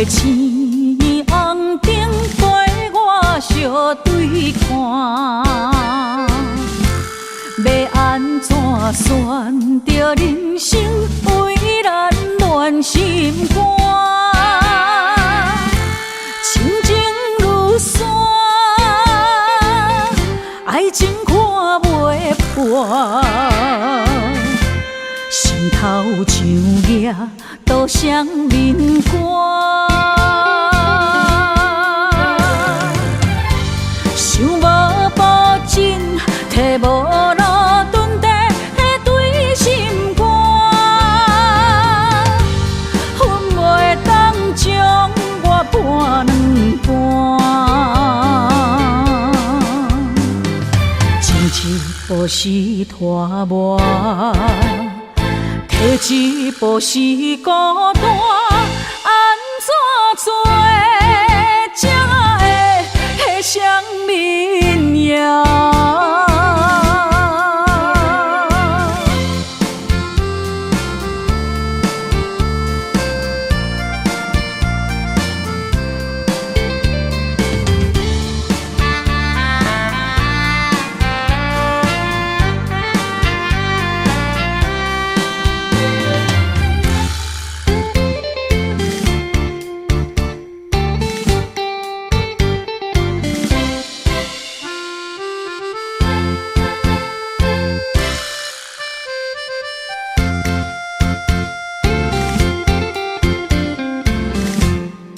青红灯陪我相对看，要安怎选择人生为咱暖心肝？亲情如山，爱情看袂破，心头像野都双面寒。想无保证，摕无路蹲地对心肝，恨袂当将我搬两半。情一步是拖磨，摕一步是孤单，安怎做才会相眠夜？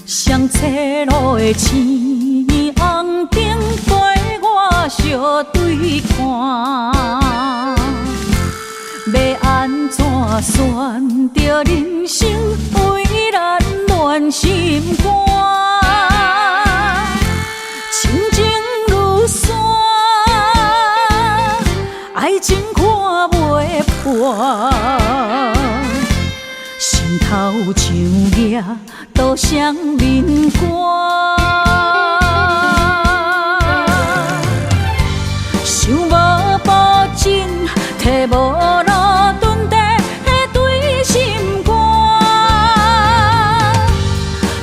双侧路的青红灯陪我相对看，要安怎选择人生为咱暖心肝？亲情如山，爱情看袂破，心头像野都双面寒。想无保证，摕无路蹲地对心肝，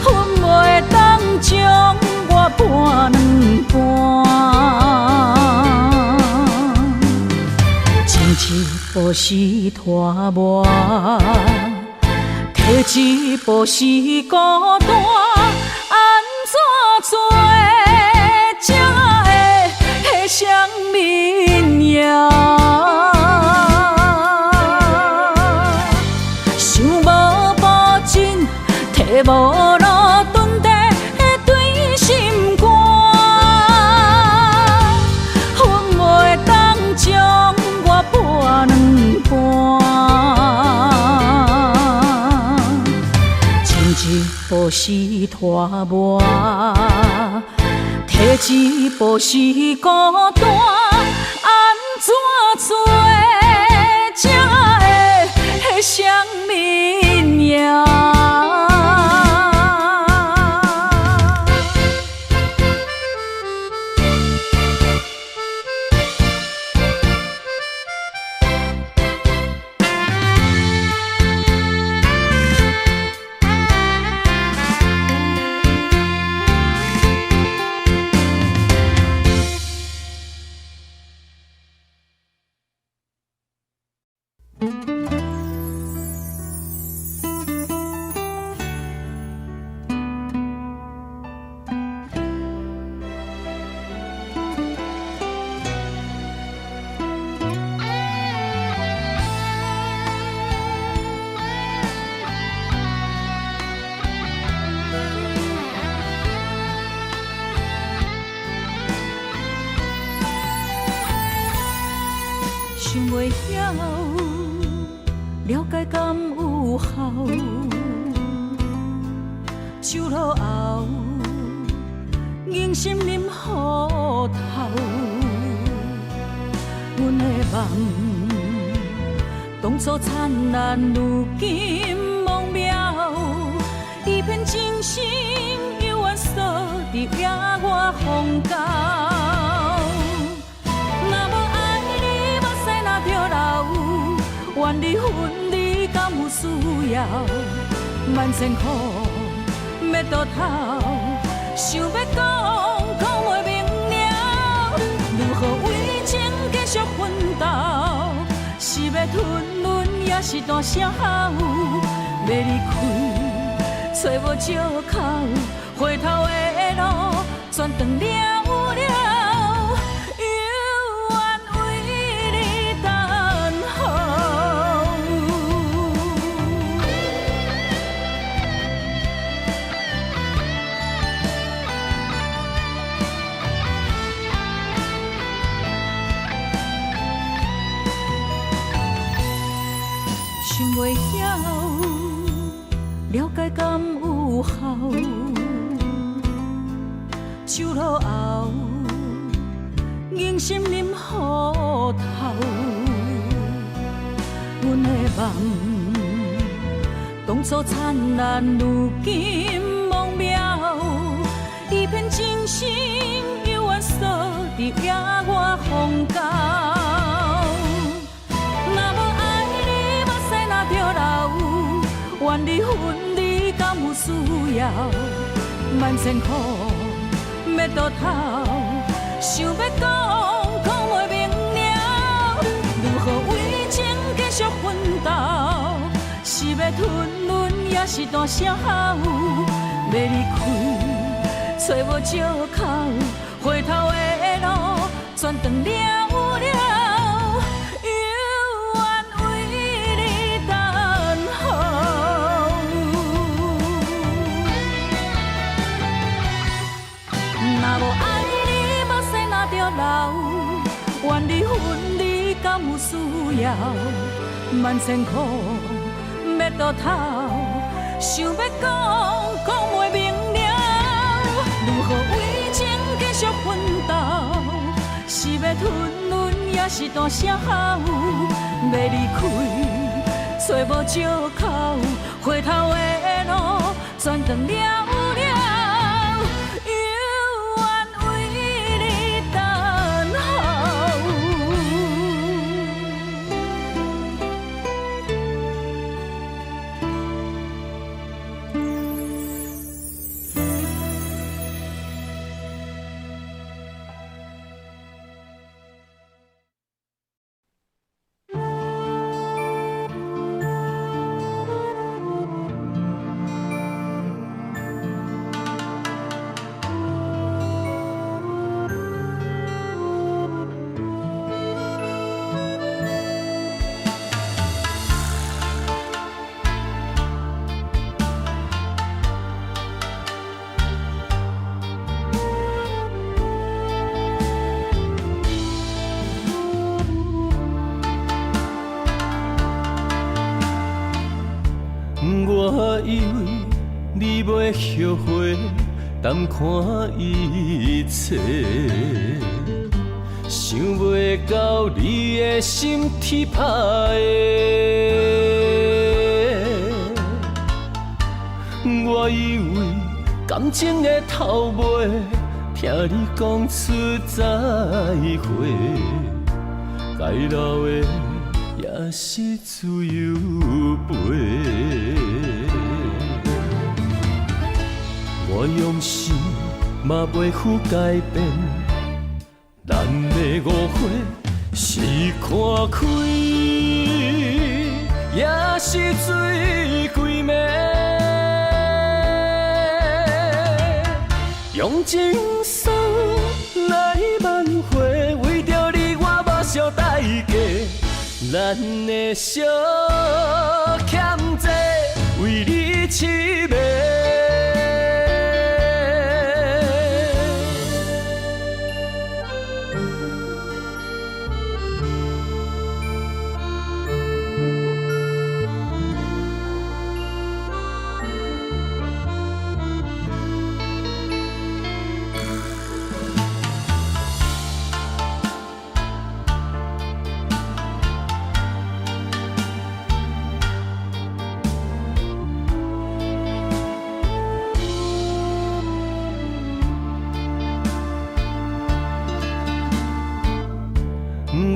恨袂当将我搬两半。情一步是拖磨，摕一步是孤单，安怎做才会相眠夜？想无保证，摕无路蹲地对心肝，恨袂当将我搬两半。一步是拖磨，摕一步是孤单，安怎做才会相眠夜？想袂晓，了解敢有效？酒落后，硬心啉糊头。阮的梦，当初灿烂，如今梦渺。一片真心，犹原锁伫野外荒郊。怨你恨你敢有需要？万千苦，要要倒头，想要讲袂明了，如何为情继续奋斗？是要吞忍，也是大声吼，要离开，找无借口，回头的路全断了。想袂晓，了解敢有效？酒落后，硬心啉雨透。阮的梦，当初灿烂，如今梦渺。一片真心，犹原锁伫野外风高。愿离分离，敢有需要？万千苦，要倒头，想要讲袂明了。如何为情继续奋斗？是要吞忍，也是大声吼？要离开，找无借口，回头的路全断了。愿离分离，敢有需要？万千苦，要倒头，想要讲袂明了。如何为情继续奋斗？是要吞忍，也是大声吼？要离开，找无借口，回头的路全断了。我以为你袂后悔，淡看一切，想袂到你的心铁打的。我以为感情的头尾，听你讲出再会，该留的也是自由飞。我用心嘛袂负改变，咱的误会是看开，也是水鬼暝。用情书来挽回，为着你我无想代价，咱的小欠债为你痴迷。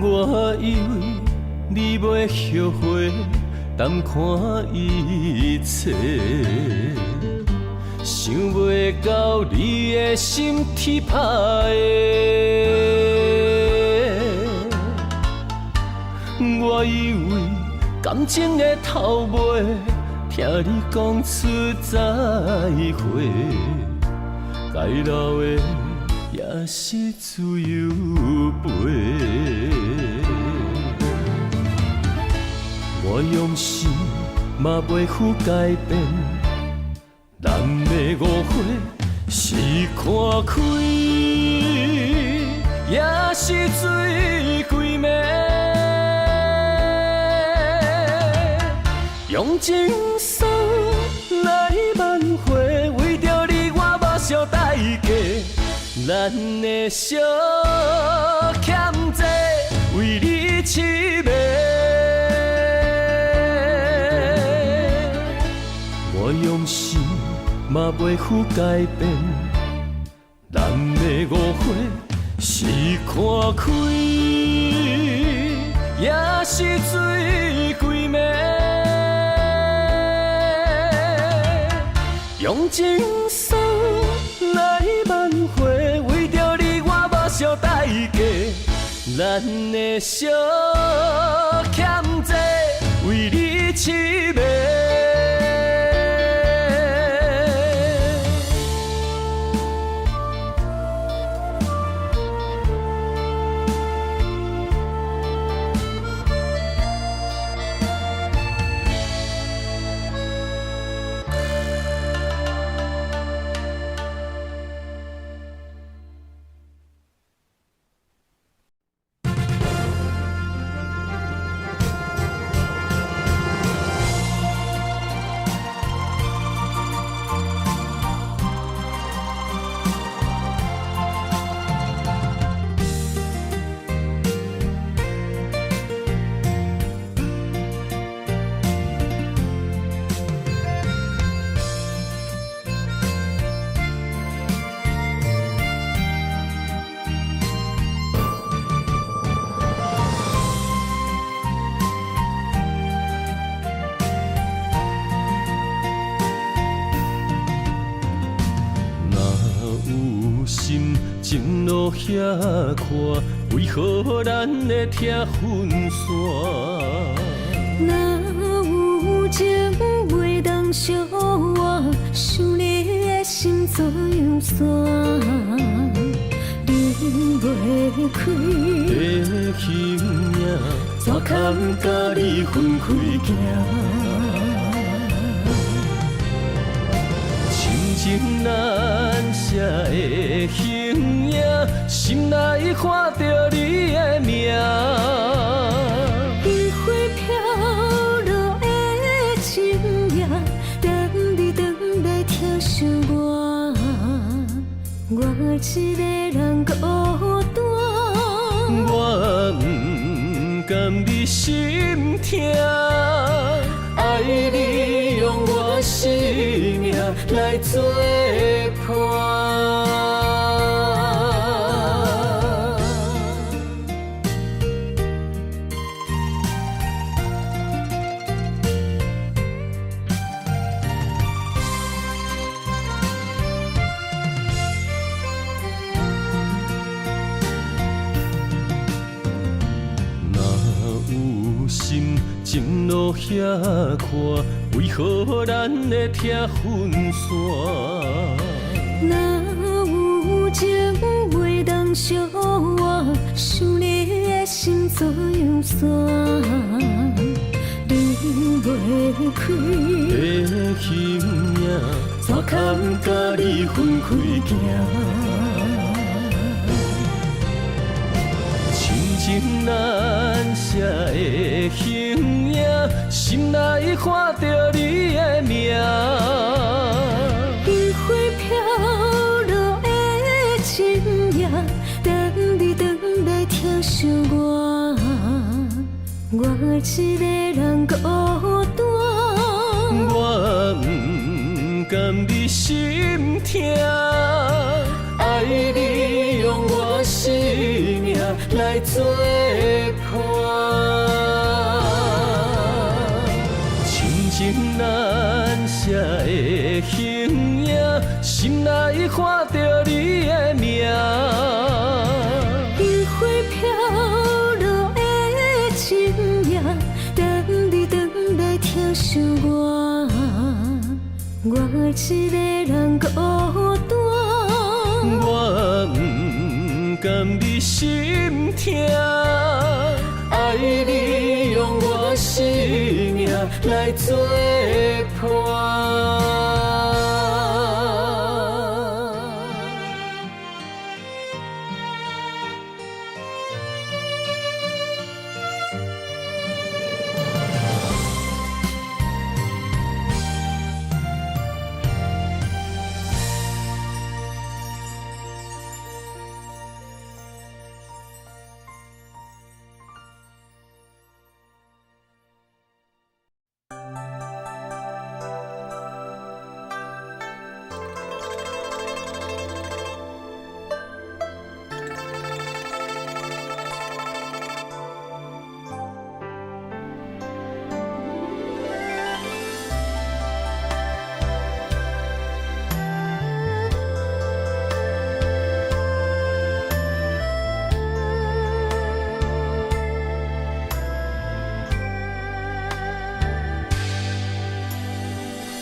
我以为你袂后悔，淡看一切，想袂到你的心天拍的。我以为感情的头尾，听你讲出再会，该留的也是自由飞。我用心嘛袂负改变，咱的误会是看开，也是水鬼暝。用情书来挽回，为着你我目睭代价，咱的小欠债为你痴迷。我用心嘛袂负改变，咱的误会是看开，也是水鬼暝。用情书来挽回，为着你我目睭代价，咱的小欠债为你痴迷。情路遐宽，为何咱会听分线？若有情袂当相换，想你的心怎样散？离袂开的形影，怎堪甲你分开行？情难舍的形影，心内看着你的名。烟花飘落的深夜，等你回来疼惜我，我一个人孤单。我不甘你心痛，爱你用我生命来作伴。情路遐宽，为何咱会听分线？若有情袂当相换，想你的心怎样散？离袂开的形影，怎堪甲你分开行？情难舍的形影，心内看着你的名。烟花飘落的深夜，等你回来疼惜我，我一个人孤单。我不甘你心痛，爱你用我生命来作伴。情难舍的形影，心内看着你的名。烟花飘落的深夜，等你回来疼惜我，我一个人孤单。我不甘你心痛，爱你用我生命来作伴。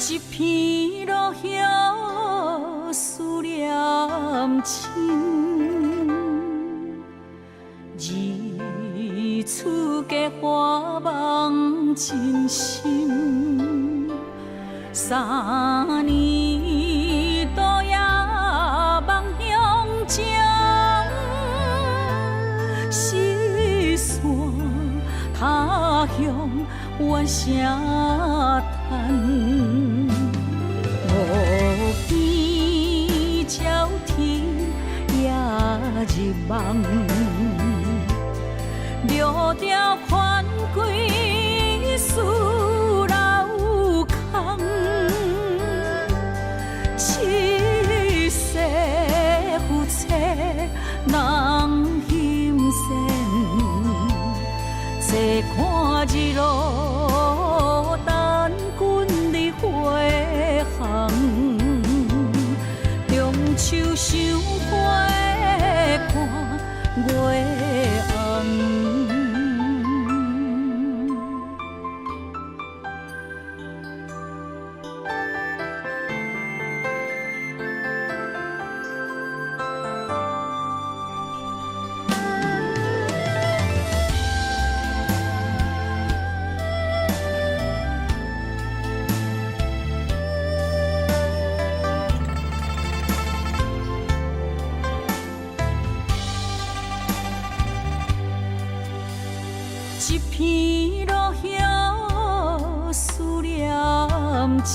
一片落叶思念深，二次结花望真心。三年多夜望乡情，四线他乡怨声叹。无边朝天夜日梦，六条款归思老空。七世夫妻人心善，坐看日落等君你回航。中秋赏花看月红。一片落叶思念深，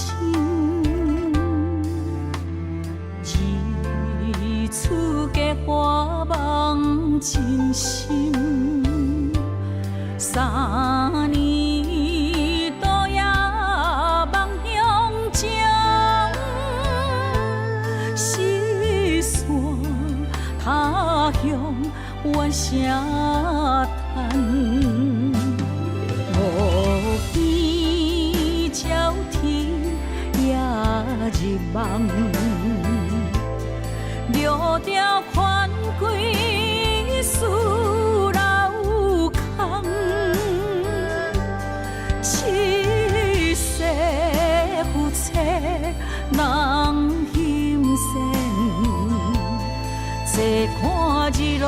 二次结花望真心。三年多夜望乡情，四线他乡怨声叹。无边朝天夜日梦，六条款归思老空。七世夫妻人心善，坐看日落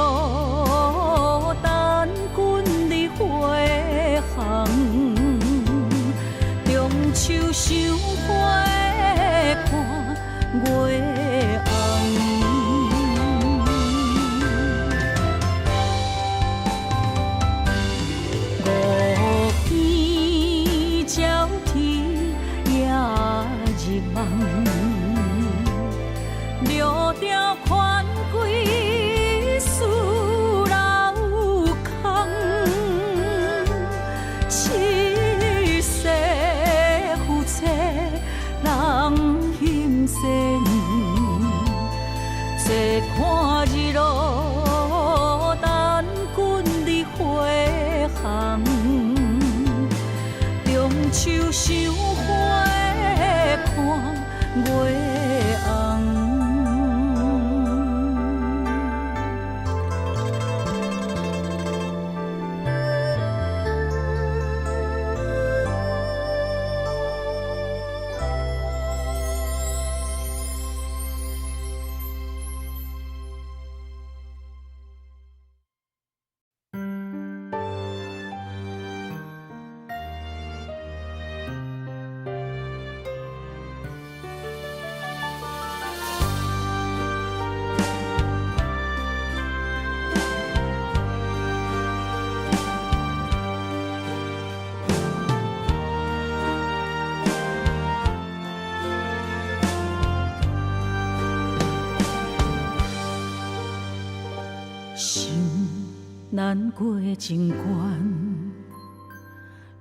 难过情关，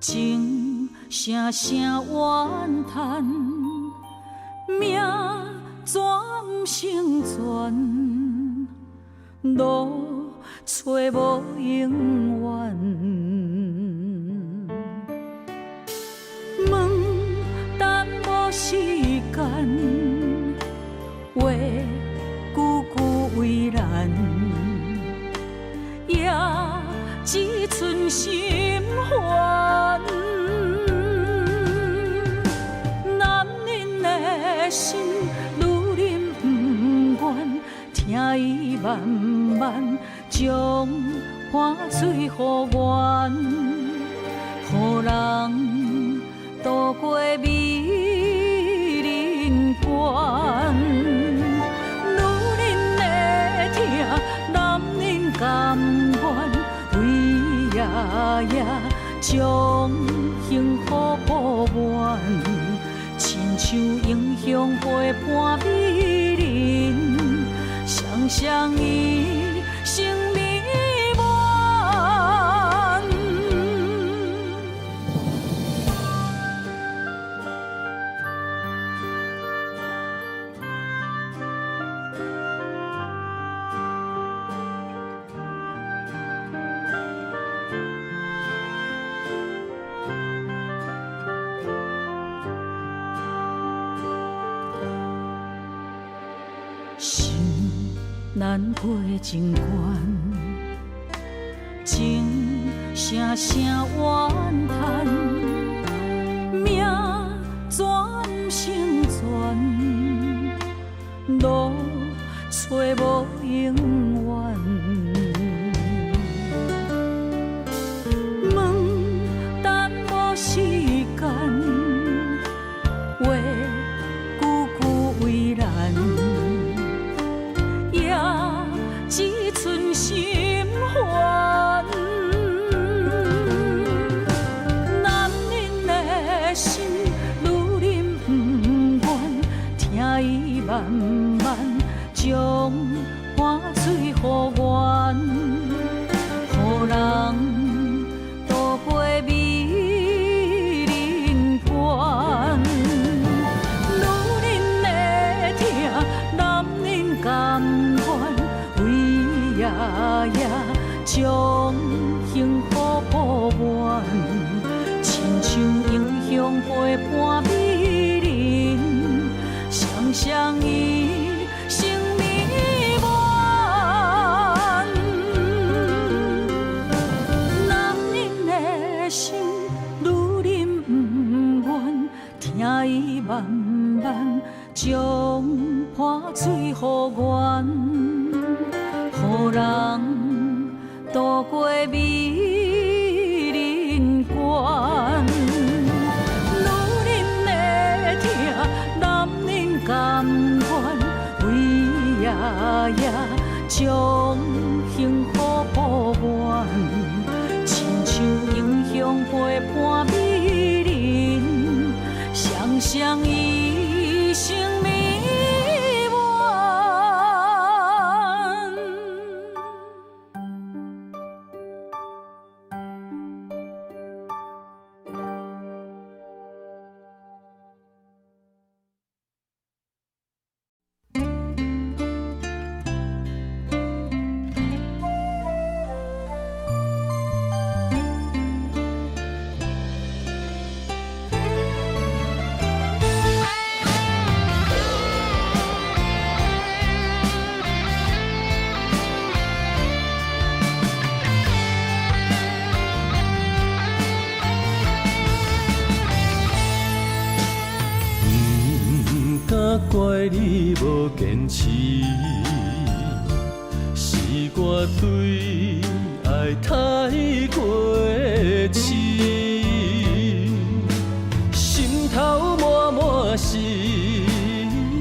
情声声怨叹，命怎不成全，路找无永远。问等无时间，话句句为难。也只剩心烦，男人的心，女人不愿，听伊慢慢将汗水予阮，予人渡过美人关。女人的疼，男人甘愿为夜夜将幸福保暖，亲像英雄陪伴美人，双双伊生命满。心难过情关，情声声怨叹，命怎不成全，路找无永远。问等无时间，话句句为难。只剩心烦，男人的心，女人不愿，听伊慢慢将汗水予阮，予人渡过美人关。女人的疼，男人甘愿。夜夜将幸福保暖，亲像英雄陪伴美人，双双伊生命满。男人的心，女人不愿，听伊慢慢将汗水予阮。予人渡过美人关，女人的疼，男人甘愿为夜夜将幸福保暖，亲像英雄陪伴美人，双双伊生命。怪你无坚持，是我对爱太过痴，心头满满是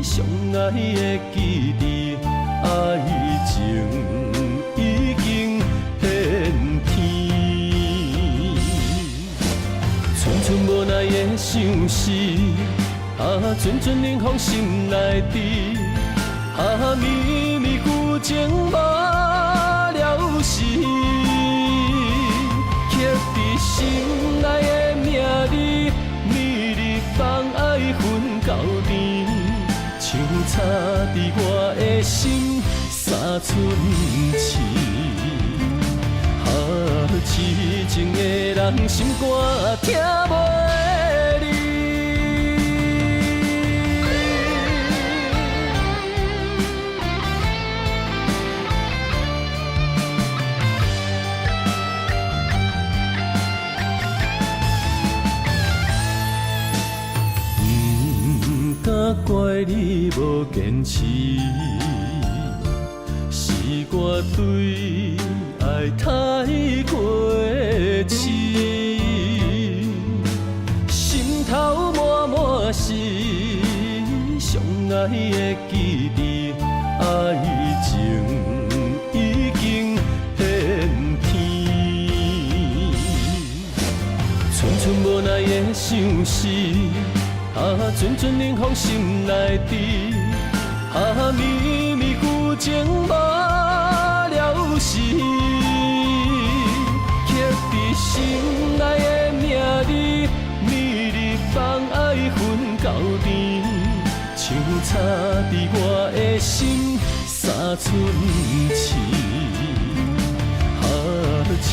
相爱的记忆，爱情已经变天，寸寸无奈的相思。阵阵冷风心内滴，绵绵旧情无了时。心内的名字，暝日放爱分到甜，像插伫我的心三寸刺。痴情的人心肝听袂离。敢怪你无坚持，是我对爱太过痴，心头满满是相爱的记忆，爱情已经变天，寸寸无奈的相思。阵阵冷风心内滴，绵绵旧情无了时，刻伫心内的名字，暝日放爱分到甜，像插伫我的心三寸刺。痴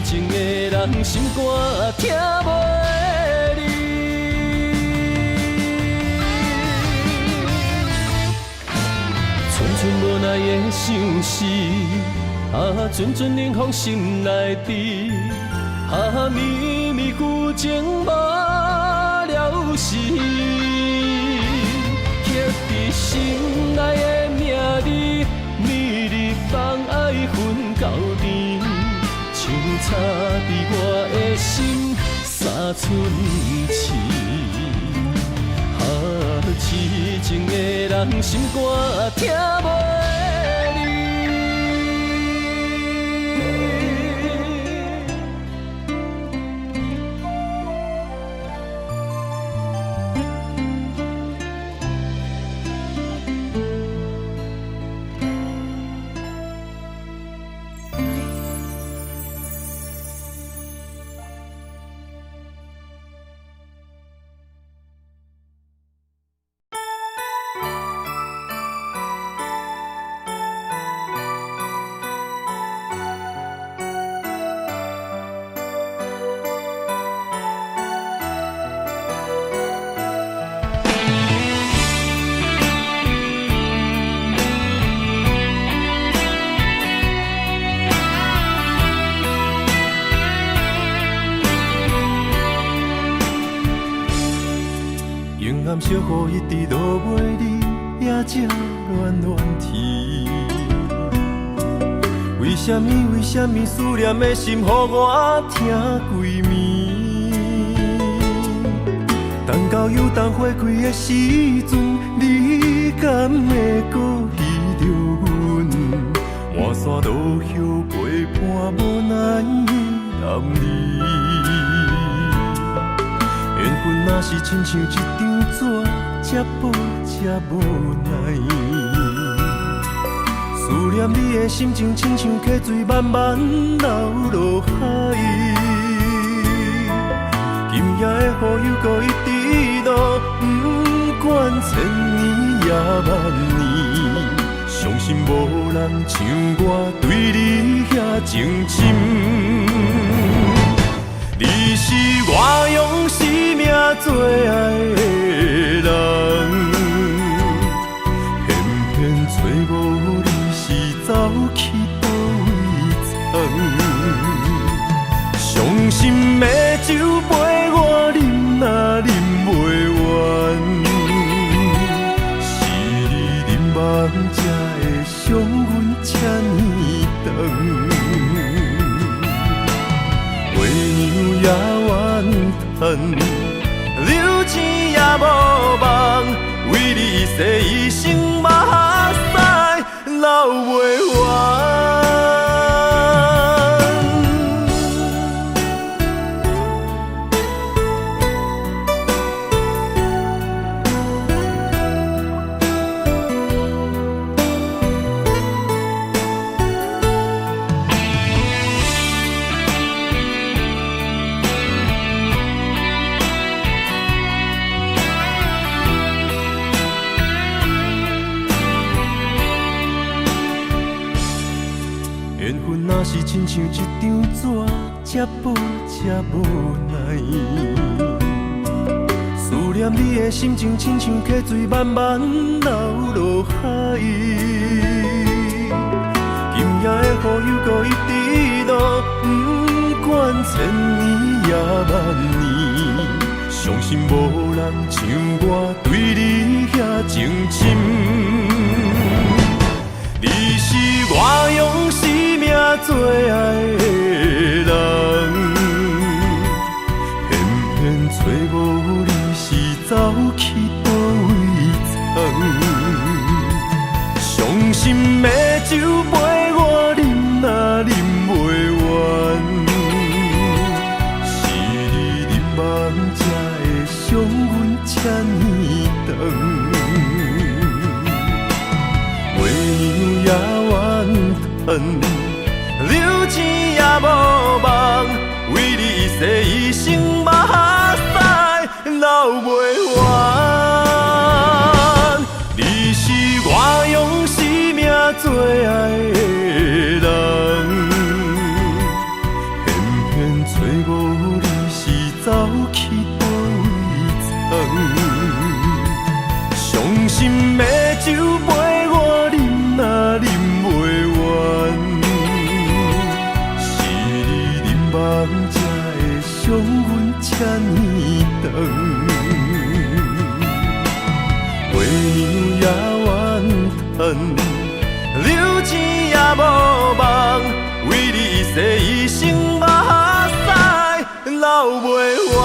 情的人心肝听袂离。寸无奈的相思，阵阵冷风心内滴，绵绵旧情无了时，刻伫心内的名字，暝日放爱分到甜，像插伫我的心三寸刺。痴情的人心肝听袂离。小雨一直落袂离，也正暖暖天。为什么思念的心，予我疼规暝？等到有冬花开的时阵，你敢会搁记着阮？满山路叶陪伴无奈的男儿。缘分若是亲像一张纸，这薄这无奈。思念你的心情，亲像溪水慢慢流落海。今夜的雨又搁一直落，不管千年也万年，相信无人像我对你遐情深。你是我用生命最爱的人，偏偏找无你是走去倒位藏。伤心的酒陪我饮，若饮袂完，是你忍望才会伤阮这呢长。月娘也怨叹，流钱也无望，为你一世一生目屎流袂完。是亲像一张纸，才薄才无奈。思念你的心情，亲像溪水慢慢流落海。今夜的雨又搁一直落，不管千年也万年，相信无人像我对你遐情深。你是我用生命最爱的人，偏偏找无你是走去倒位藏。伤心的酒杯我饮若饮袂完，是你忍梦才会伤阮这呢长。也怨恨，留钱也无望，为你一世一生目屎流袂完。你是我用生命最爱的人，偏偏找无你是走去倒位藏。伤心的酒杯我若饮袂完，是你忍梦才会伤阮这呢长。为娘也怨恨，留钱也无望，为你一世一生目屎流袂完。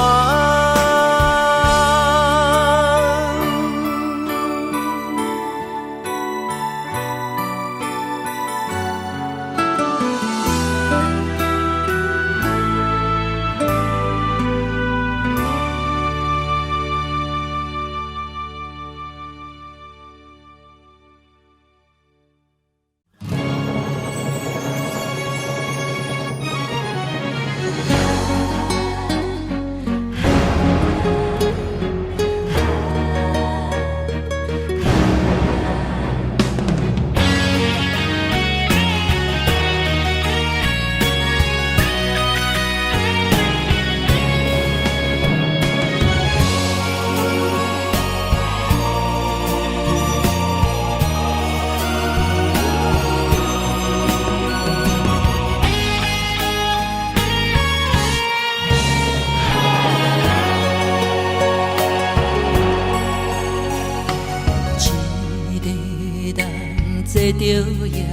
坐着夜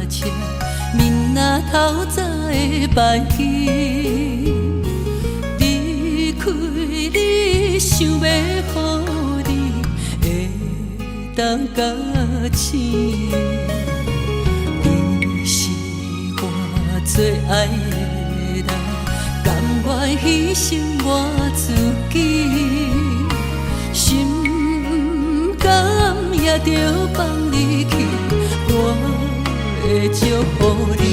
车，面若透早的白天，离开你，想要予你会当甲醒。你是我最爱的人，甘愿牺牲我自己，心甘也着放你去。我会祝福你，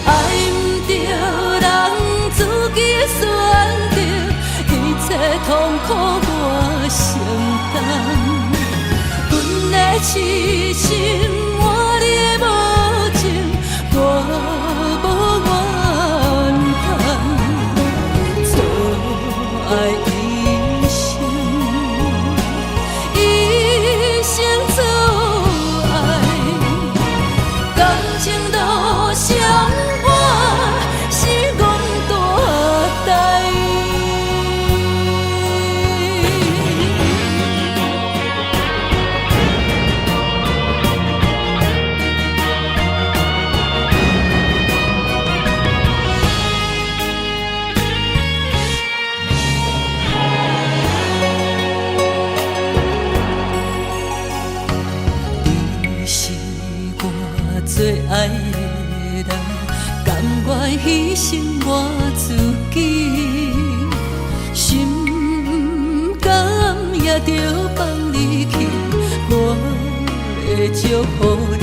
爱不着人自己选择，一切痛苦我承担。阮的痴心，我你的无情，我无怨叹。错爱。最爱的人，甘愿牺牲我自己，心甘也着放你去。我会祝福你，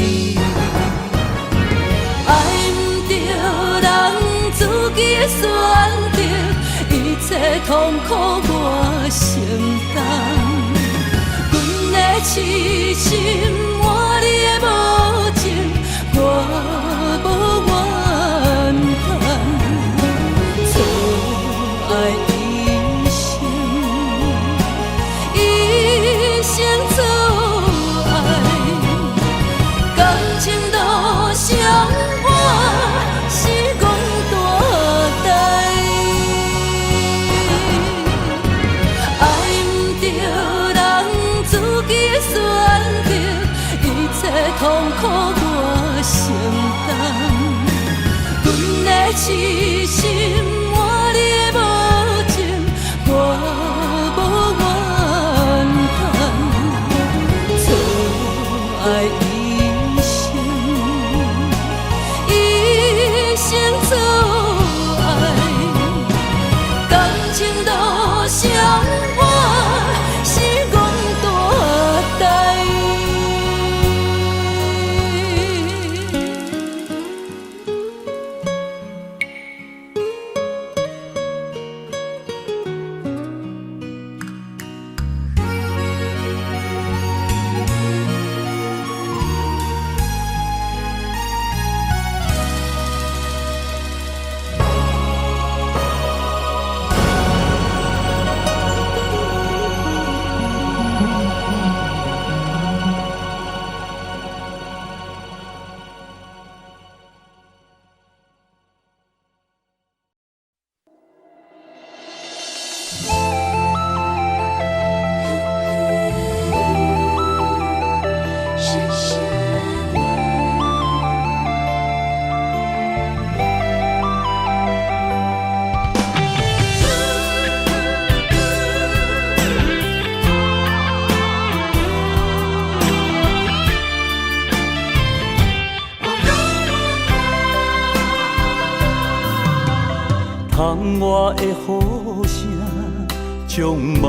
爱不着人自己的选择，一切痛苦我承担。阮的痴心，我你的无情。我痛苦我承担。阮的痴心换你的无情，我无怨叹。错爱一生，一生错爱，感情路上我是憨大代。窗外的雨声将梦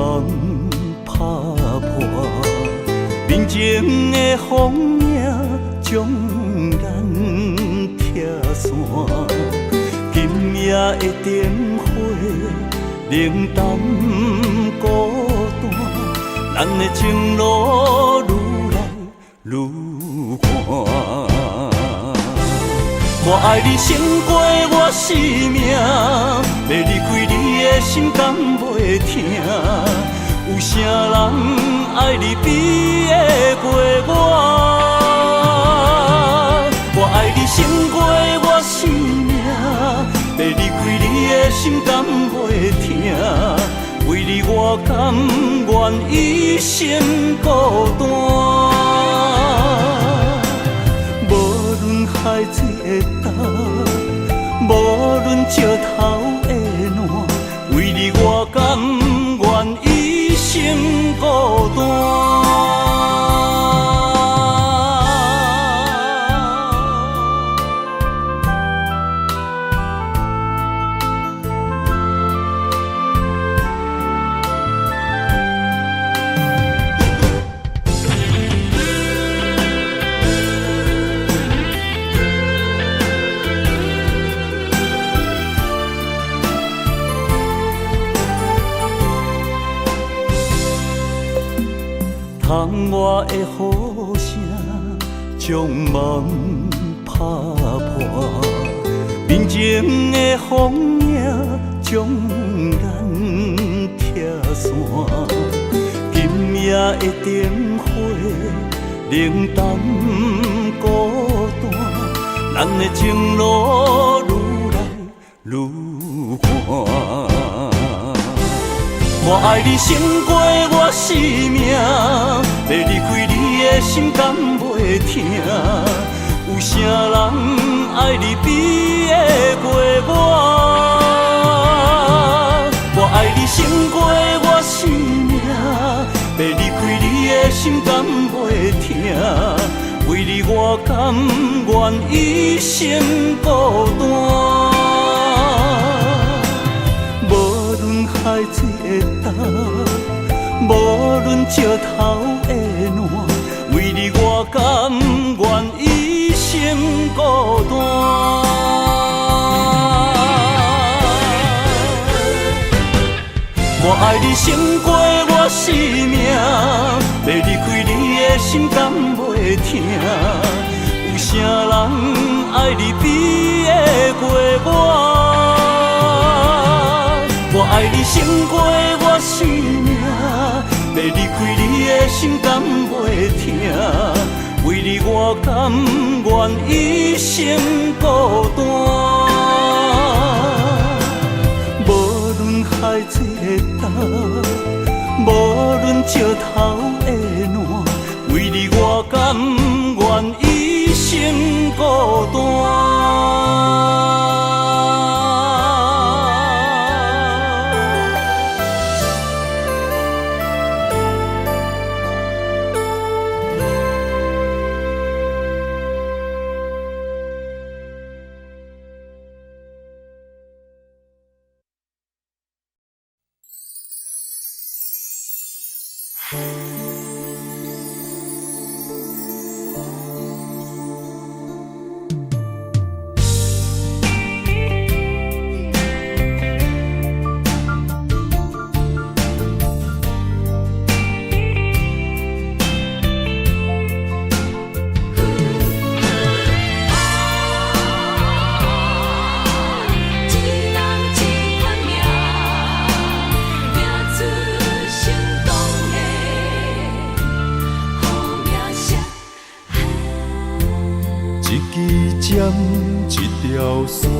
打破，面前的风影将咱拆散。今夜的灯火冷淡孤单，咱的情路愈来愈寒。我爱你胜过我生命，要离开你的心敢袂疼？有啥人爱你比会过我？我爱你胜过我生命，要离开你的心敢袂疼？为你我甘愿一生孤单。海水的干，无论石头的烂，为你我甘愿一生孤单。窗外的雨声将梦打破，面前的风影将咱拆散。今夜的灯火冷淡孤单，咱的情路愈来愈寒。我爱你胜过我生命，要离开你的心敢袂疼？有啥人爱你比会过我？我爱你胜过我生命，要离开你的心敢袂疼？为你我甘愿一生孤单。海水的干，无论石头的烂，为你我甘愿一生孤单。我爱你胜过我生命，要离开你的心敢袂疼？有啥人爱你比会过我？我爱你胜过我生命，要离开你的心敢袂疼？为你我甘愿一生孤单。无论海水的干，无论石头的烂，为你我甘愿。孤单。一条线，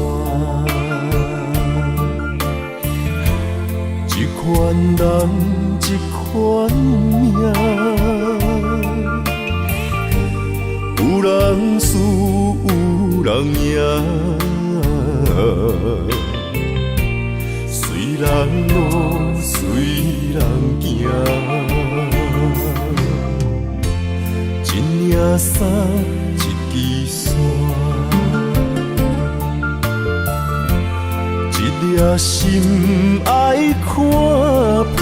一款人，一款命，有人输，有人赢，随人路，随人行，一领衫，一支线。一颗心爱看破，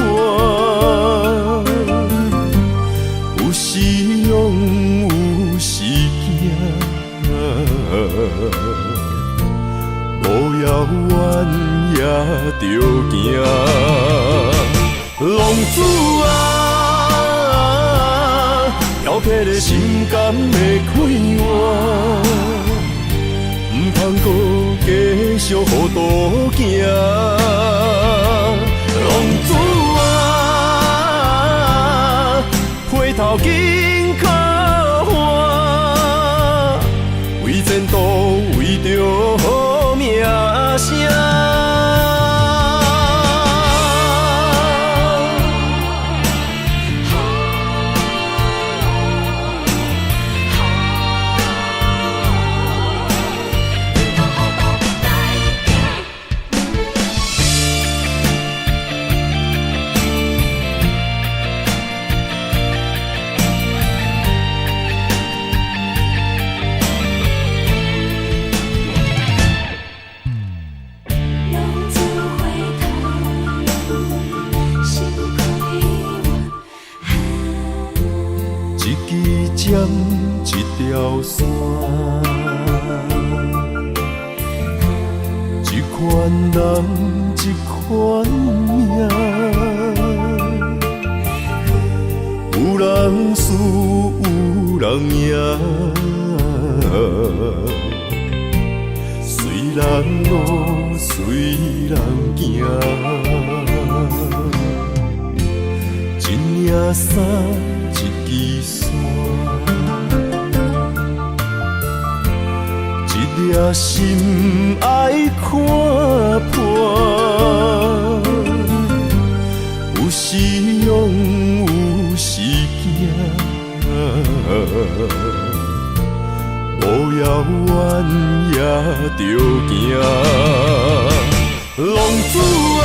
有时勇，有时惊，路遥远也着行。浪子啊，挑剔的心肝会开换。唔通搁继续予渡行，浪子啊，回头紧靠岸，为前途，为着好名声。一条线，一款人，一款命，有人输，有人赢，随人路，随人行，一领衫，一支线。一颗心爱看破，有时勇，有时惊，路遥远也着行。浪子啊，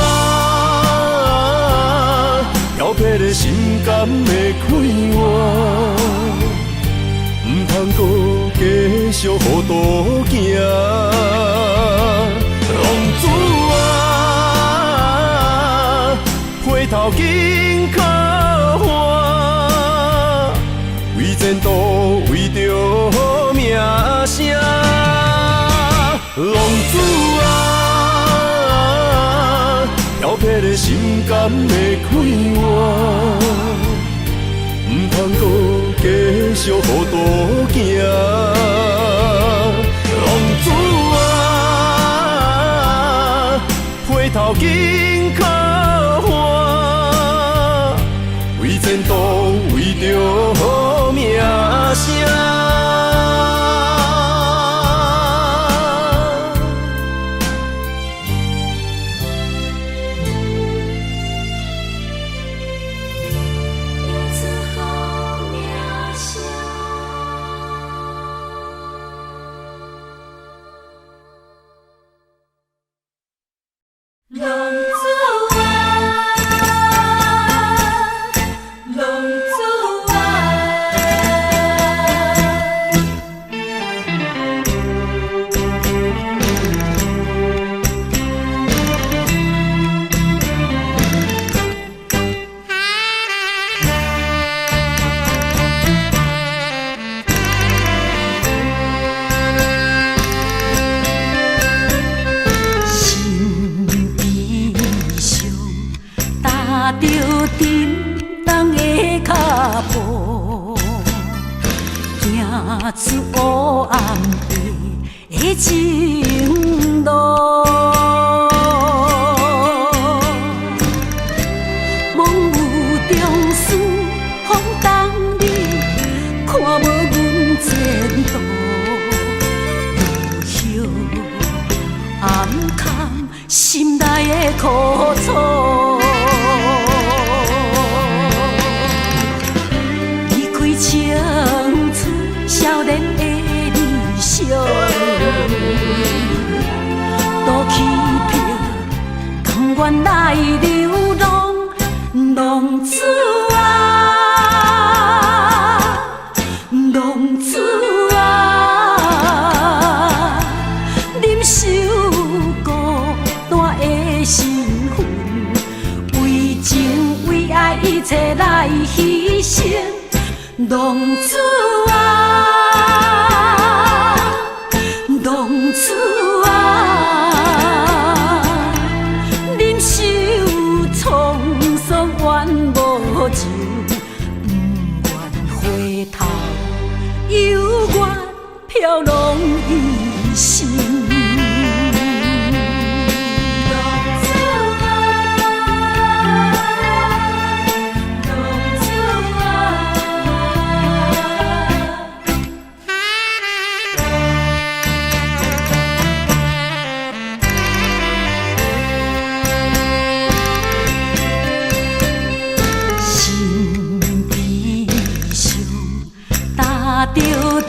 挑剔的心肝会开换。唔通搁继续予渡行，浪子啊，回头紧靠岸，为前途，为着好名声。浪子啊，挑剔的心肝会开换。唔通搁继续予渡行，浪子啊，回头紧靠岸，为前途，为着好名声。浪子啊，浪子啊，踏着沉重的脚步，行出黑暗的情路。梦有中思，风动你，看无阮前途。落叶暗藏心内的苦楚。青春少年的理想，都欺骗，甘愿来流浪，浪子啊，浪子啊，忍受孤单的身份，为情为爱一切来牺牲。浪子啊，浪子啊，忍受沧桑怨无情，不愿回头，犹原飘浪一生。踏着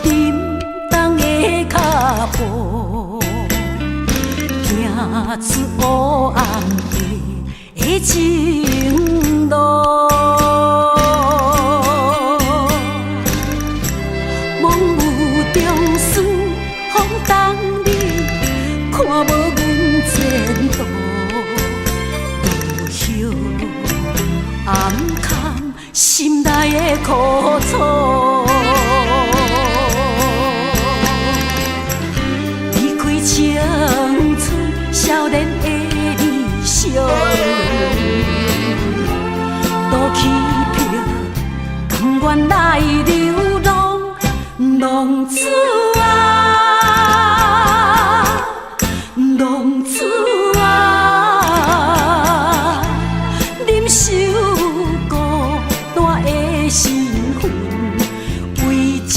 沉重的脚步，行出黑暗的情路。梦有中思，风动你，看无阮前途。落叶暗藏心内的苦楚。青春少年的理想，都欺骗，甘愿来流浪，浪子啊，浪子啊，忍受孤单的身份，为情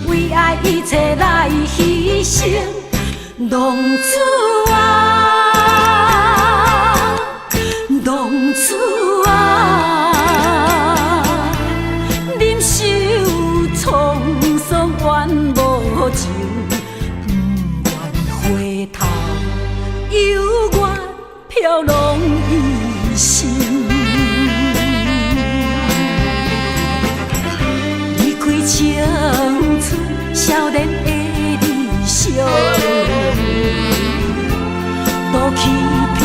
为爱一切来牺牲。浪子啊，浪子啊，忍受沧桑怨无情，不愿回头，犹原飘浪一生。离开青春少年的理想。都欺骗，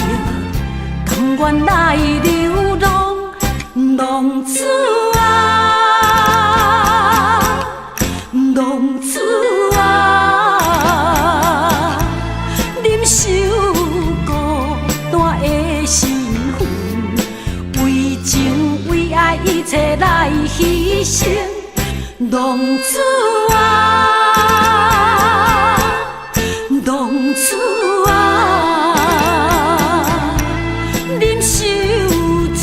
甘愿来流浪，浪子啊，浪子啊，忍受孤单的身份，为情为爱一切来牺牲，浪子啊。浪子啊，忍受沧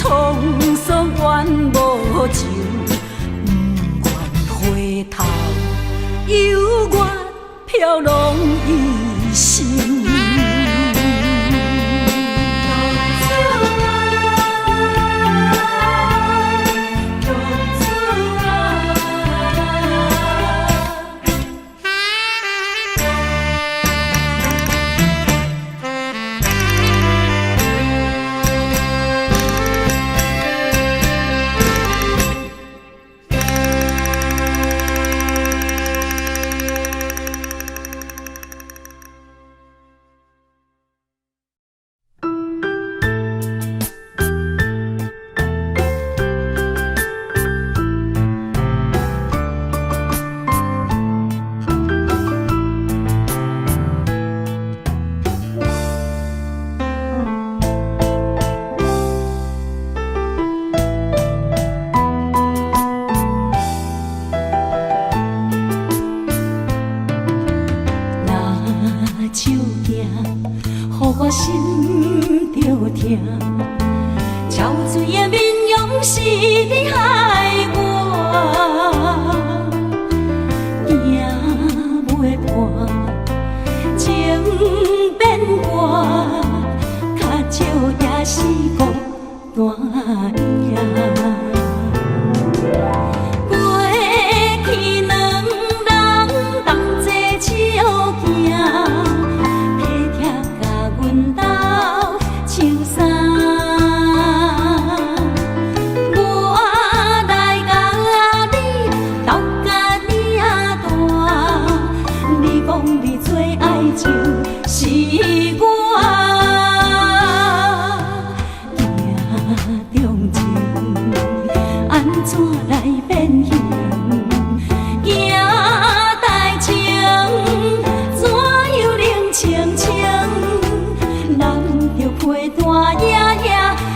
桑怨无情，不愿回头，犹原飘浪一生。憔悴的面容是你害我，行袂破，情变寒，较少也是孤单影。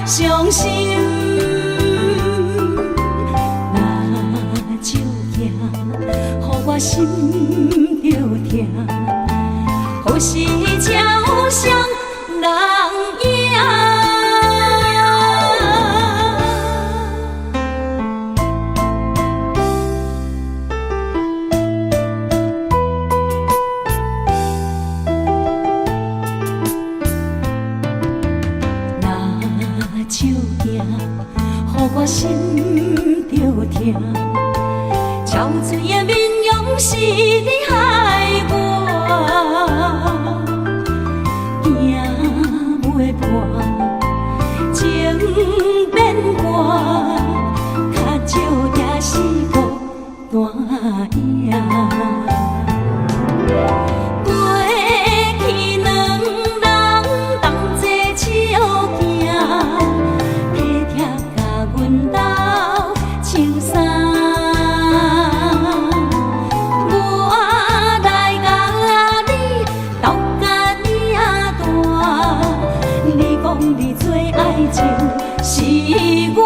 伤心，若手行，予我心着痛，好是超双人影。手行，予我心着痛，憔悴的面容是你害我，行袂破，情变寒，较少也是孤单影。是我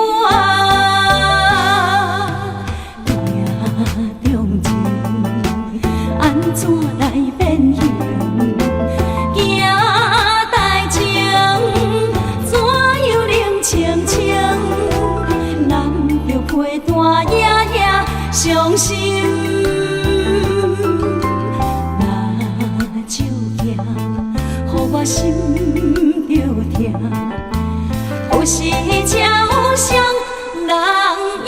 命中情，安怎来变形？行代情，怎又冷清清？难着陪伴夜夜伤心。若手行，予我心着痛。好是超双人影。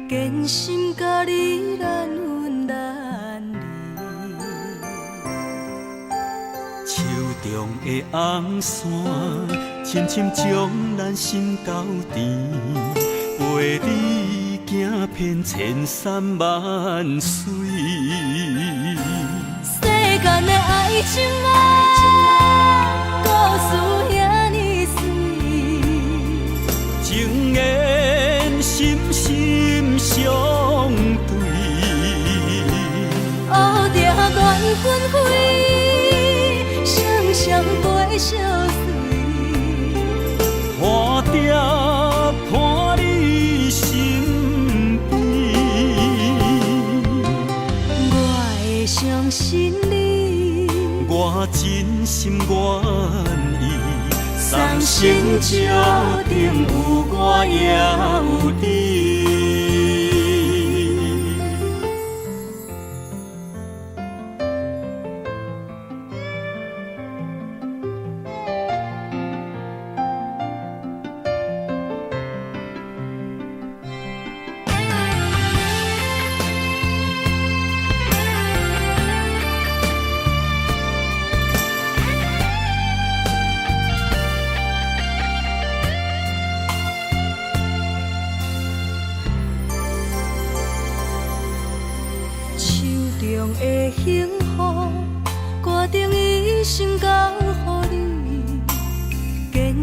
坚心甲你难分难离，手中的红线，深深将咱心交缠，陪你行遍千山万水。世间的爱情啊，故事遐尼水，情缘深深相对，乌蝶缘分开，双双陪相随，花蝶伴你身边，我会相信你，我真心愿意，三生石顶有我也有你。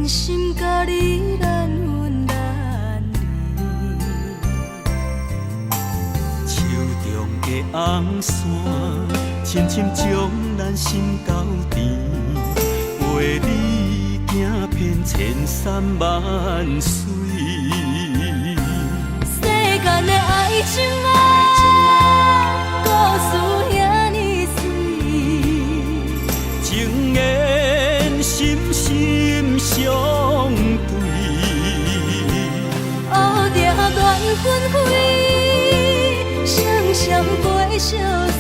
真心甲你难分难离。手中的红线，深深将咱心交缠，陪你行遍千山万水。世间的爱情啊，故事遐尼水，情缘深深相对，乌定缘分开，双双陪相随，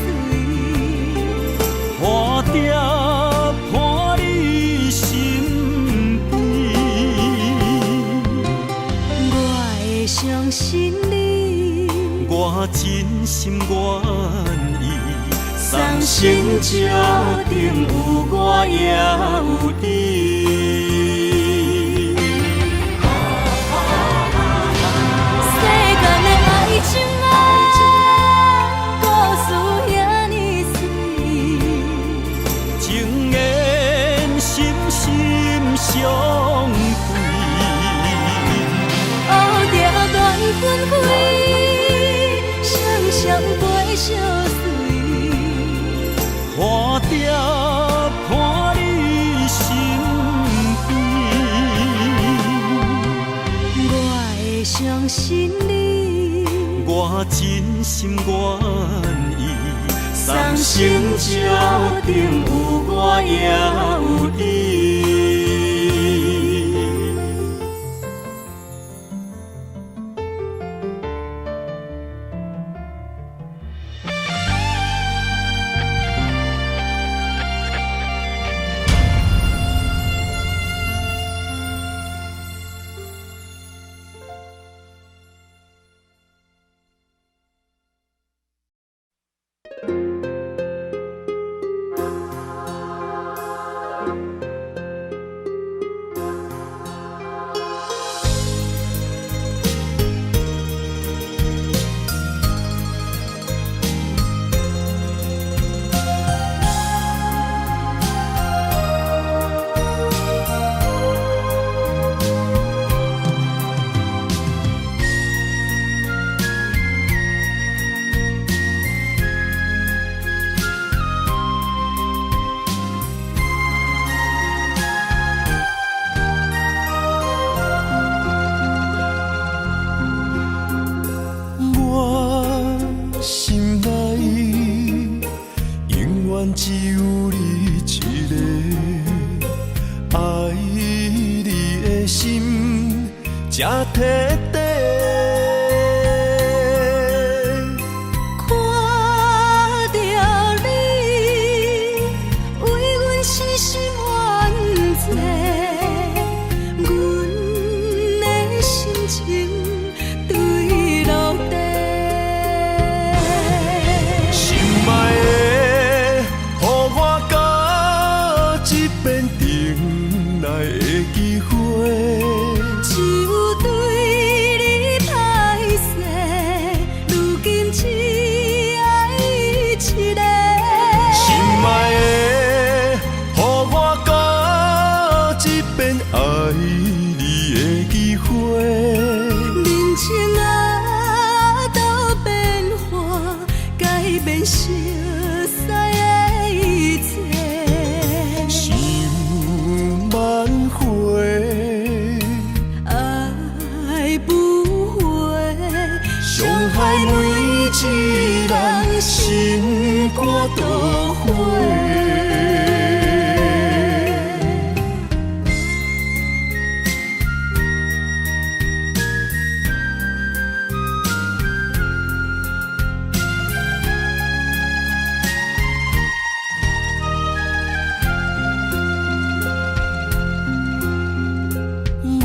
花蝶伴你身边，我会相信你，我真心愿意，送心石顶有我也有你。世间的爱情啊，故事遐尼水，情缘深深相对，乌定缘分开，双双陪相随，花蝶伴你身边，我会相信你，我真心愿意，送心石顶有我也有你。只有你一个，爱你的心才摕底。看着你，为阮死心愿做，阮的心情对落地。心爱的，予我到一遍等来的机会。就对你歹势，如今只爱一个。心爱的，予我到一遍爱你的机会。人情啊，都变化，改变熟悉的一切。想挽回，爱不回，伤害每一人心肝都灰。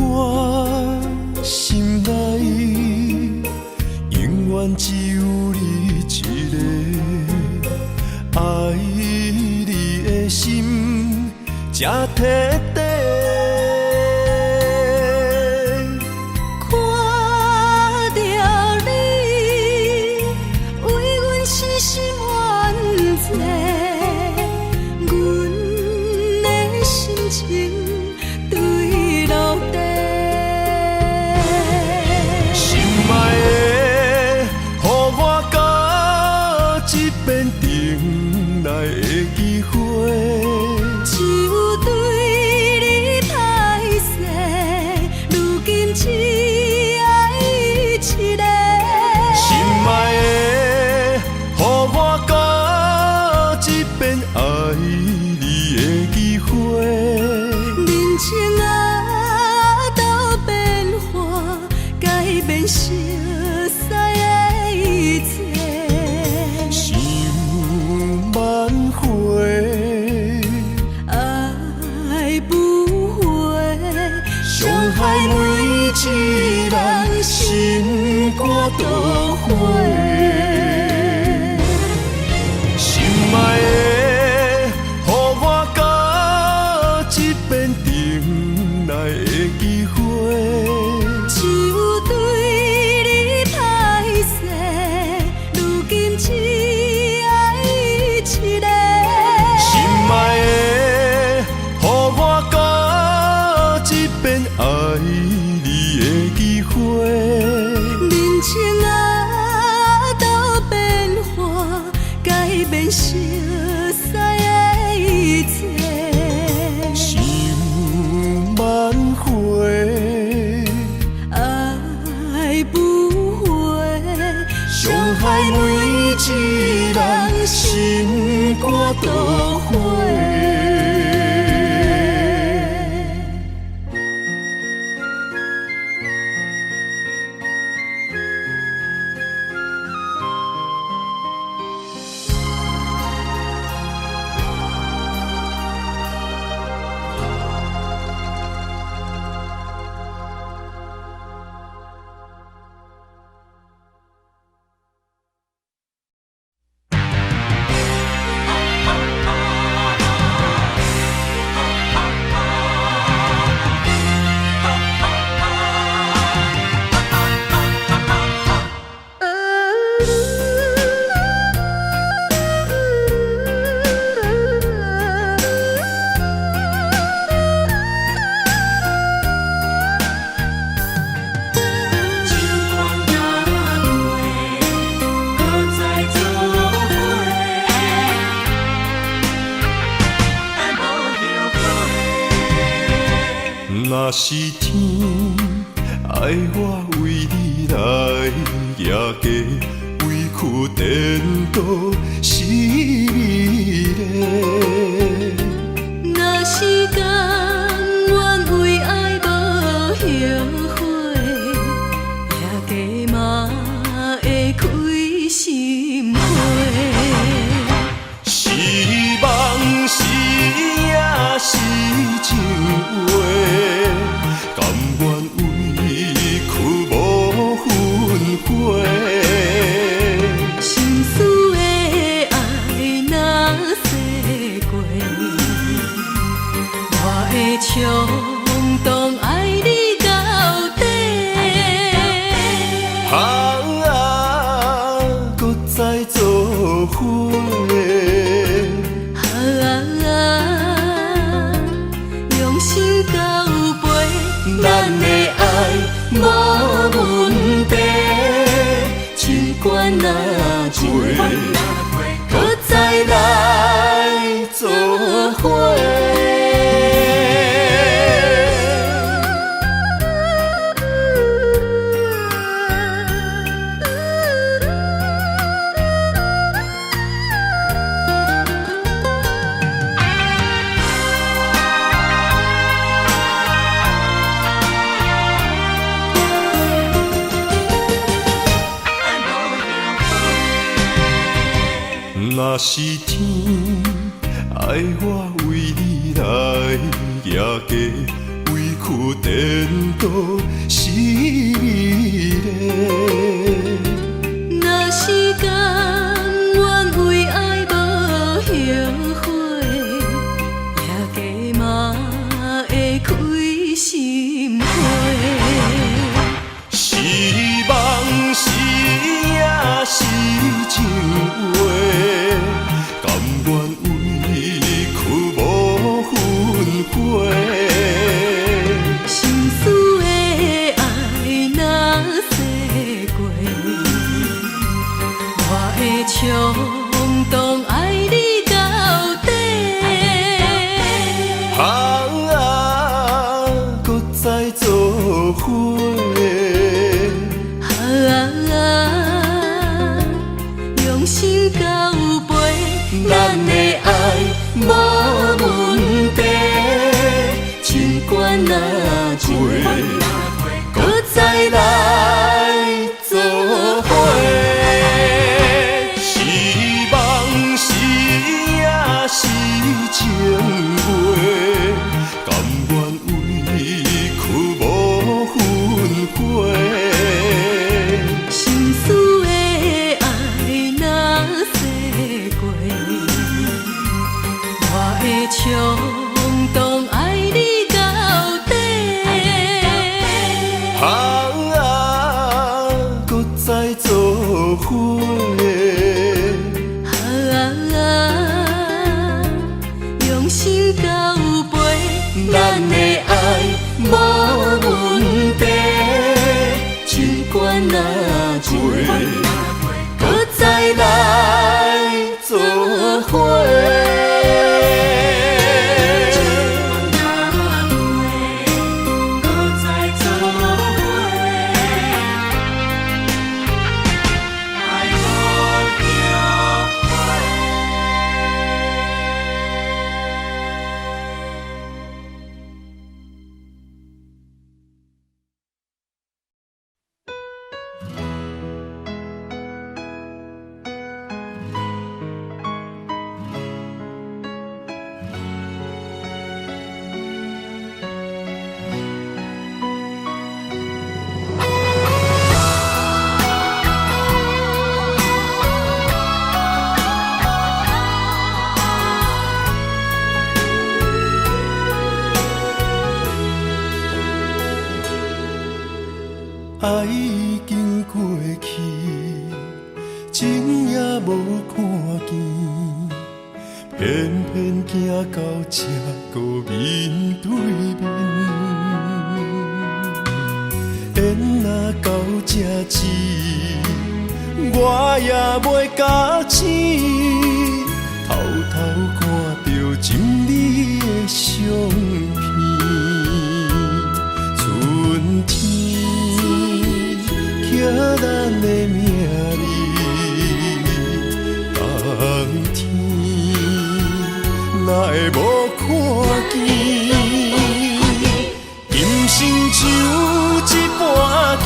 我心内永远只有你一个，爱你的心才摕底。看着你，为阮死心愿做，阮的心情对落熟悉的一切。想挽回，爱不回，伤害每一人心肝都花。心爱的，予我到一遍重来的机会。就对你歹势，如今只爱一个。心爱的，予我到一遍爱你的机会。人情啊，都变化，改变熟悉的一切。想挽回，爱不回，伤害每一人心肝都花。若是天爱我为你来夜嫁，委屈颠倒是你嘞。若是甘愿为爱无后悔，夜嫁嘛会开心花。是梦是也是情话，甘愿委屈无分悔。心思的爱若逝过，我会冲动爱你到底。搁再做伙。用心到背，咱的爱无问题，情关若过，搁再来做伙。若是天爱我为你来夜嫁，委屈颠倒是你嘞。若是甘愿为爱无后悔，夜嫁嘛会开心花。是梦是也是情话，甘愿委屈无分悔。心思的爱若逝过，我会冲动爱你到底。搁再做伙。用心到背，咱的爱无问题，情关若过，搁再来爱已经过去，情也无看见，偏偏行到这个面对面。缘若到这时，我也袂假醒，偷偷看到心里的相片。春天刻咱的名字，冬天哪会无看见？今生就一半棋，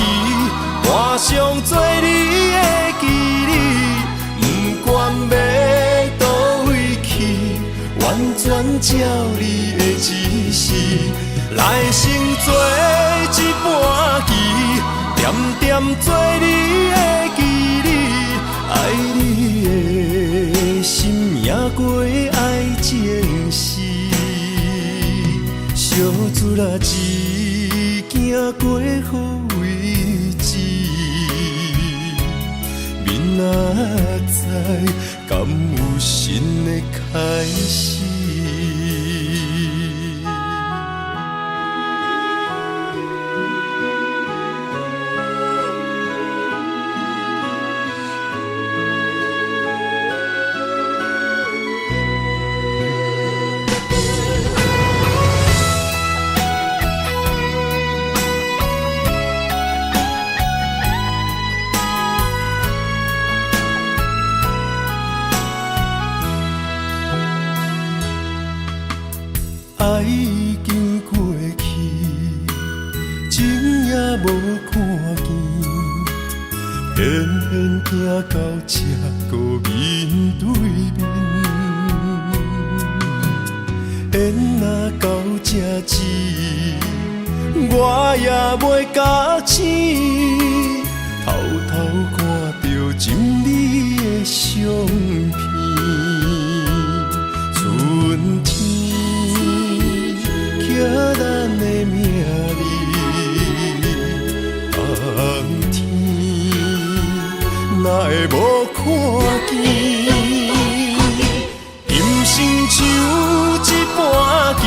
换上做你的记忆，不管要倒位去，完全照你的指示，来生做一半棋，点点做你的记忆，爱你的心也过爱情诗，小船啊一行过好位置，明仔载敢有新的开始？爱已经过去，情也无看见，偏偏行到这个面对面。缘若到这时，我也袂假醒，偷偷看到心里的相片。春天刻咱的名字，冬天哪会无看见？今生就一半棋，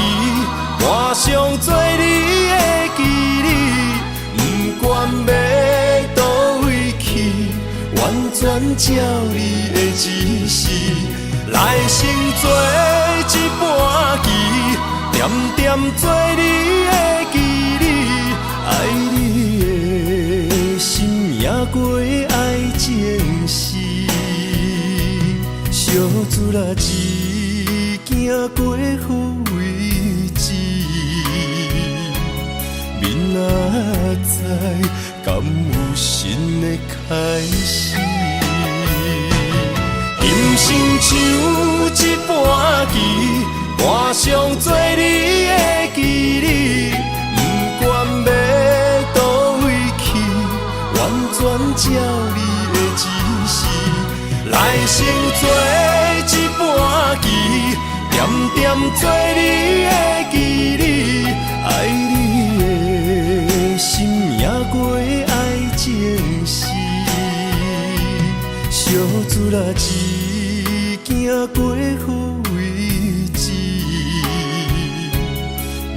换上做你的记忆，不管要倒位去，完全照你的指示，来生做一半棋。点点做你的记忆，爱你的心也过爱情诗，小船啊一行过好位置，明仔载敢有新的开始？今生就一半棋，换上做你的记忆，不管要倒位去，完全照你的指示，来生做一半棋，点点做你的记忆，爱你的心也过爱情诗，小船啊一行过好位置。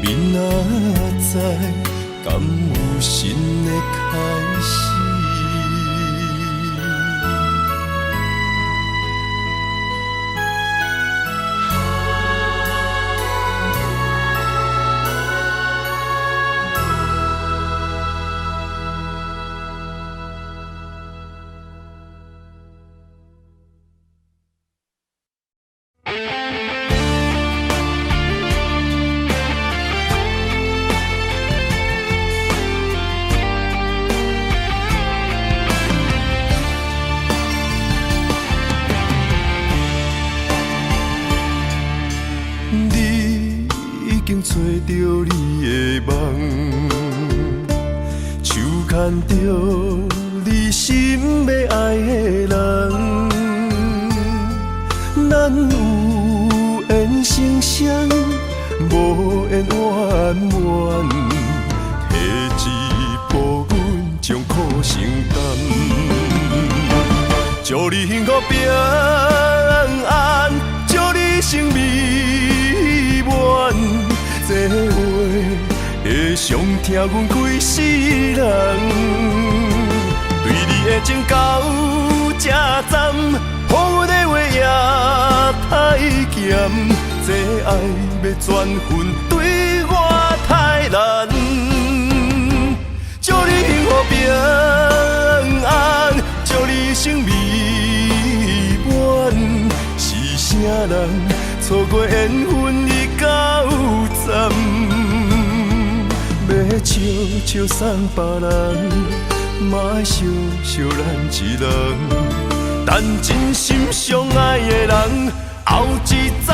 明仔载敢有新的开始？找到你的梦，手牵着你心要爱的人，咱有缘成双，无缘圆满，提一步阮将上疼阮规世人。对你的情到这站，予阮的话也太咸，这爱要转分对我太难。祝你幸福平安，祝你生美满，是啥人错过缘分已到站？要笑笑送别人，嘛爱惜惜咱一人，等真心相爱的人后一站。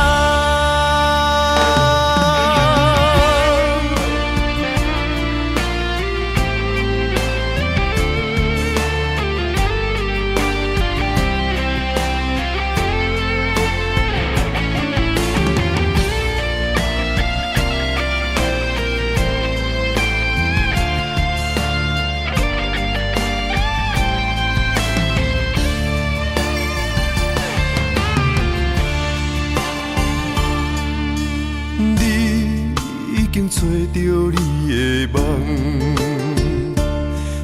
找着你的梦，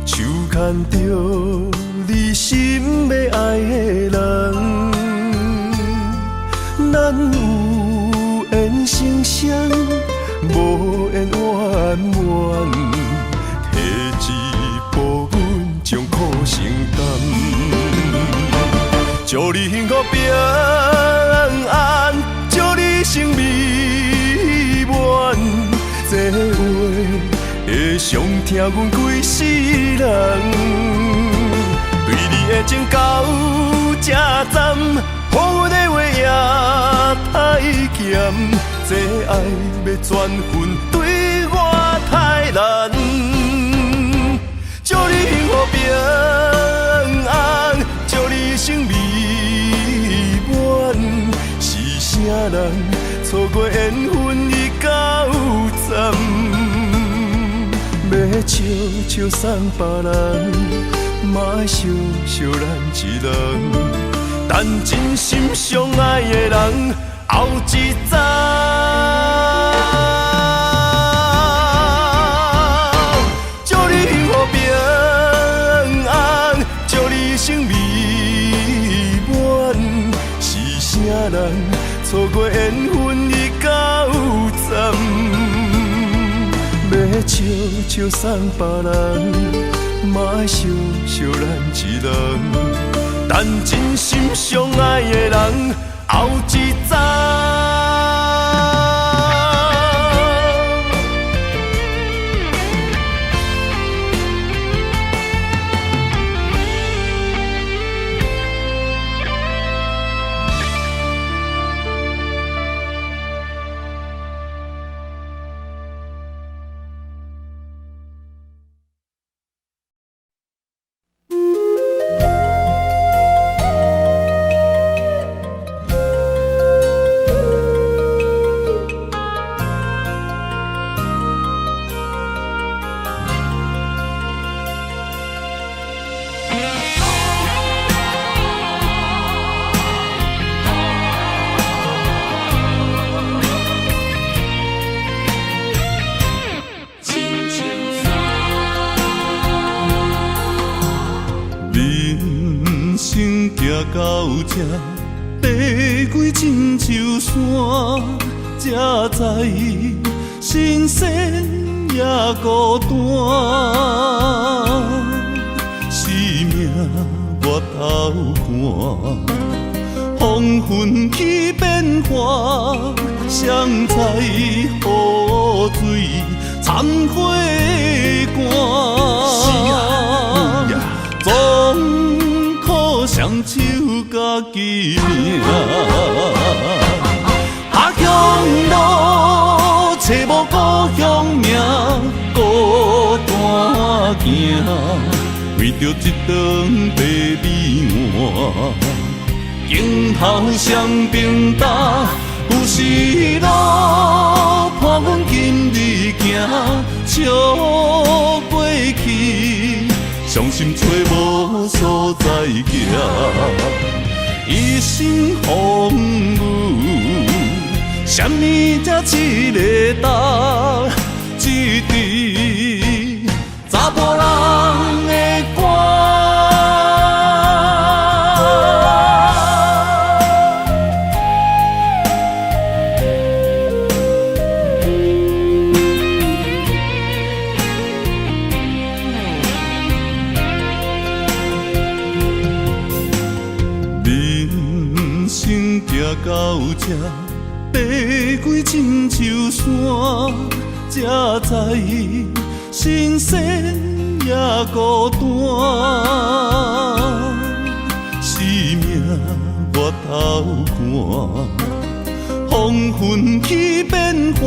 手牵着你心要爱的人，咱有缘成双，无缘圆满，提一步阮将苦承担。祝你幸福平安，祝你生美满。这话会上疼阮规世人，对你的情到这站，予阮的话也太咸，这爱要转分对我太难。祝你幸福平安，祝你生美满，是啥人错过缘分已到站？要笑笑送别人，嘛爱惜惜咱一人，等真心相爱的人后一站。祝你幸福平安，祝你生美满，是啥人错过缘分已到站？要笑笑送别人，嘛爱惜惜咱一人，等真心相爱的人后一站。到这爬过亲像山，才知新鲜也孤单。生命越头寒，黄昏起变化，谁知雨水掺火寒。总靠双手家己命，下乡路找无故乡名，孤单行，为着一顿白米碗，镜头双平搭，有时路伴阮今日行，笑过去。伤心找无所在行，一心风雨，什么才一个答？一一支查甫人的歌。人生行到这，爬过亲像山，才知新鲜也孤单。生命越头寒，黄昏去变化，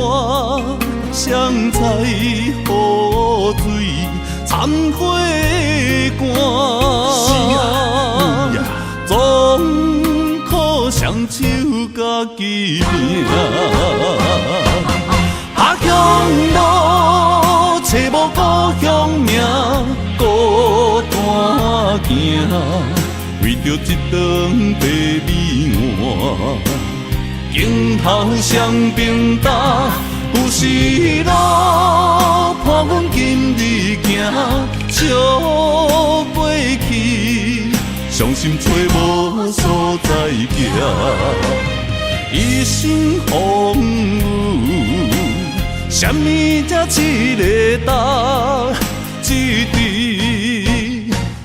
谁知雨水掺火寒。总靠双手家己拼，下乡路找无故乡名，孤单行，为着一顿白米碗，镜头双边搭，有时路伴阮今日行，笑过去。伤心找无所在行，一生风雨，什么才一个答？一支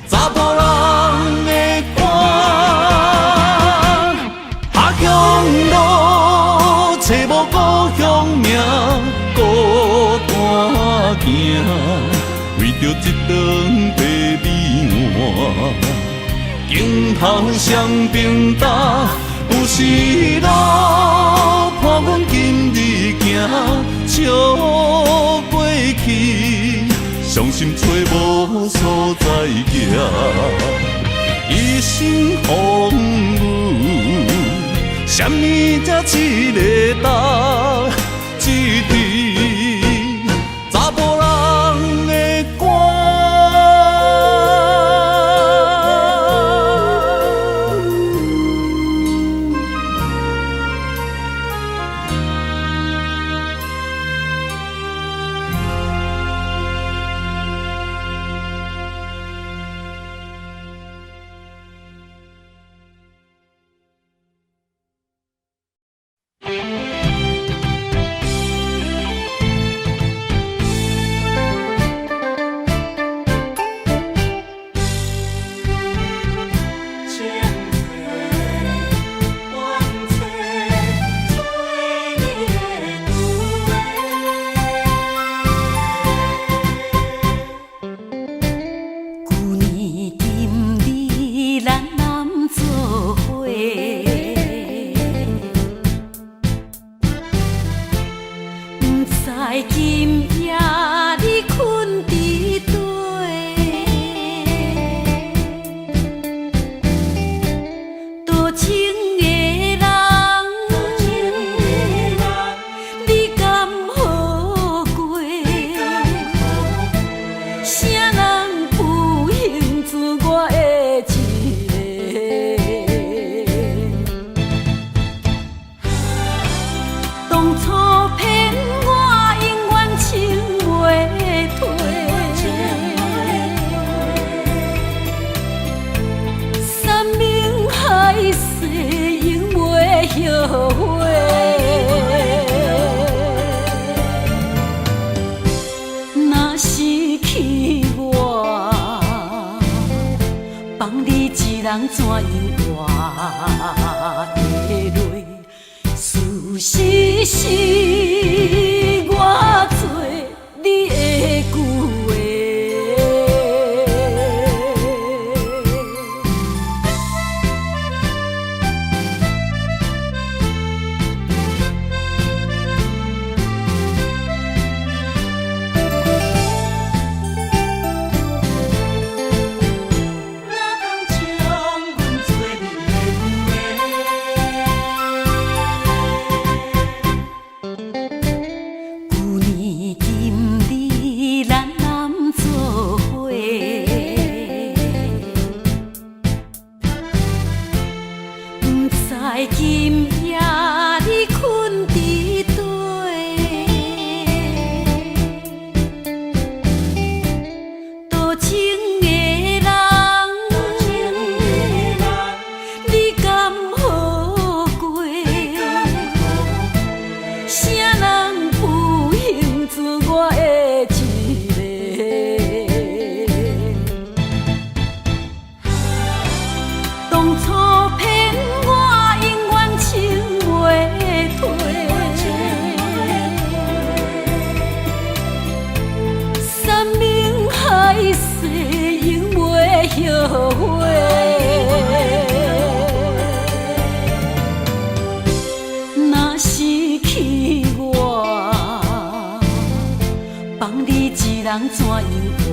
查甫人的歌，下乡路找无故乡名，孤单行，为着一顿白米碗。镜头双边搭，有时路伴阮今日行，笑过去，伤心找无所在行，一生风雨，什么才一个答？一支查甫人的歌。人怎样活下落？事实是我做你的旧话。后悔。若失去我，放你一人怎样活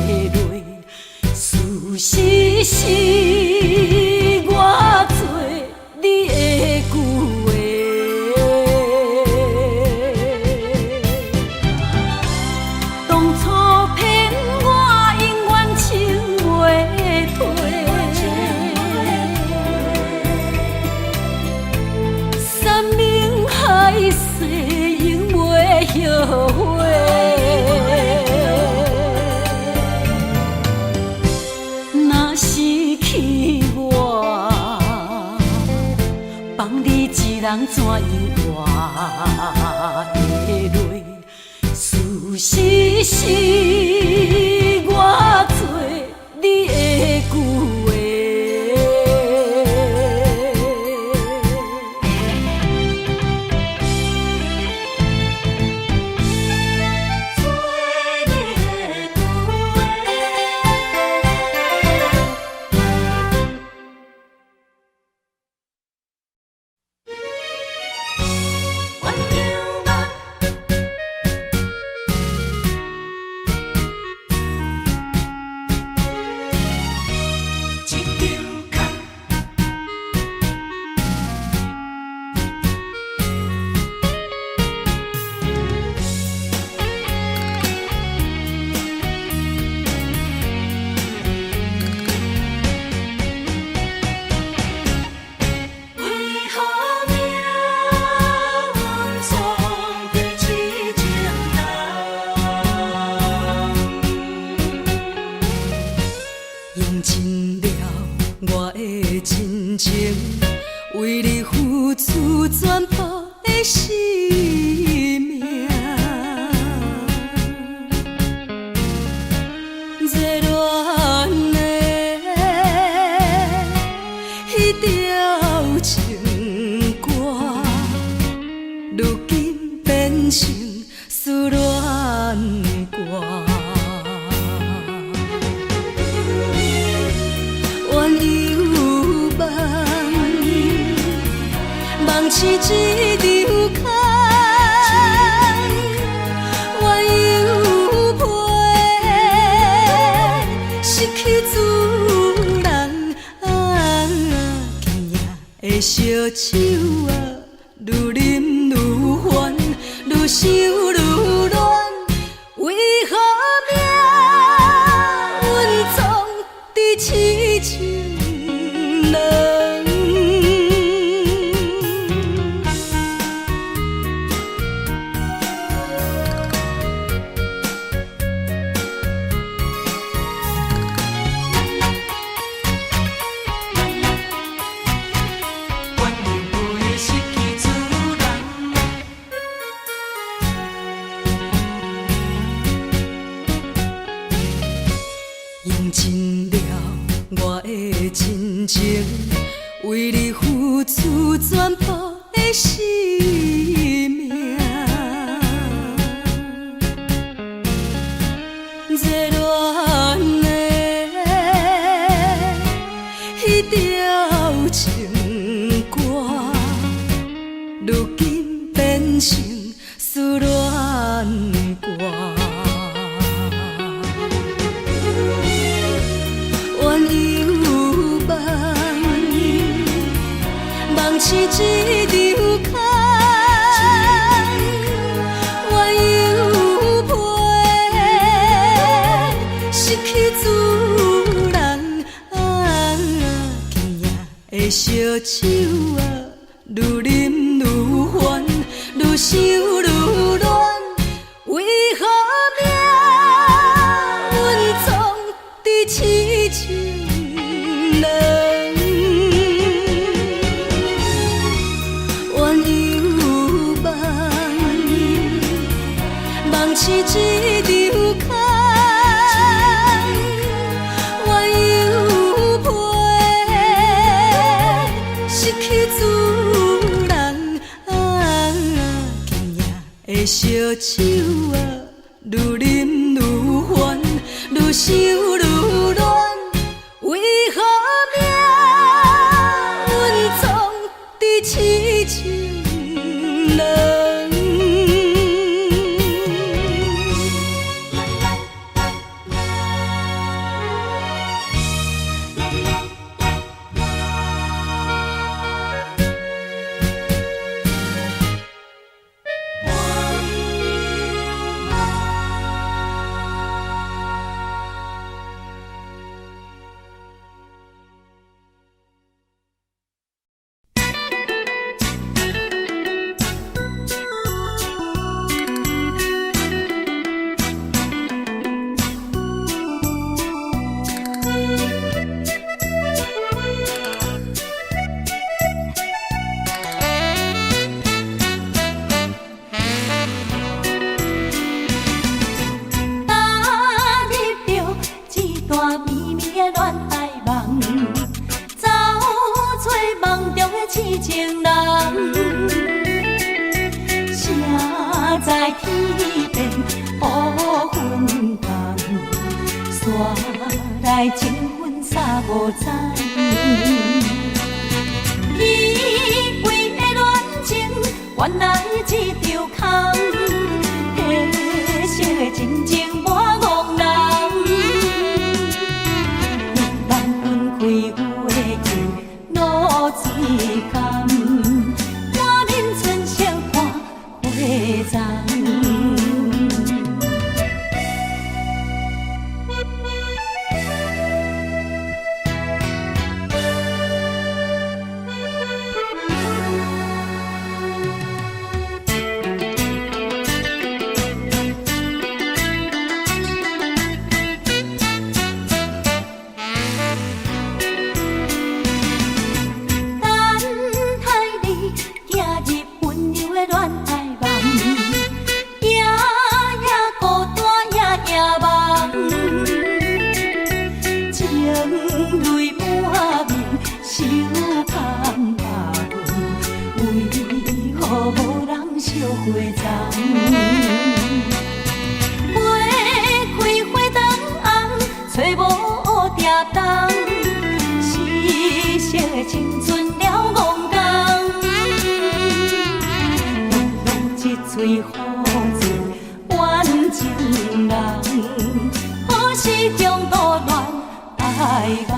会落？事实是我做你的旧话，当初骗我永远情袂退，山盟海誓永袂后悔。若失去我，放你一人怎样活会落？事实是我做你的旧话。用尽了我的真情，为你付出全部的生命。热恋的迄条情歌，如今变成思恋歌。梦是一场空，怨犹陪，失去自人，今夜的烧酒啊，愈啉愈烦，愈想愈乱，为何命运总在痴情人？用尽了我的真情，为你付出全部的生命。热恋的迄条情歌，如今变成思恋歌。梦是一场空，怨犹陪，失去自人，今夜的烧酒啊，愈啉愈烦，愈想愈乱，为何命运总在痴情人？梦是一场空，怨犹陪，失去自人，今夜的烧酒啊，愈啉愈烦，愈想愈谁在天边乌云重，山来情分三五层。以为的恋情，原来一场空。褪色的真情我憨人，万分开有的酒，露水甘，满面春色看花丛。青春了憨江，一嘴好字怨情人，可是中途乱爱人。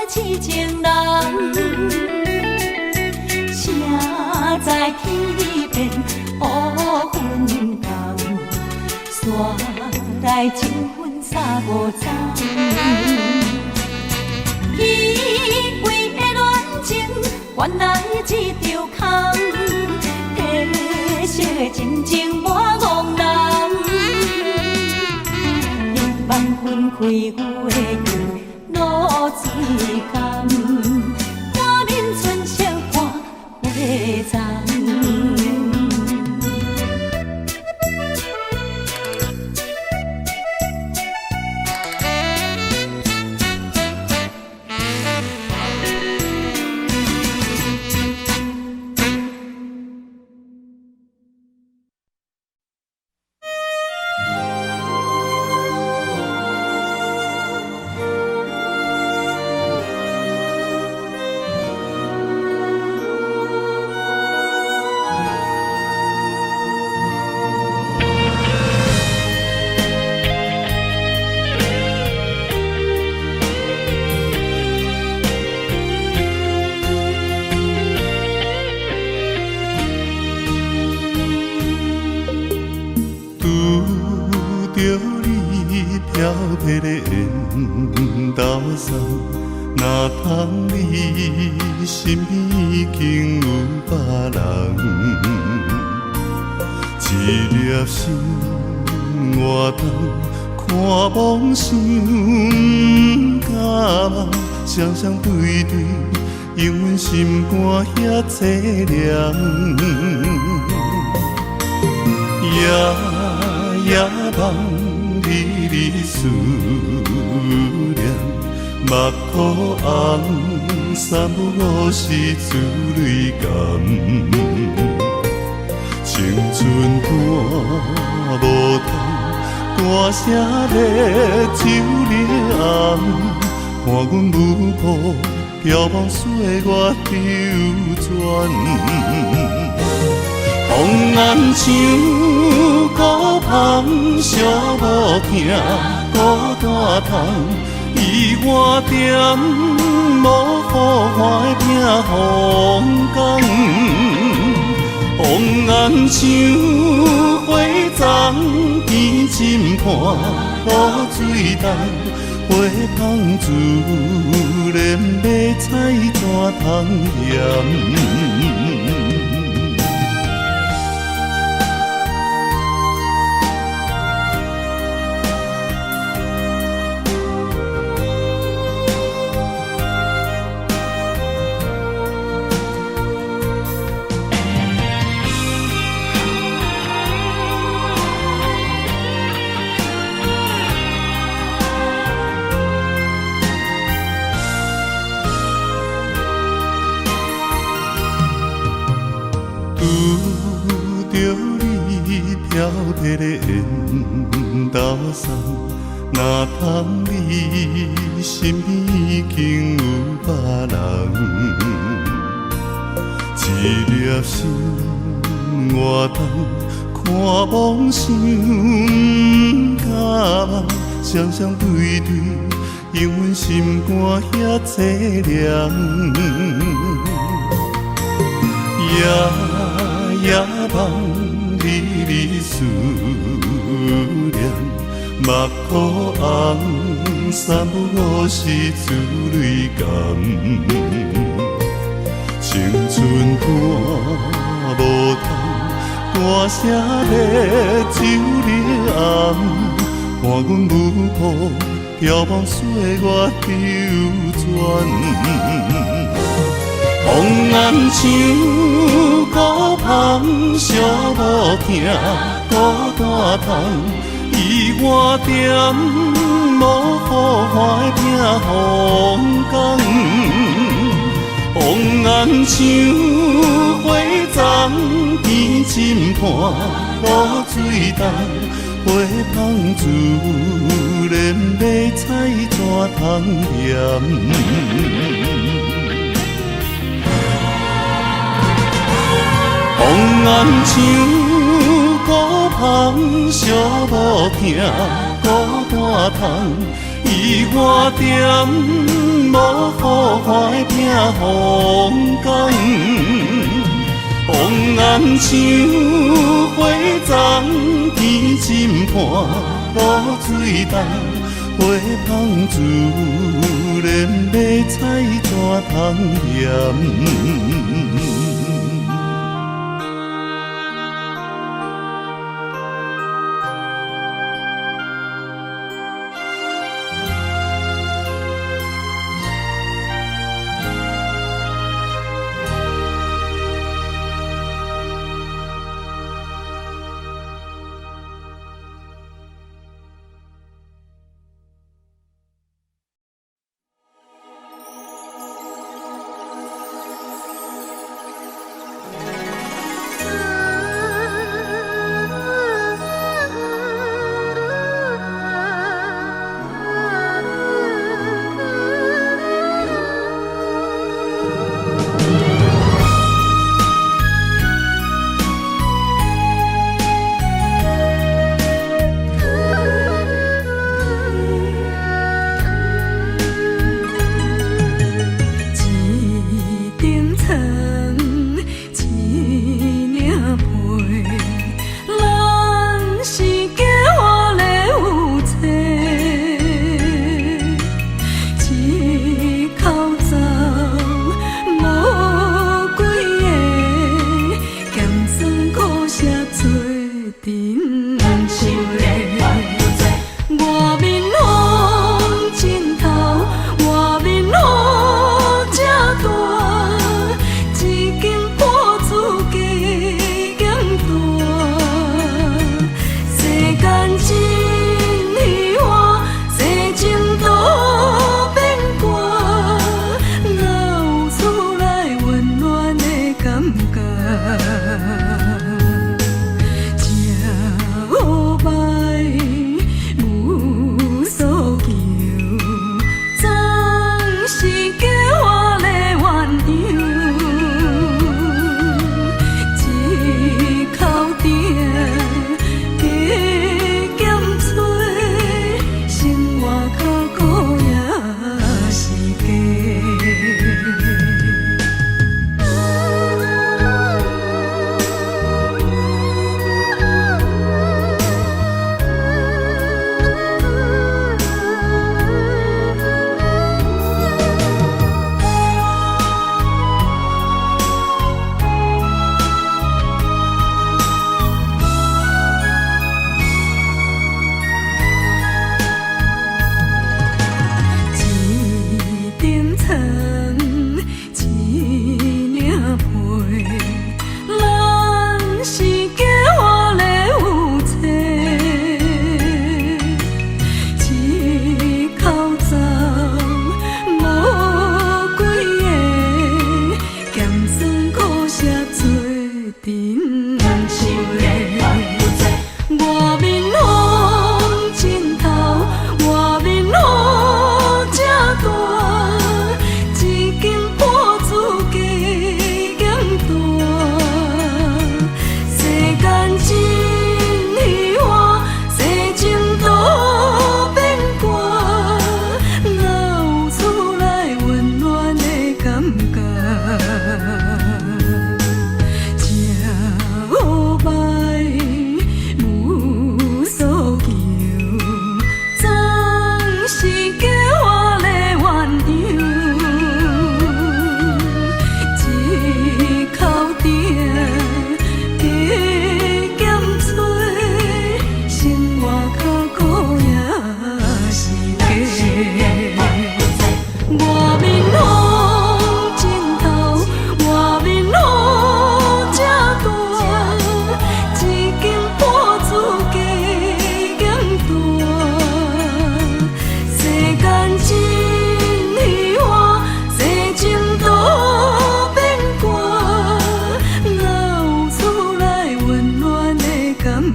痴情人，谁在天边乌云重，山来情分三五层。以为的恋情，原来一场空。褪色的真情我憨人，万分开有的酒。露水甘，满面春色看花丛。挑剔的缘投送，哪通你身边已经有别人？一粒心活动，看梦想甲梦，双双对对，永远心肝遐凄凉。夜夜梦。日日思念，目眶红，三不五时珠泪甘。青春赶无通，歌声咧酒了暗，看阮舞步飘往岁月流转。红颜像孤芳，寂无听孤单窗，伊我点无好花拼风光。红颜像花丛，甜浸伴露水重，花香自然要采怎通嫌？拄着你挑剔的缘投送，若通你身边已经有别人，一粒心活动，看梦想甲梦，双双对对，永远心肝遐凄凉。夜梦离离思念，目眶红，三不五时珠泪甘。青春看无通，大声咧酒里暗，看阮舞步飘望岁月流转。风暗像孤芳，寂无听，孤单窗，伊我点无好花拼风光。风暗像花丛，天深畔露水重，花香自然要采怎通嫌？风暗像孤芳，寂无听，孤单窗，伊我点无好花拼风光。风暗像花丛，天深畔露水重，花香自然要采怎通嫌？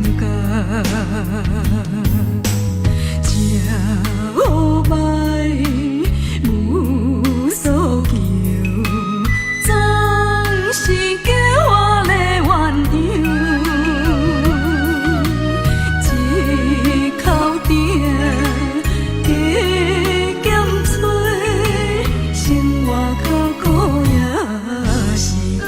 觉，这黑白无所求，总是叫我来鸳鸯，一口鼎加减吹，生活较苦也是假。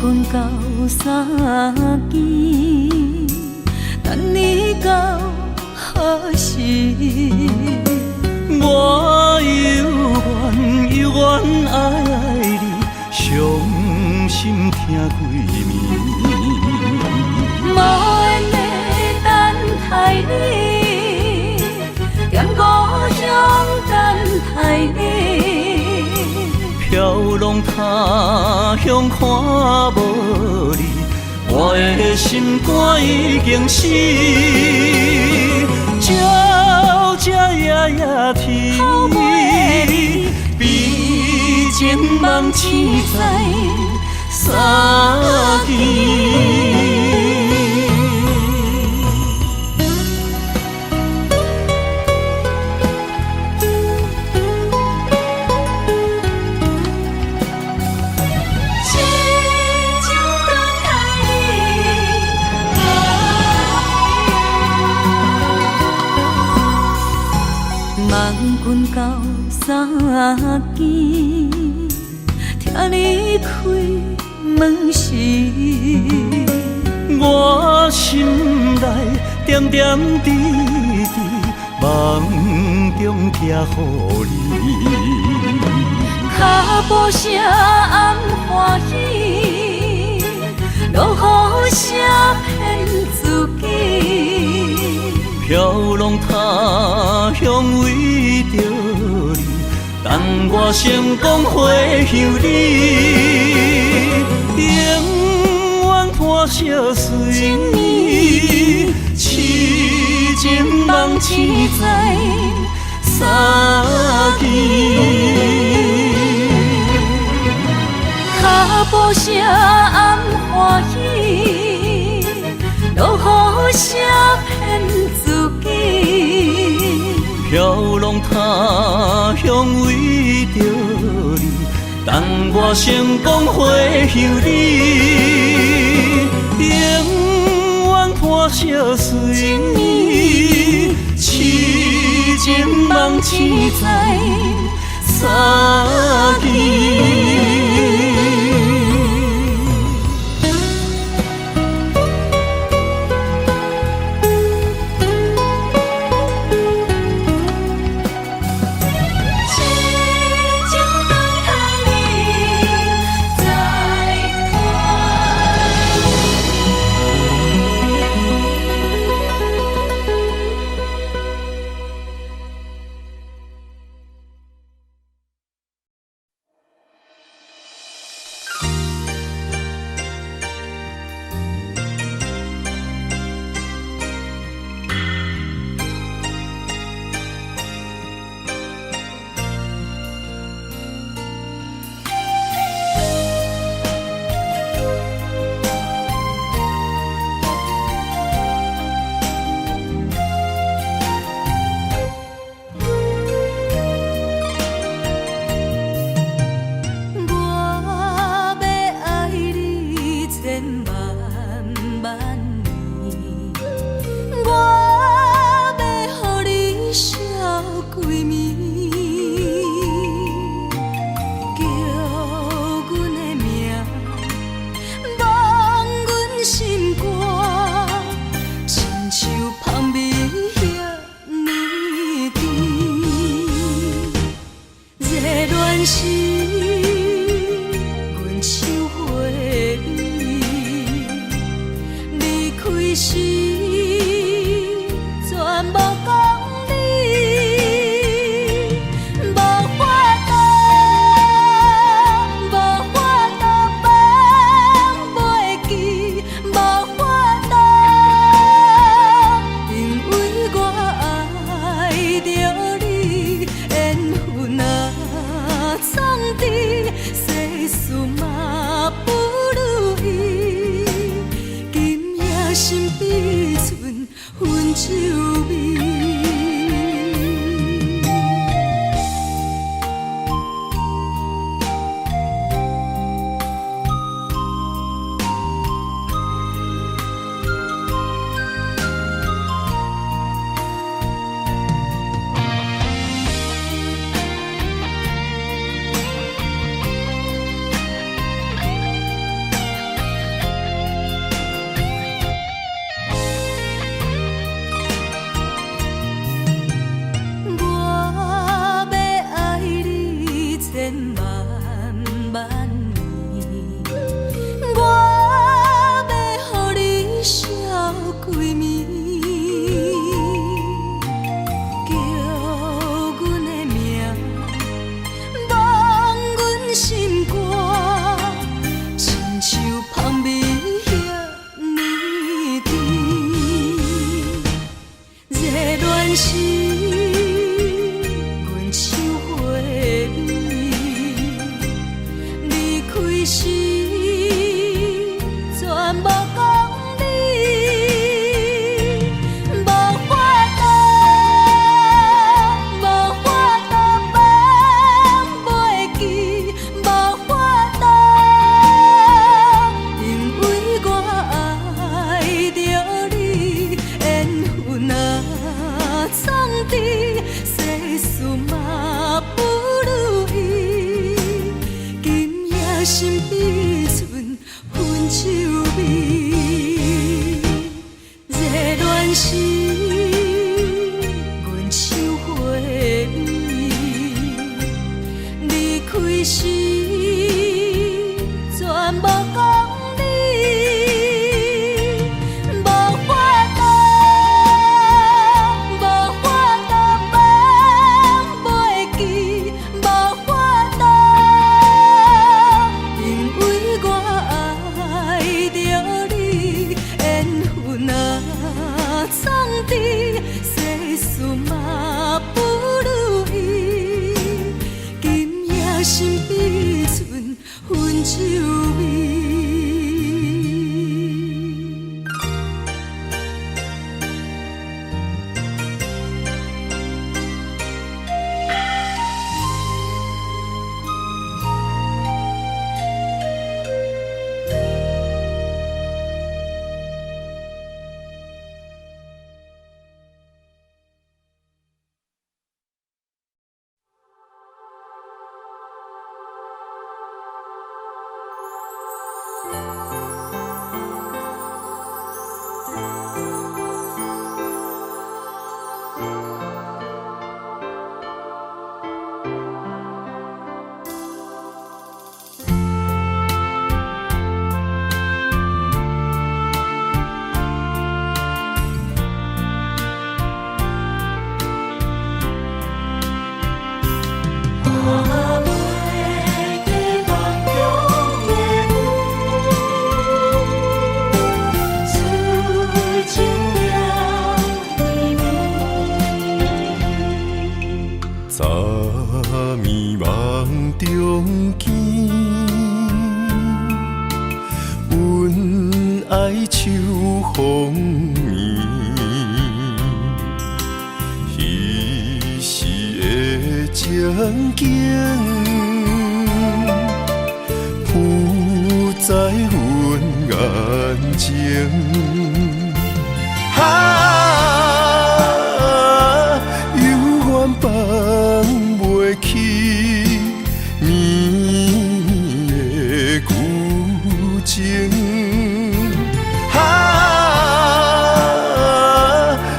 阮到三更，等你到何时？我犹原爱你，伤心听几暝。无缘的等待你，踮故乡等待你。飘浪他乡看无你，我的心肝已经死。朝朝夜夜天，比情梦痴在三更。望君到三更，听你开门时，我心内点点滴滴，梦中寄予你。脚步声暗欢喜，落雨声骗自己。飘浪他乡为着你，等我成功回乡你，永远伴相随你，痴情梦痴在三更。脚步声暗欢喜，落雨声骗自己。飘浪他乡为着你，等我成功回乡你，永远伴相随你，痴情梦痴在三更。段时，阮收回你，离开时全无讲理，无法度，无法度放袂记，无法度，因为我爱着你，缘分啊藏伫世事嘛不如意，今夜心比剩分酒味。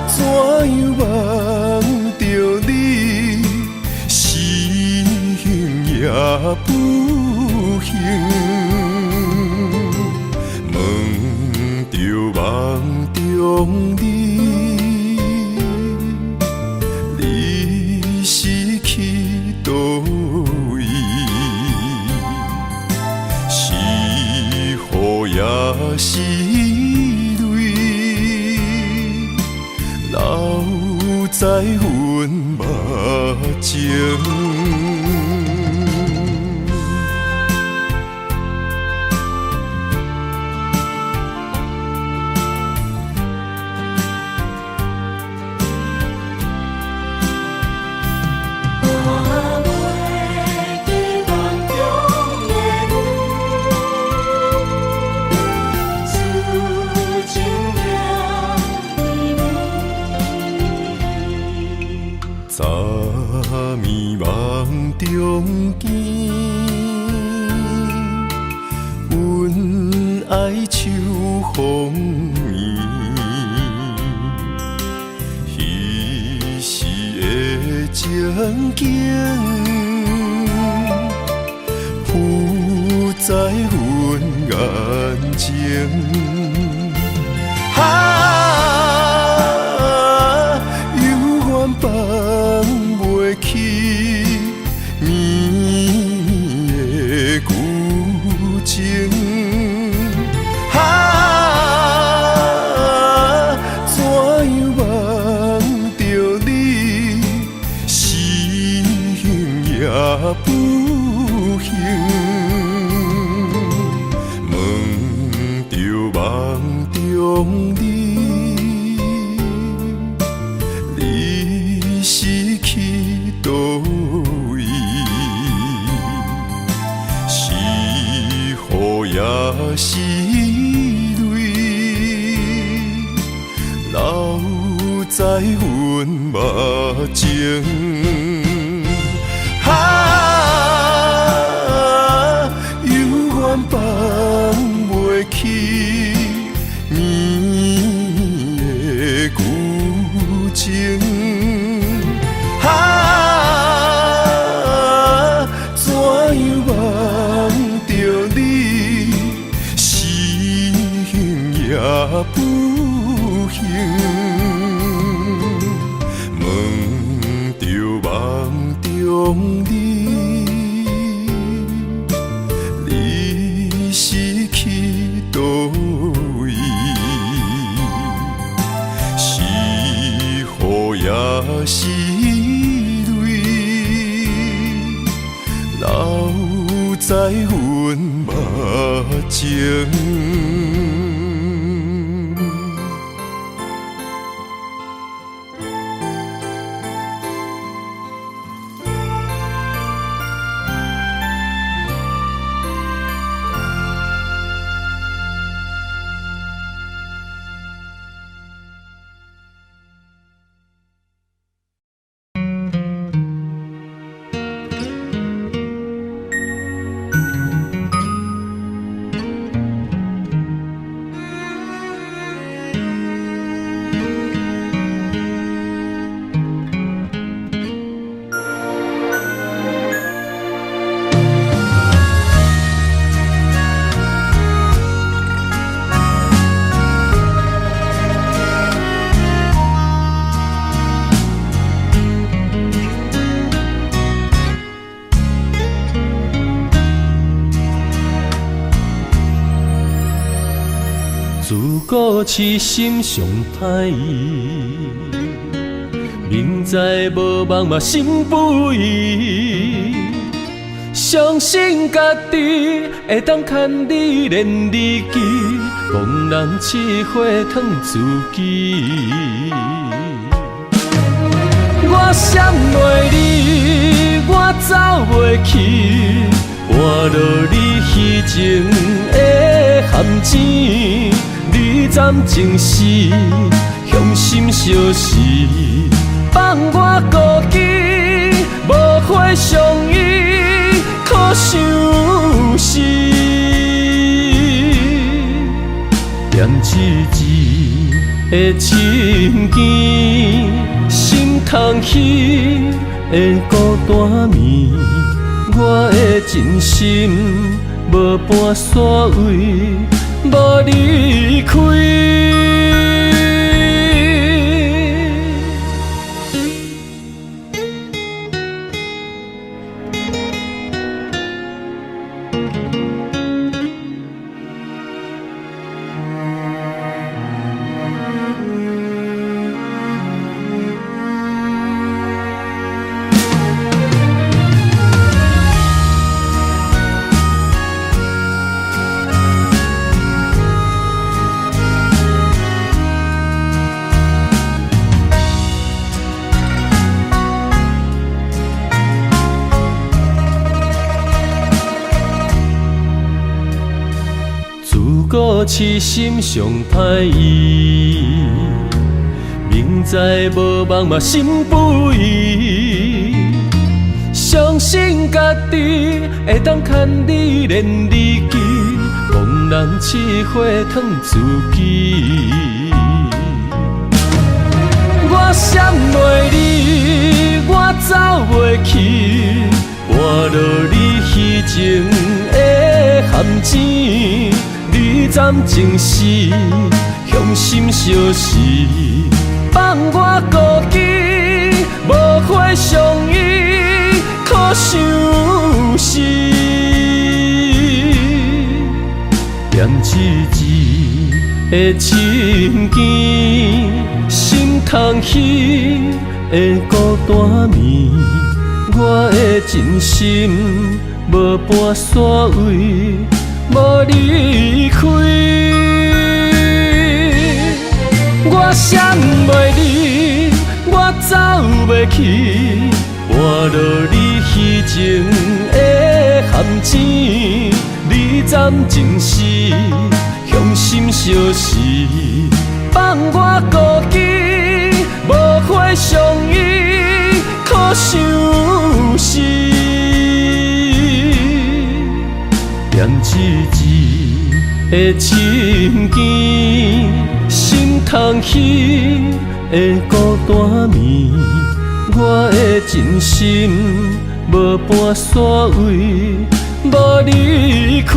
怎样忘着你心影不行，问着梦中你，你是去倒位？是雨也是泪，留在阮目前。早暝梦中见，阮爱秋风眠。彼时的情景，浮在阮眼前。放袂去绵的旧情，怎样望着你，心也不行。问着梦中你，是去倒位？是雨也是泪，留在阮目前。犹原放袂去绵的旧情。怎样望着你，心也不行。问着梦中你，你是去倒位？是雨也是泪，留在阮目前。自古痴心上歹意，明知无望嘛心不移。相信家己会当牵你连理记，茫然试火烫自己。我闪袂离，我走袂去，换落你虚情的陷阱。你暂情是向心相思，放我孤寂，无花相依，可伤心。念一字的情ken，心通起的孤单眠，我的真心无半煞位，无离开。故痴心上歹意，明知无望嘛心不移。相信家己会当牵你连理记，茫然试火烫自己。我闪袂你，我走袂去，换落你虚情的陷阱。你暂情是向心相识，放我孤寂，无花相依，可相思。念一字的情ken心空虚的孤单眠，我的真心无半煞位。无离开，我闪袂你，我走袂去，换落你虚情的陷阱。你暂情是向心相识，放我孤寂，无花相依，可相思。念一字的情ken心空虚的孤单眠，我的真心无半煞位，无离开。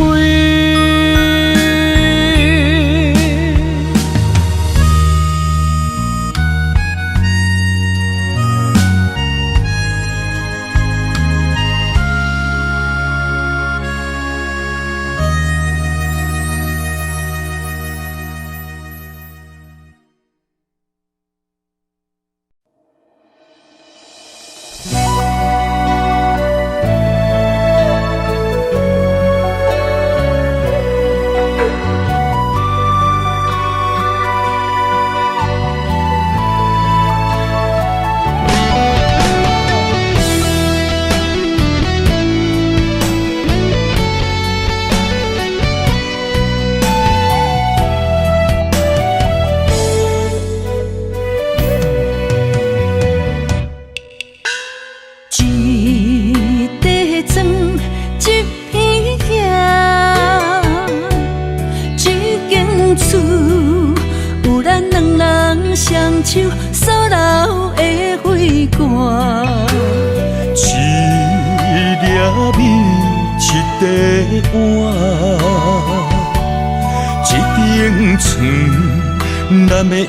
咱的夜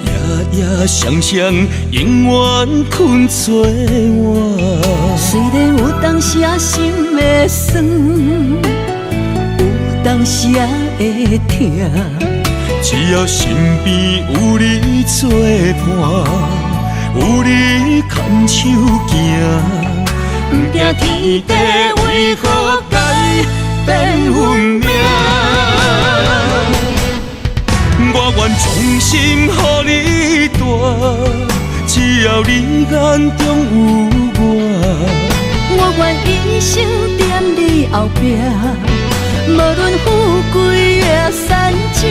夜双双，永远困做我。虽然有当时啊心会酸，有当时啊会痛，只要身边有你作伴，有你牵手行，不惊天地为何改变运命。我愿衷心予你带，只要你眼中有我。我愿一生踮你后壁，无论富贵也善正。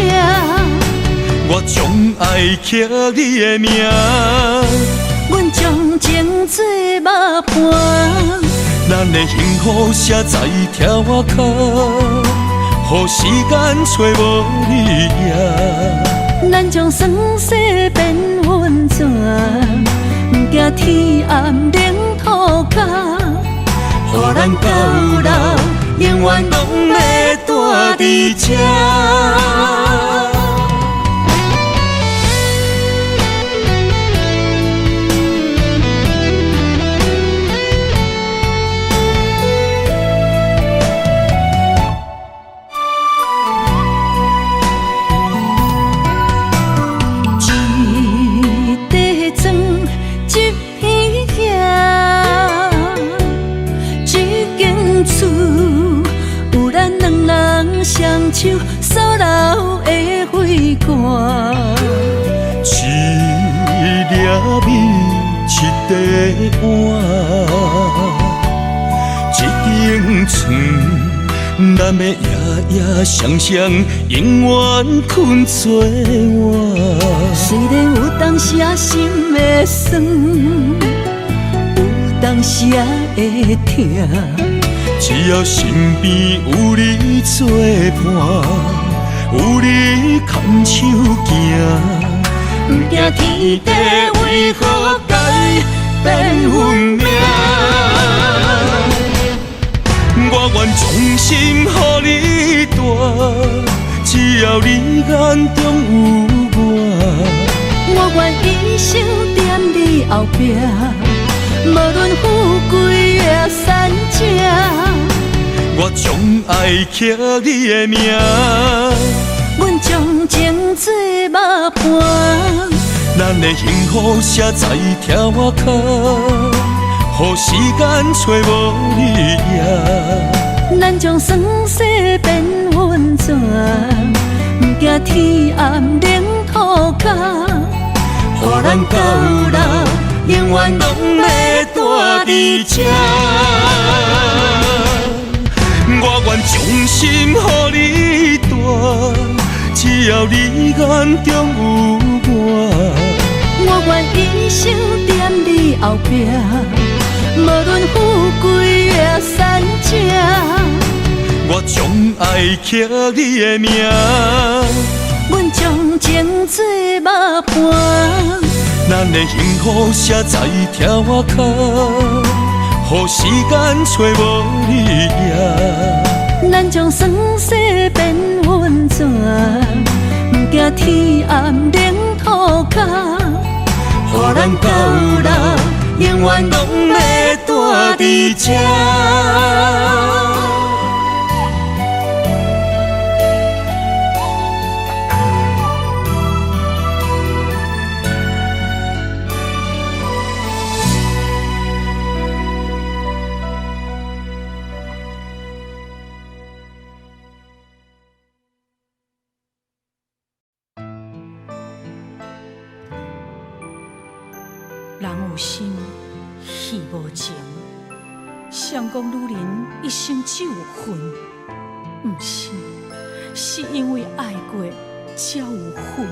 我将爱刻你的名，阮将情做幕伴，咱的幸福写在条骹。予时间找无你影，咱将酸涩变温泉，不惊天暗冷土干。予予咱到老，永远拢要住伫这。双手所留的花冠，一粒米，一块碗，一间厝，咱要夜夜双双，永远困做伙。虽然有当时啊心会酸，有当时啊会痛。只要身边有你作伴，有你牵手行，不惊天地为何改变运命。我愿衷心予你大，只要你眼中有我。我愿一生踮你后壁。无论富贵也善者，我将爱刻你的名，阮将情做幕伴。咱的幸福写在条脚，予时间找无你影。咱将酸涩变温泉，不惊天暗冷土角，予咱到老。永远拢要住伫这，我愿衷心予你大，只要你眼中有我。我愿一生踮你后壁，无论富贵也善者，我将爱刻你的名，阮将情做幕伴。咱的幸福写在条脚，予时间找无你影。咱将酸涩变温泉，不惊天暗冷土角，予咱到老永远拢要住伫这。人有心，戏无情。相公女人一生只有恨，不是，是因为爱过才有恨。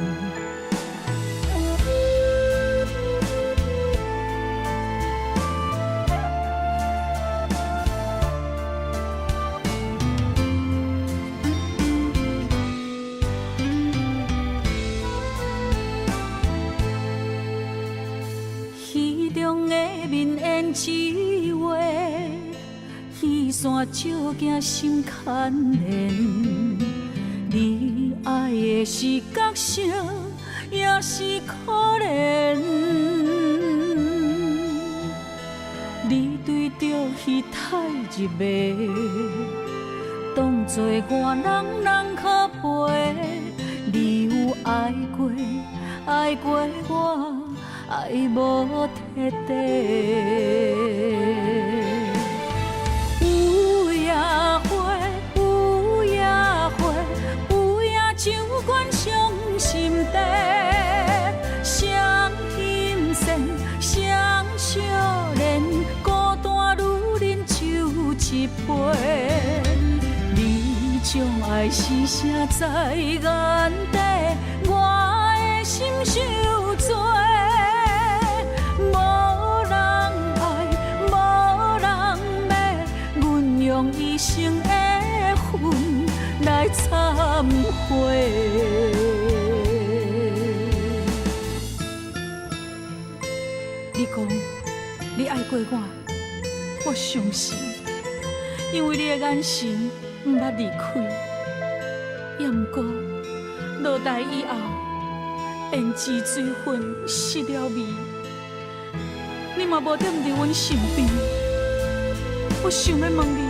一话，雨伞照镜心牵连。你爱的是角色，也是可怜。你对着彼太入迷，当作我人可陪。你有爱过，爱过我。爱无彻底，有夜花，有夜花，有夜酒馆伤心地，双心线，双少年，孤单女人酒一杯。你将爱是写在眼底，我的心受罪。用一生的恨来忏悔。你讲你爱过我，我相信。因为你的眼神毋捌离开。也毋过落台以后，胭脂水粉失了味，你嘛无踮伫阮身边。我想要问你，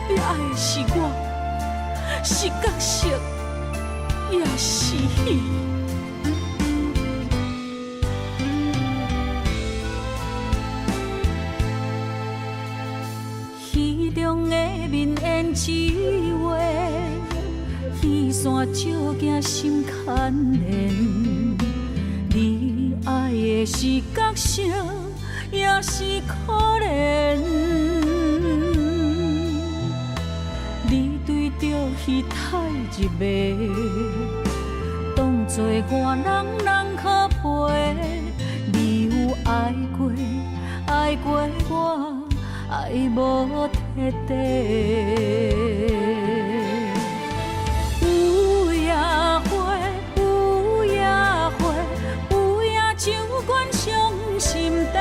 你爱的是我，是角色，也是戏？戏中的面胭脂画，戏线照镜心牵连。你爱的是角色，也是可怜。你对着戏太入迷，当作换人人可陪。你有爱过，爱过我，爱无彻底。有夜花，有夜花，有夜酒馆伤心地。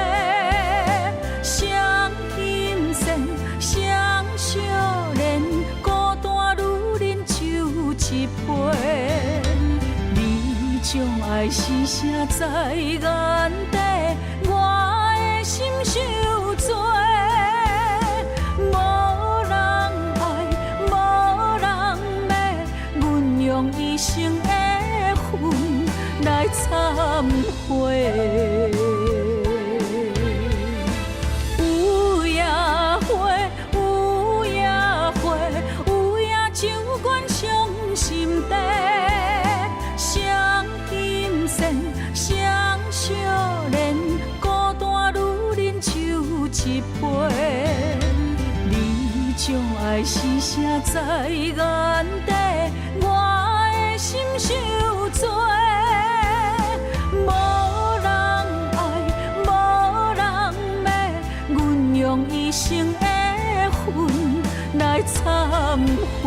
双心线，双少年，孤单女人酒一杯。你将爱是写在眼底，我的心受罪。无人爱，无人骂，阮用一生的恨来忏悔。有夜花，有夜花，有夜酒馆伤心地。双心线，双少年，孤单女人酒一杯。你将爱是写在眼底，我的心受罪。无人爱，无人骂，阮用一生的恨来忏悔。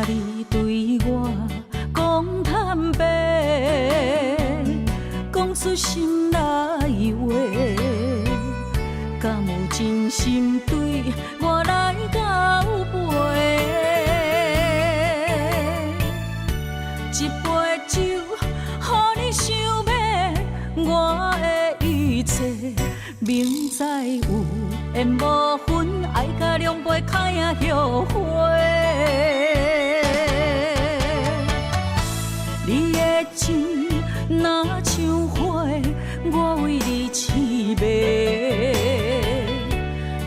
你对我讲坦白，讲出心内话，敢有真心对我来交陪？一杯酒，予你想要我的一切，明知有缘无分，爱甲两杯开啊后悔。你的情若像花，我为你痴迷，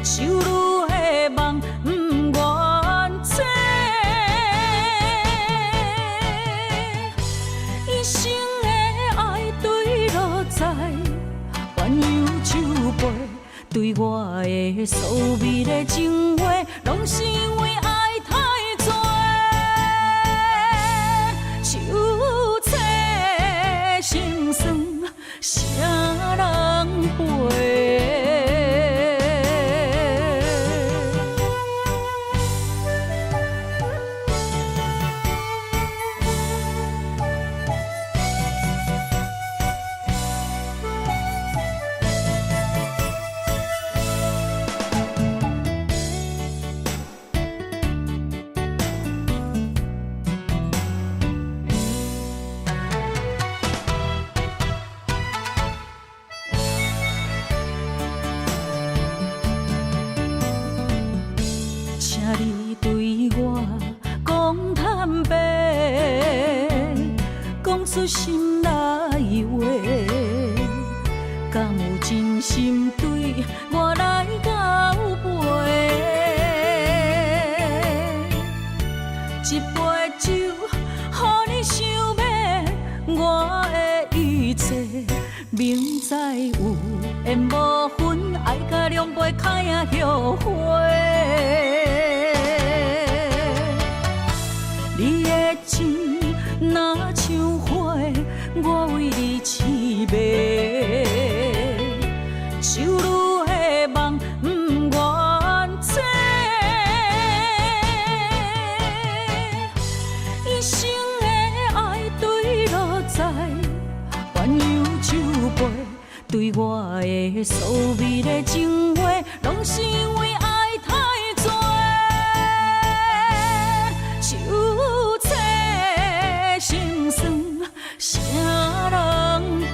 手女的梦不愿做，一生的爱对落在鸳鸯酒杯，对我的所谓的情话，拢是因为爱太多。心酸，啥人陪？请你对我坦白，讲出心内话，敢有真心对我来交陪？一杯酒，予你想要我的一切，明知有缘无分，爱甲两杯开啊后悔。你的情若像花，我为你痴迷，手愈的梦不愿切。一生的爱对落在鸳鸯酒杯，对我的所谓的情话，拢是因为爱太多。手册心酸，啥人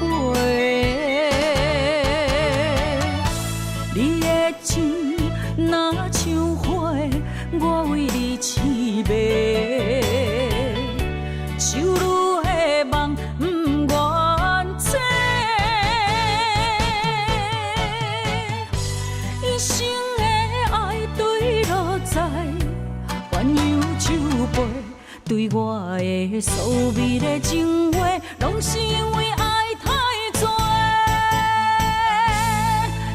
陪？你的情若像花，我为你痴迷，手愈的梦不愿切。一生的爱对落在鸳鸯酒杯，对我的所谓的情话，拢是因为爱太多。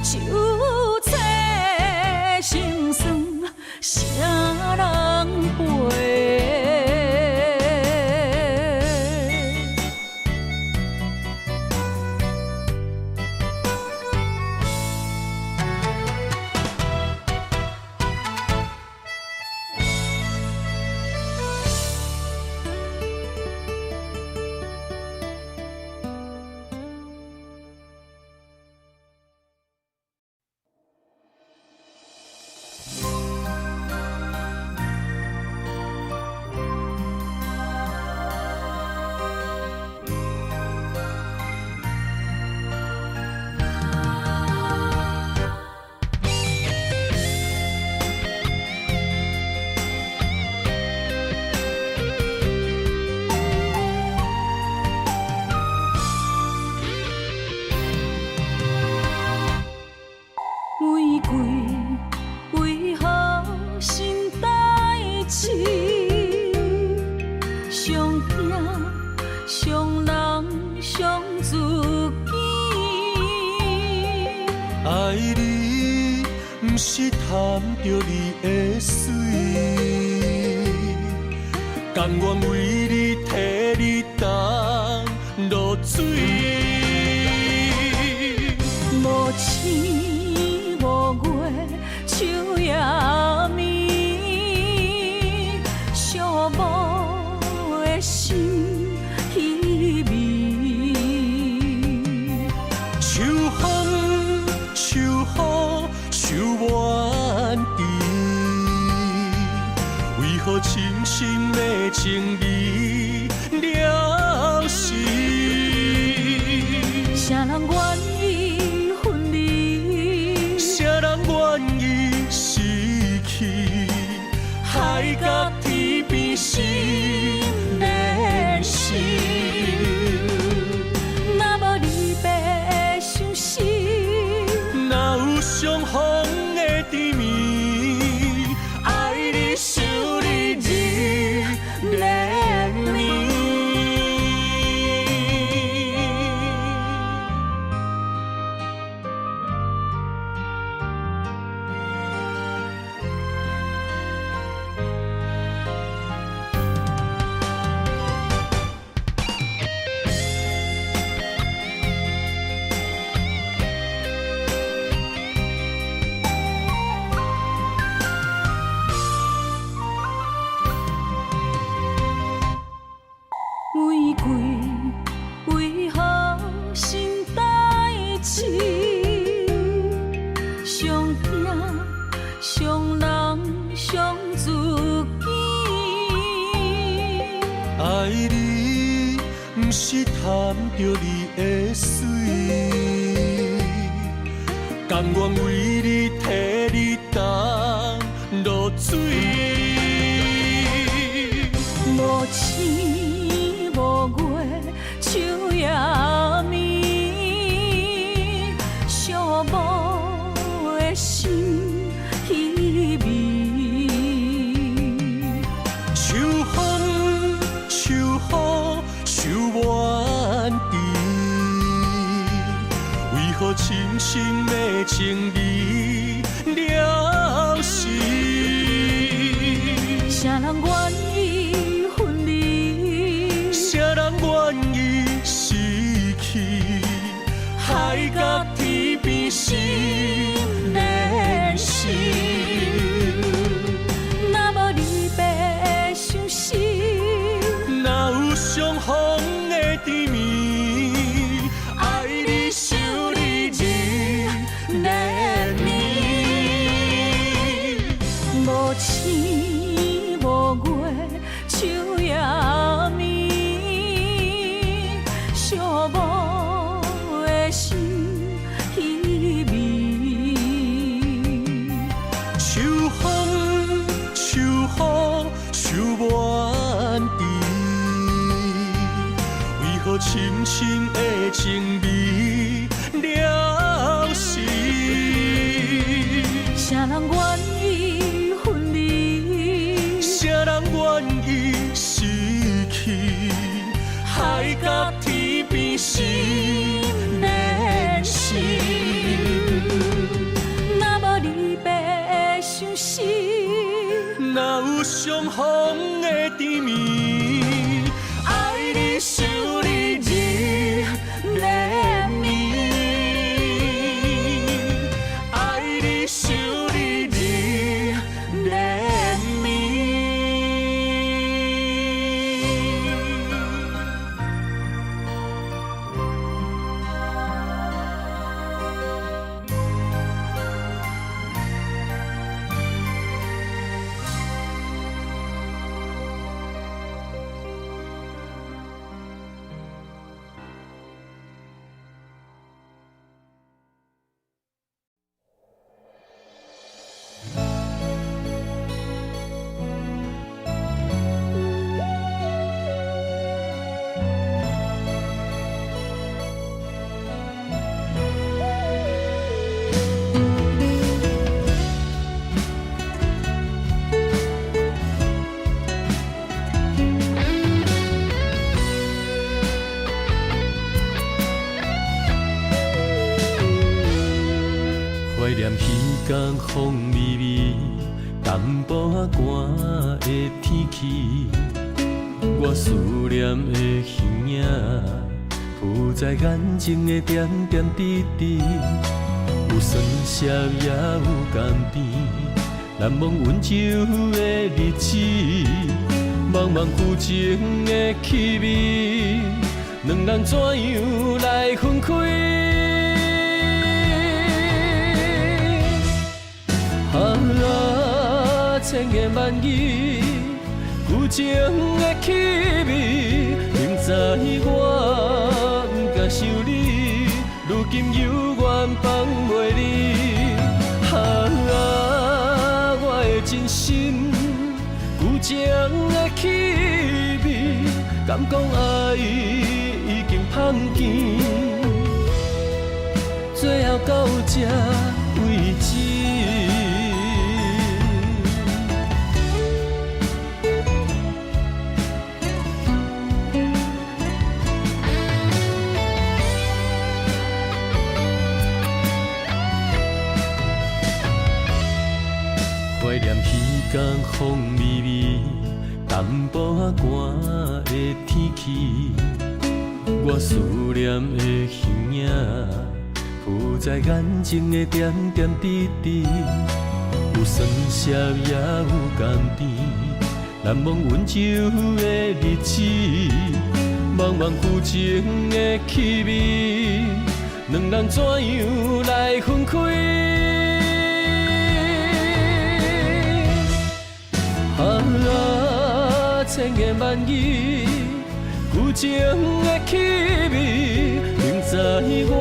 手册心酸，啥人陪？玫瑰为何心代志？上惊上人上自己。爱你，不是贪着你的水，甘愿为你替你担落水。无星无月，树也眠，寂寞的心稀微。秋风秋雨秋怨滴，为何深深的情义了时？啥人愿意分离？谁人愿意失去？海角天边心连心。若无离别伤心，哪有相逢的甜蜜？爱你想你日连绵。玫瑰为何心代志？上惊上人上自己。爱你，不是贪着你的水，甘愿为你替你担落水。无无星无月，秋夜暝，寂寞的心稀微。秋风秋雨秋怨滴，为何深深的情义了时？啥人愿意分离？谁人愿意失去？海角天边心连心。若无离别相思，哪有相逢的甜蜜？爱你想你日连绵。无星无月，秋夜暝，寂寞的心稀微。秋风秋雨秋怨滴，为何深深的情味了时？啥人愿意分离？谁人愿意失去？海角天边心连心。若无离别相思，哪有相逢的甜蜜？爱你想你日连绵，爱你想你日连绵。怀念彼天风微微，淡薄仔寒的天气。我思念的形影，浮在眼前的点点滴滴，有酸涩也有甘甜，难忘温柔的日子，茫茫旧情的气味，两人怎样来分开？千言万语，旧情的气味，明知我不敢想你，如今犹原放袂离。我的真心，旧情的气味，敢讲爱已经芳见，最后到这为止。怀念彼天风微微，淡薄仔寒的天气。我思念的形影，浮在眼前的点点滴滴，有酸涩也有甘甜，难忘温柔的日子，茫茫旧情的气味，两人怎样来分开？千言万语，旧情的气味，明知我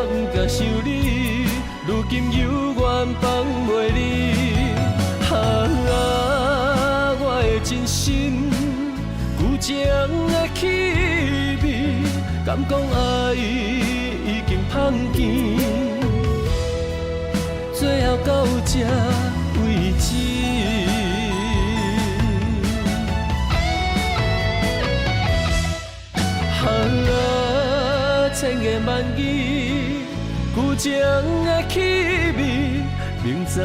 不敢想你，如今犹原放袂离。我的真心，敢讲爱已经芳甜，最后到这为止。千言万语，旧情的气味，明知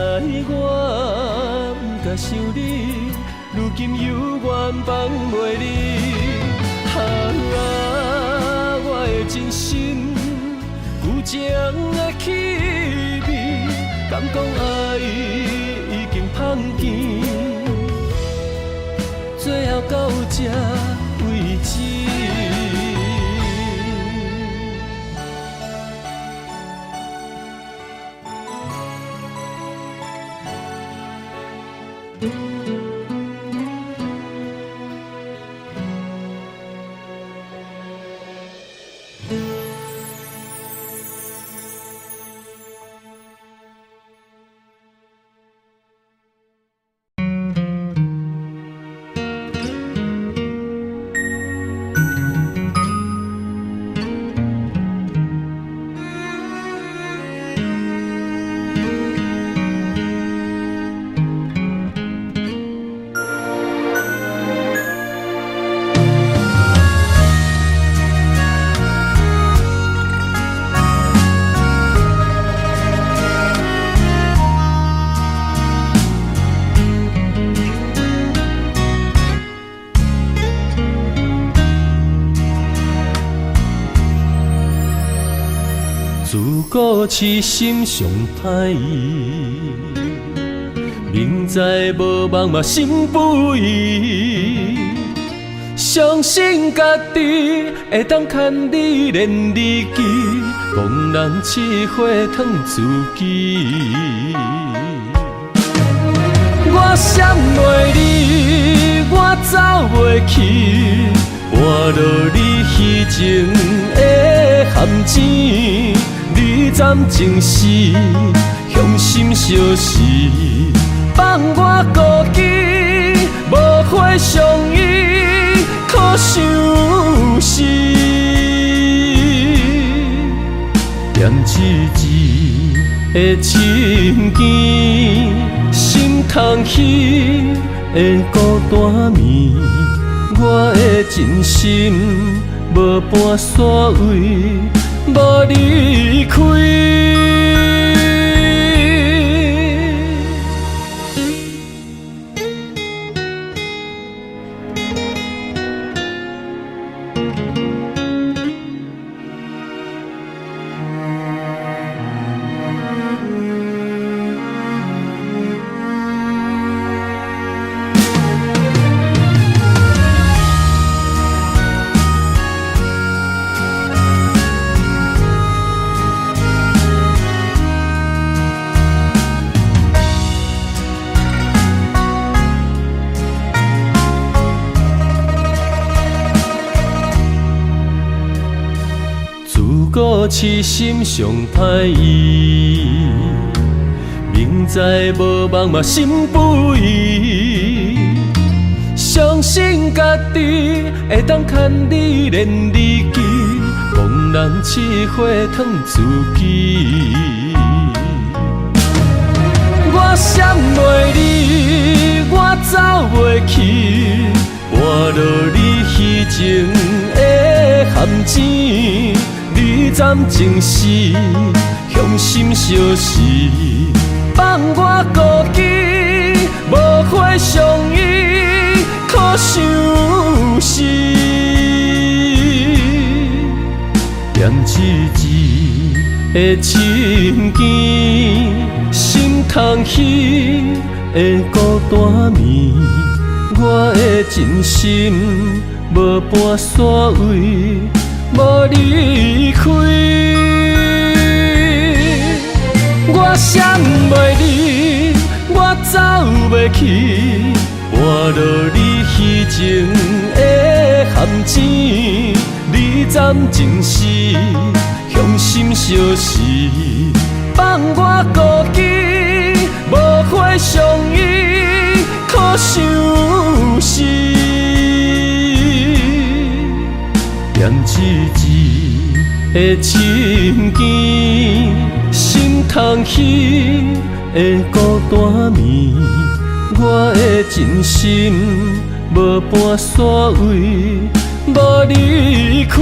我不该想你，如今犹原放袂离。我的真心，旧情的气味，敢讲爱已经芳甜，最后到这为止。自古痴心上歹意，明知无望嘛心不移。相信家己会当牵你连你记，憨人试火烫自己。我闪袂你，我走袂去，换落你虚情的陷阱。你暂情是向心相识，放我孤寂，无花相依，可相思。念一字的情ken心空虚的孤单眠，我的真心无半煞位。无离开，故痴心上歹意，明知无望嘛心不移。相信家己会当牵你连你记，憨人试火烫自己。我闪袂你，我走袂去，换落你虚情的陷阱。你暂情是向心相识，放我孤寂，无花相依，可相思。念一字的情ken心空虚的孤单眠，我的真心无半煞位。无离开，我闪袂你，我走袂去，换落你虚情的陷阱。你暂情是向心相识，放我孤寂，无花相依，可相思。念一字的情景，心空虚的孤单眠，我的真心无半煞位，无离开。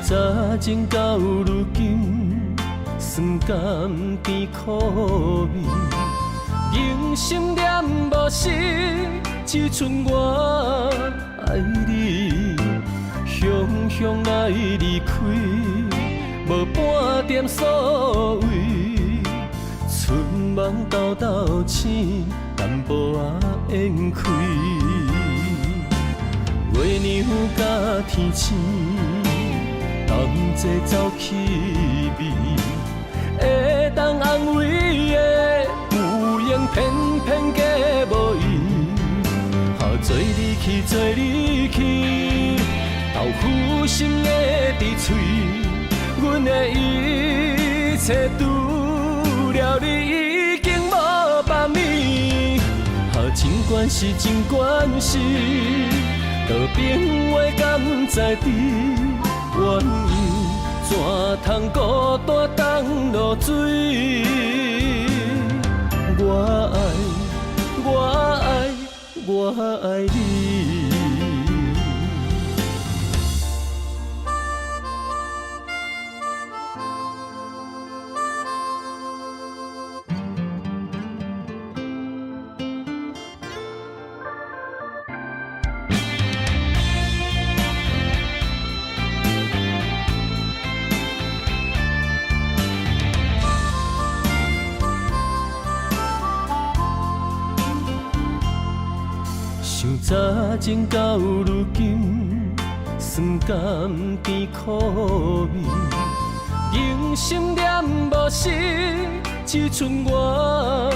早前到如今，酸甘甜苦味，人心念无实，只剩我爱你。雄雄来离开，无半点所谓，春梦豆豆醒，淡薄仔烟开。月娘甲天星。同齐走气味，会当安慰的有缘，偏偏假无意。好做你去，做你去，豆腐心的伫嘴，阮的一切除了你已经无别物。好尽管是尽管是，道别话敢在知？怨尤怎通孤单当落水？我爱，我爱，我爱你。早前到如今，酸甘甜苦味，人心念无实，只剩我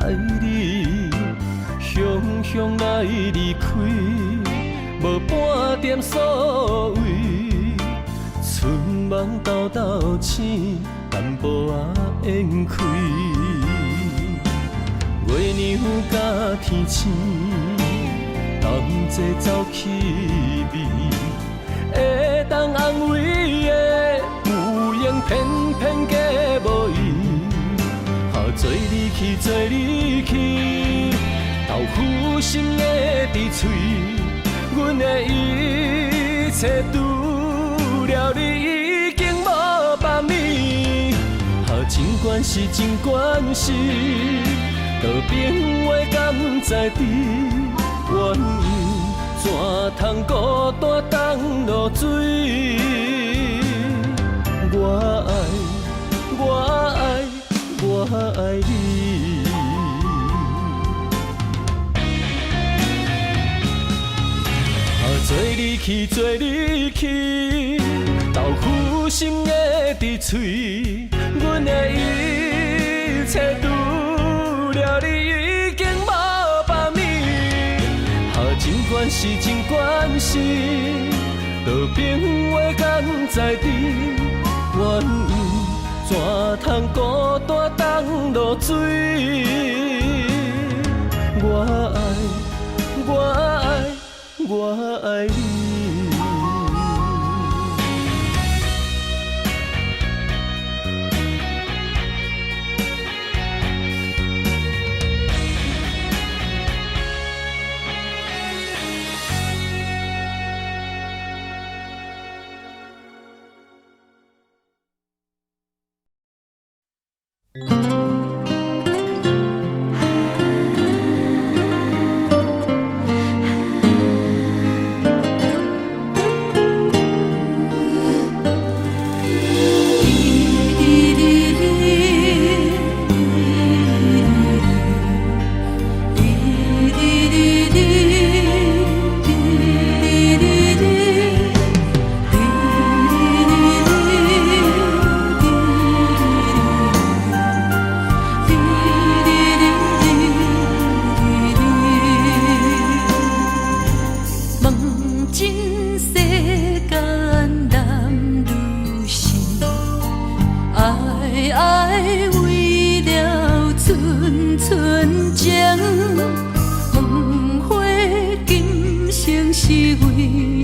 爱你。雄雄来离开，无半点所谓，春梦豆豆醒，淡薄仔烟开。月娘甲天星。同齐走气味，会当安慰的有缘，偏偏假无意。好做你去，做你去，豆腐心的伫嘴，阮的一切除了你已经无别物。好尽管是尽管是，道别话敢在知？怨尤怎通孤单当落水？我爱，我爱，我爱你。做你去，做你去，豆腐心的伫嘴，阮的一切除了你已经无。尽管是，尽管是，道别话敢在知？怨尤怎通孤单当落水？我爱，我爱，我爱你。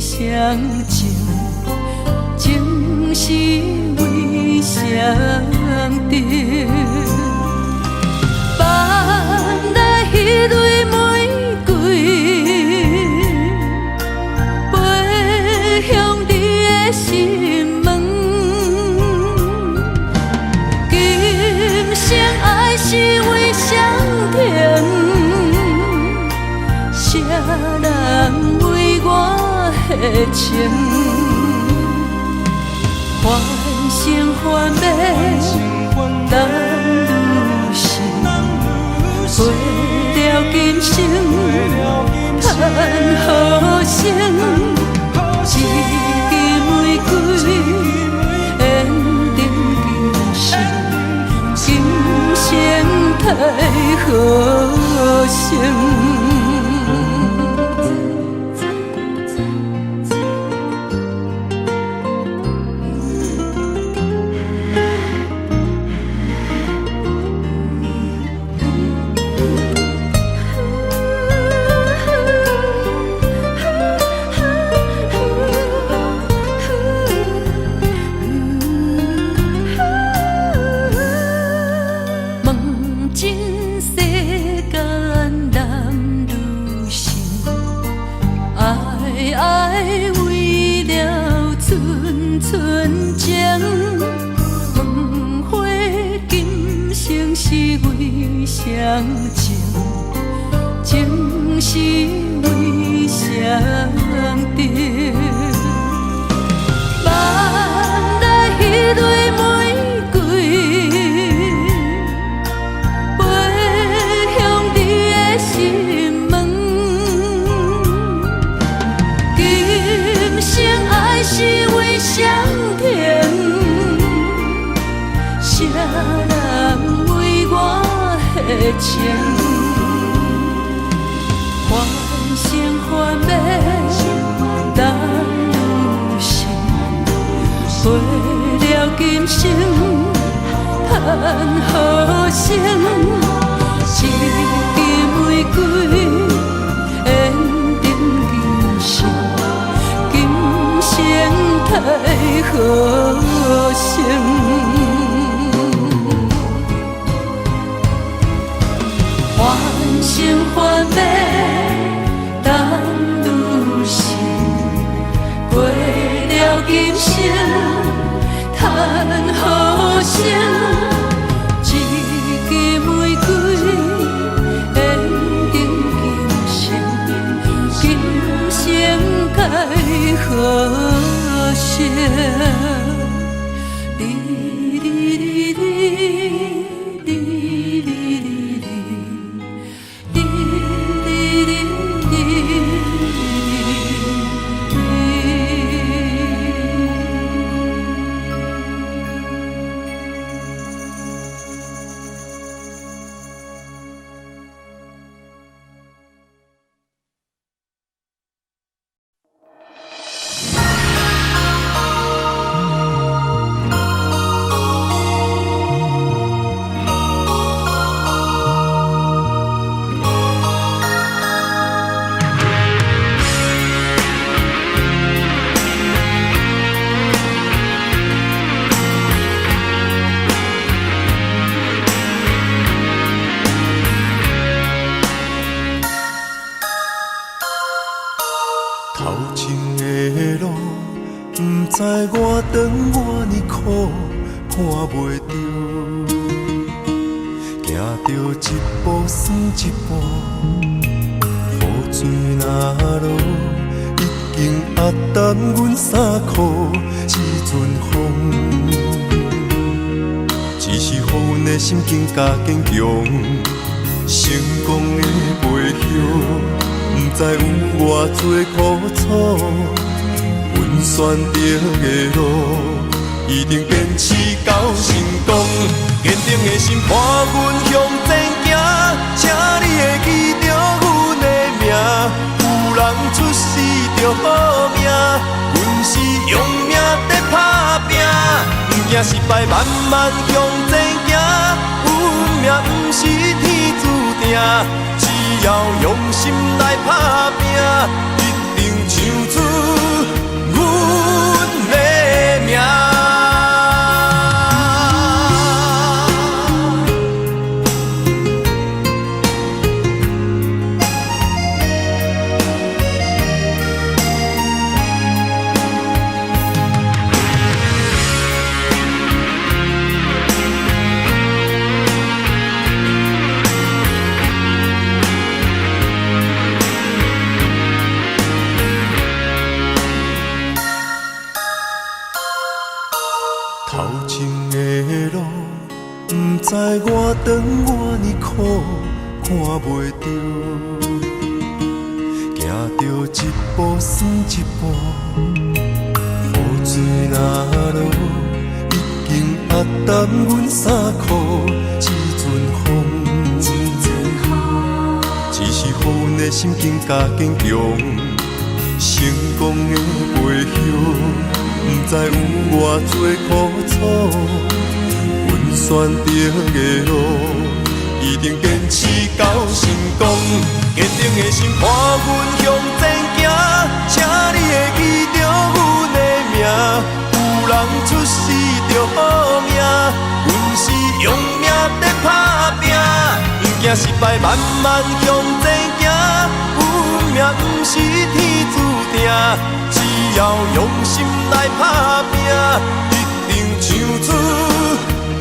相情，情是为谁定？放来迄蕊玫瑰，飞向你的心门。今生爱是为谁停？谁人为我下情？欢声欢美，人如是，陪了今生，盼好生。一枝玫瑰，缘定今生，今生太好生。相情，情是为谁定？放来迄蕊玫瑰，飞向你的心门。今生爱是为谁停？谁人为我？的情，欢声欢美，人如是，陪了今生，盼好生。一枝玫瑰，缘定今生，今生太好生。欢声欢美，人如是，陪了今生，叹好生。一枝玫瑰，缘定今生，今生该好生。知我长我呢苦，看袂着，行着一步算一步，雨水若落，已经压淡阮衫裤，一阵风，只是予阮的心境加坚强，成功的背后，不知有偌多苦楚。阮选择的路，一定坚持到成功。坚定的心伴阮向前行，请你会记着阮的名。有人出世着好命，阮是用命在打拼。不惊失败，慢慢向前行。运命不是天注定，只要用心来打拼，一定唱出我呢苦，看袂着，行着一步算一步，雨水若落，已经压淡阮衫裤，一阵风，只是予阮的心更加坚强。成功的背后，不知有偌多苦楚。阮选择的路，一定坚持到成功。坚定的心伴阮向前行，请你会记着阮的名。有人出世着好命，阮是用命在打拼，不惊失败，慢慢向前行。运命不是天注定，只要用心来打拼，一定唱出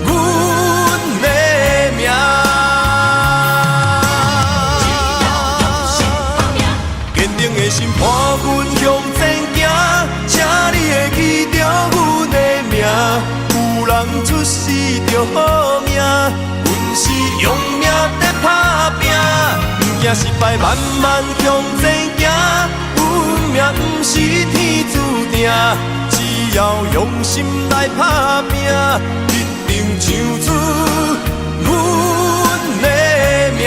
阮的名。坚定的心伴阮向前行，请你会记着阮的名。有人出世着好命，阮是用命在打拼。不惊失败，慢慢向前行。运命不是天注定，只要用心来打拼，一定唱出阮的名。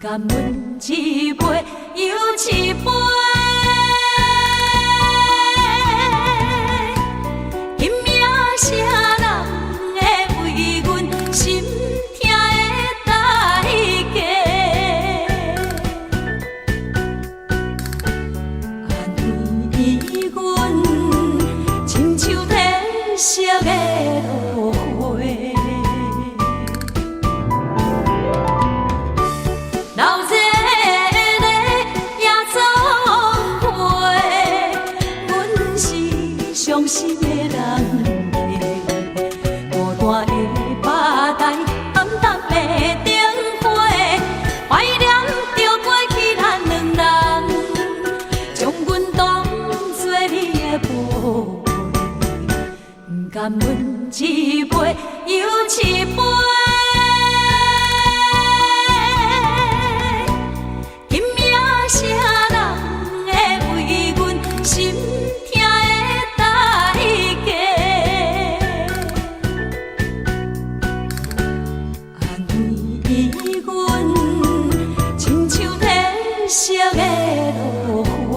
感恩一杯。色的落花。老热的野草花，阮是伤心的人客，孤单的巴台，暗淡的灯花，怀念着过去咱两人，将阮当作你的宝贝，不甘阮一杯又一杯。今夜啥人会为阮心痛的代价？安慰阮，亲像褪色的落花。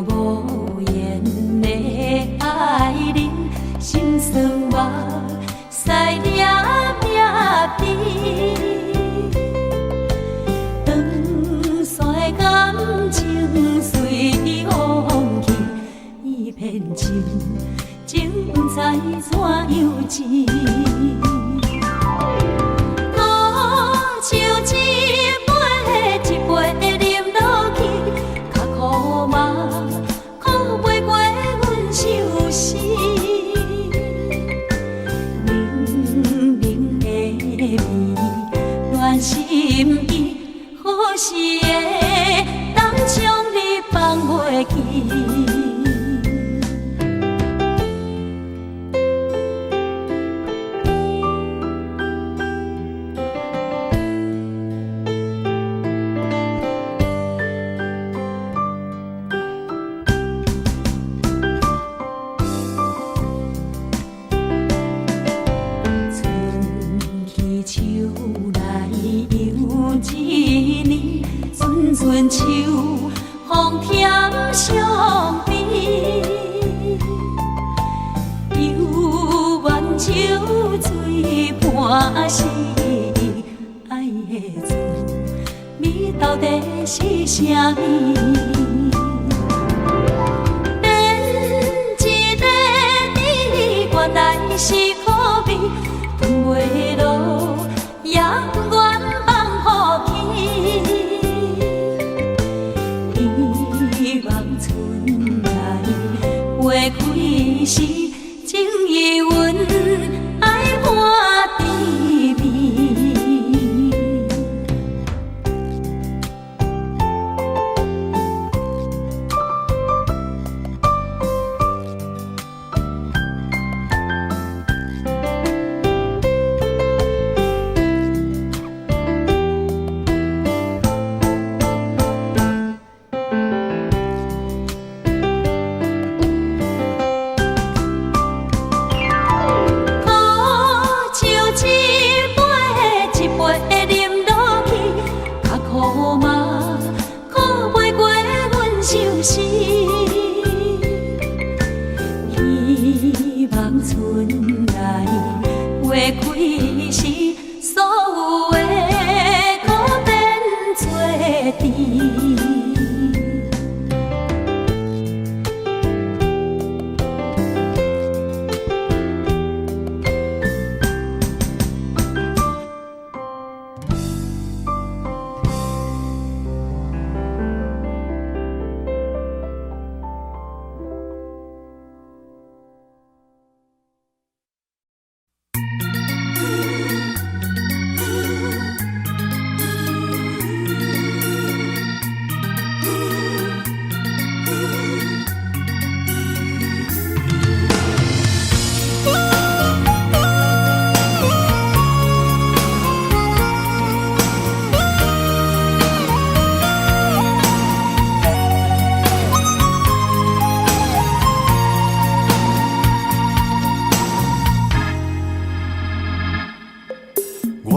无言的爱人，心酸目屎粒粒滴，长线的感情随风去，一片情，情不知怎样治。心意，何时会当将你放袂记？春秋风添伤悲，犹原酒醉半时，爱的滋味到底是啥物？连一个你原来是可悲，吞袂落也愿放予去。花开时，情意阮爱伴甜蜜。希望春来花开时，所有的苦变作甜。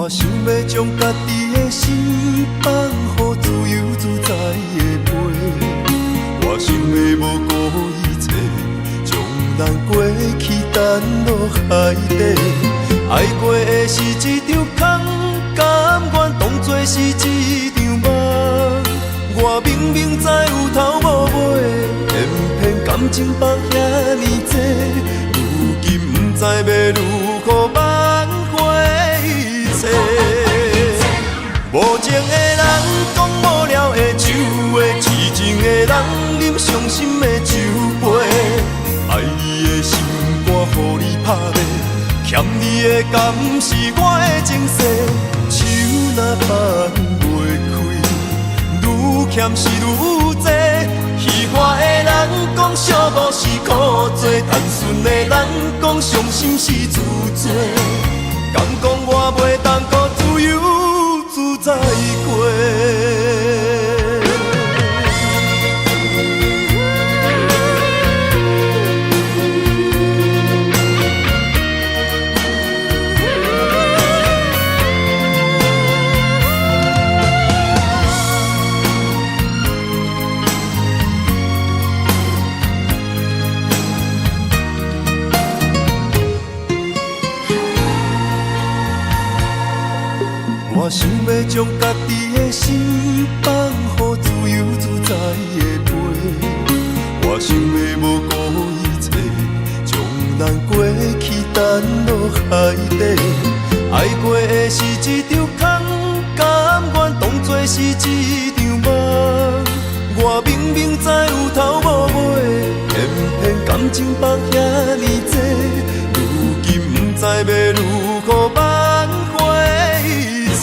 我想要将家己的心放乎自由自在的飞，我想要无顾一切，将咱过去沉落海底。爱过的是一场空，甘愿当作是一场梦。我明明知有头无尾，偏偏感情放遐尼多，如今不知要如何挽回一切。无情的人讲无聊的酒话，痴情的人饮伤心的酒杯。爱你的心肝，予你拍卖，欠你的甘是我的情世。手若放袂开，愈欠是愈多。戏外的人讲寂寞是苦做，单纯的人讲伤心是自罪。敢讲我袂当搁自由自在过？我想要将家己的心放乎自由自在的飞，我想要无顾一切，将咱过去沉落海底。爱过的是一场空，甘愿当作是一场梦。我明明知有头无尾，偏偏感情放遐尼多，如今不知要如何挽回一切。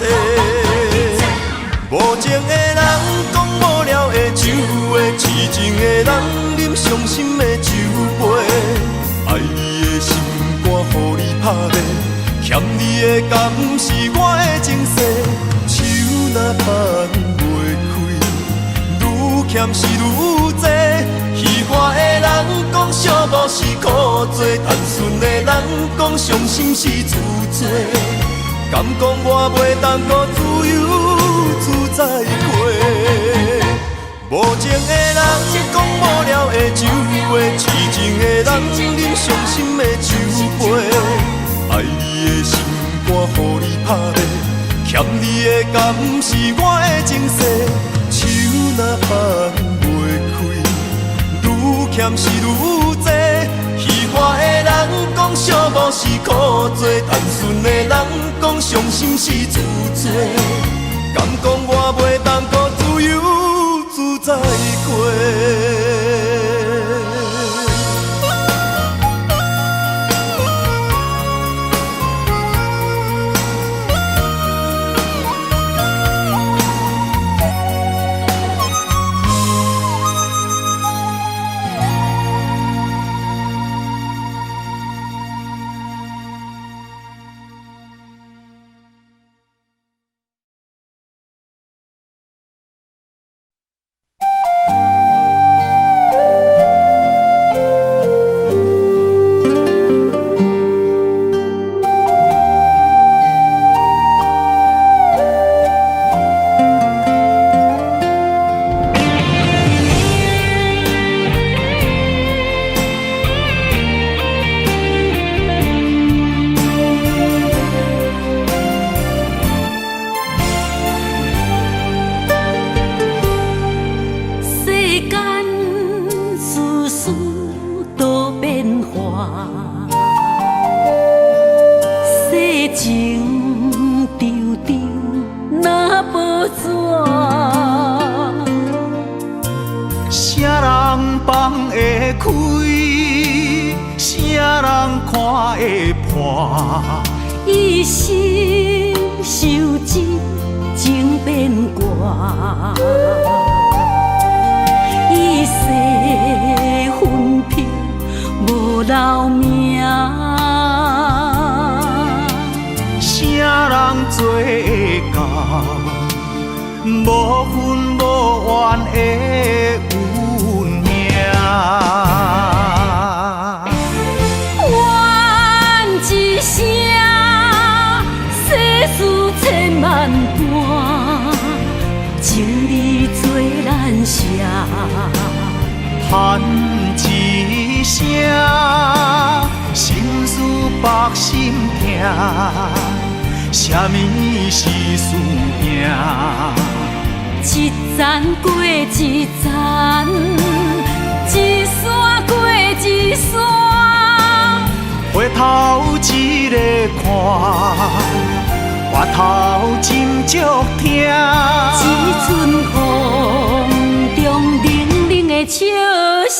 无情的人讲无聊的酒话，痴情的人饮伤心的酒杯。爱你的心肝，予你拍卖，欠你的甘是我的情世。手若放袂开，愈欠是愈多。戏外的人讲寂寞是苦做，单纯的人讲伤心是自罪。敢讲我袂当搁自由自在过？无情的人讲无聊的酒话，痴情的人饮伤心的酒杯。爱你的心肝，予你拍卖，欠你的甘是我的情世。手若放袂开，愈欠是愈多。戏外的人讲寂寞是苦做，单纯的人讲伤心是自罪。敢讲我袂当搁自由自在过？一生受尽情变卦，一世分飘无留名。啥人做会到无分无怨的运命？怨一声世事舍。叹一声，心事百心痛，什么是思念？一站过一站，一山过一山，回头一个看，回头真足疼。一阵风中冷冷的笑声。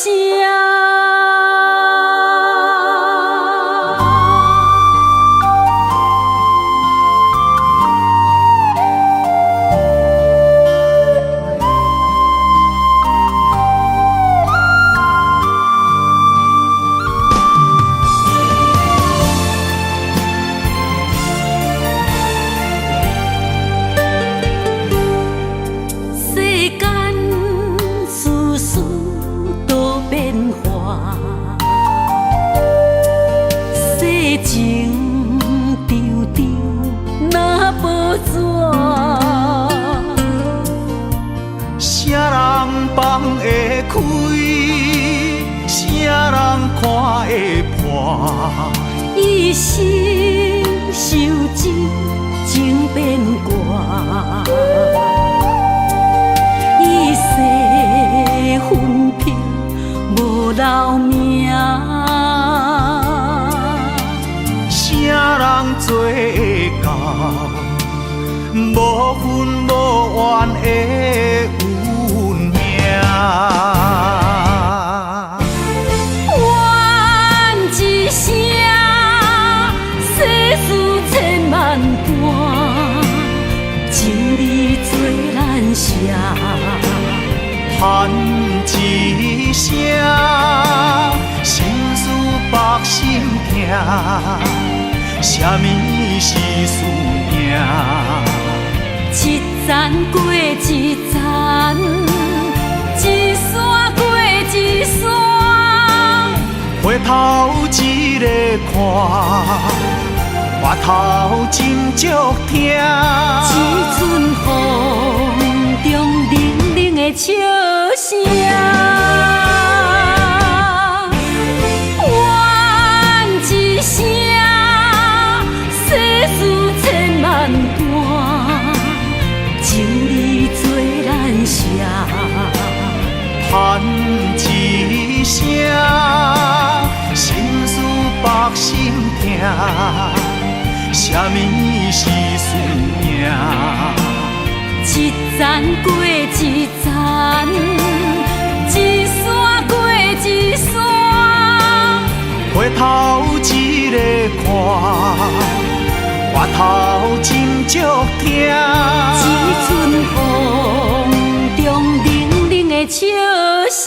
放会开，啥人看会破？一生受尽情变卦，一世分拼无留名。啥人做会到？无分无怨的运命。怨一声，世事千万般，情义做咱舍。叹一声，心事百心痛，什么是思念？一站过一站，一山过一山，回头一个看，回头真足疼。一阵风中冷冷的笑声。怨一声，世事千万般，情义做咱舍。叹一声，心事百心痛，什么是思念？一站过一站，一山过一山，回头一个看，回头真足疼。一阵风中冷冷的笑声。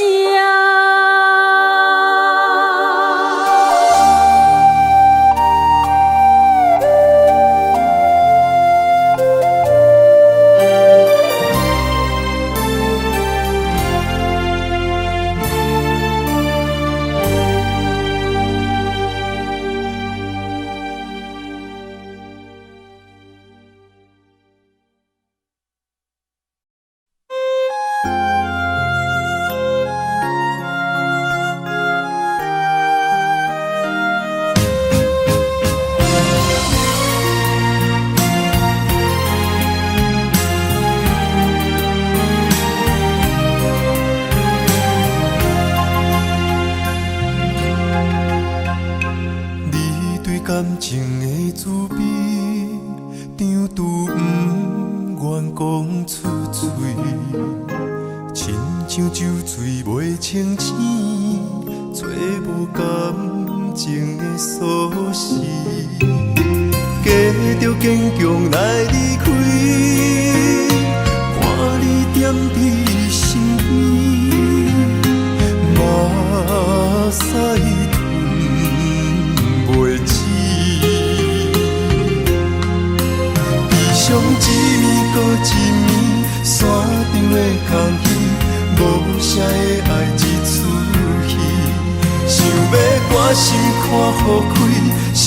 感情的滋味，张拄不愿讲出嘴，亲像酒醉袂清醒，找无感情的锁匙，假着坚强来离开，看你踮伫身边，目屎吞袂止。上一暝搁一暝，山顶的空虚，无声的爱一出戏。想要关心看雨开，心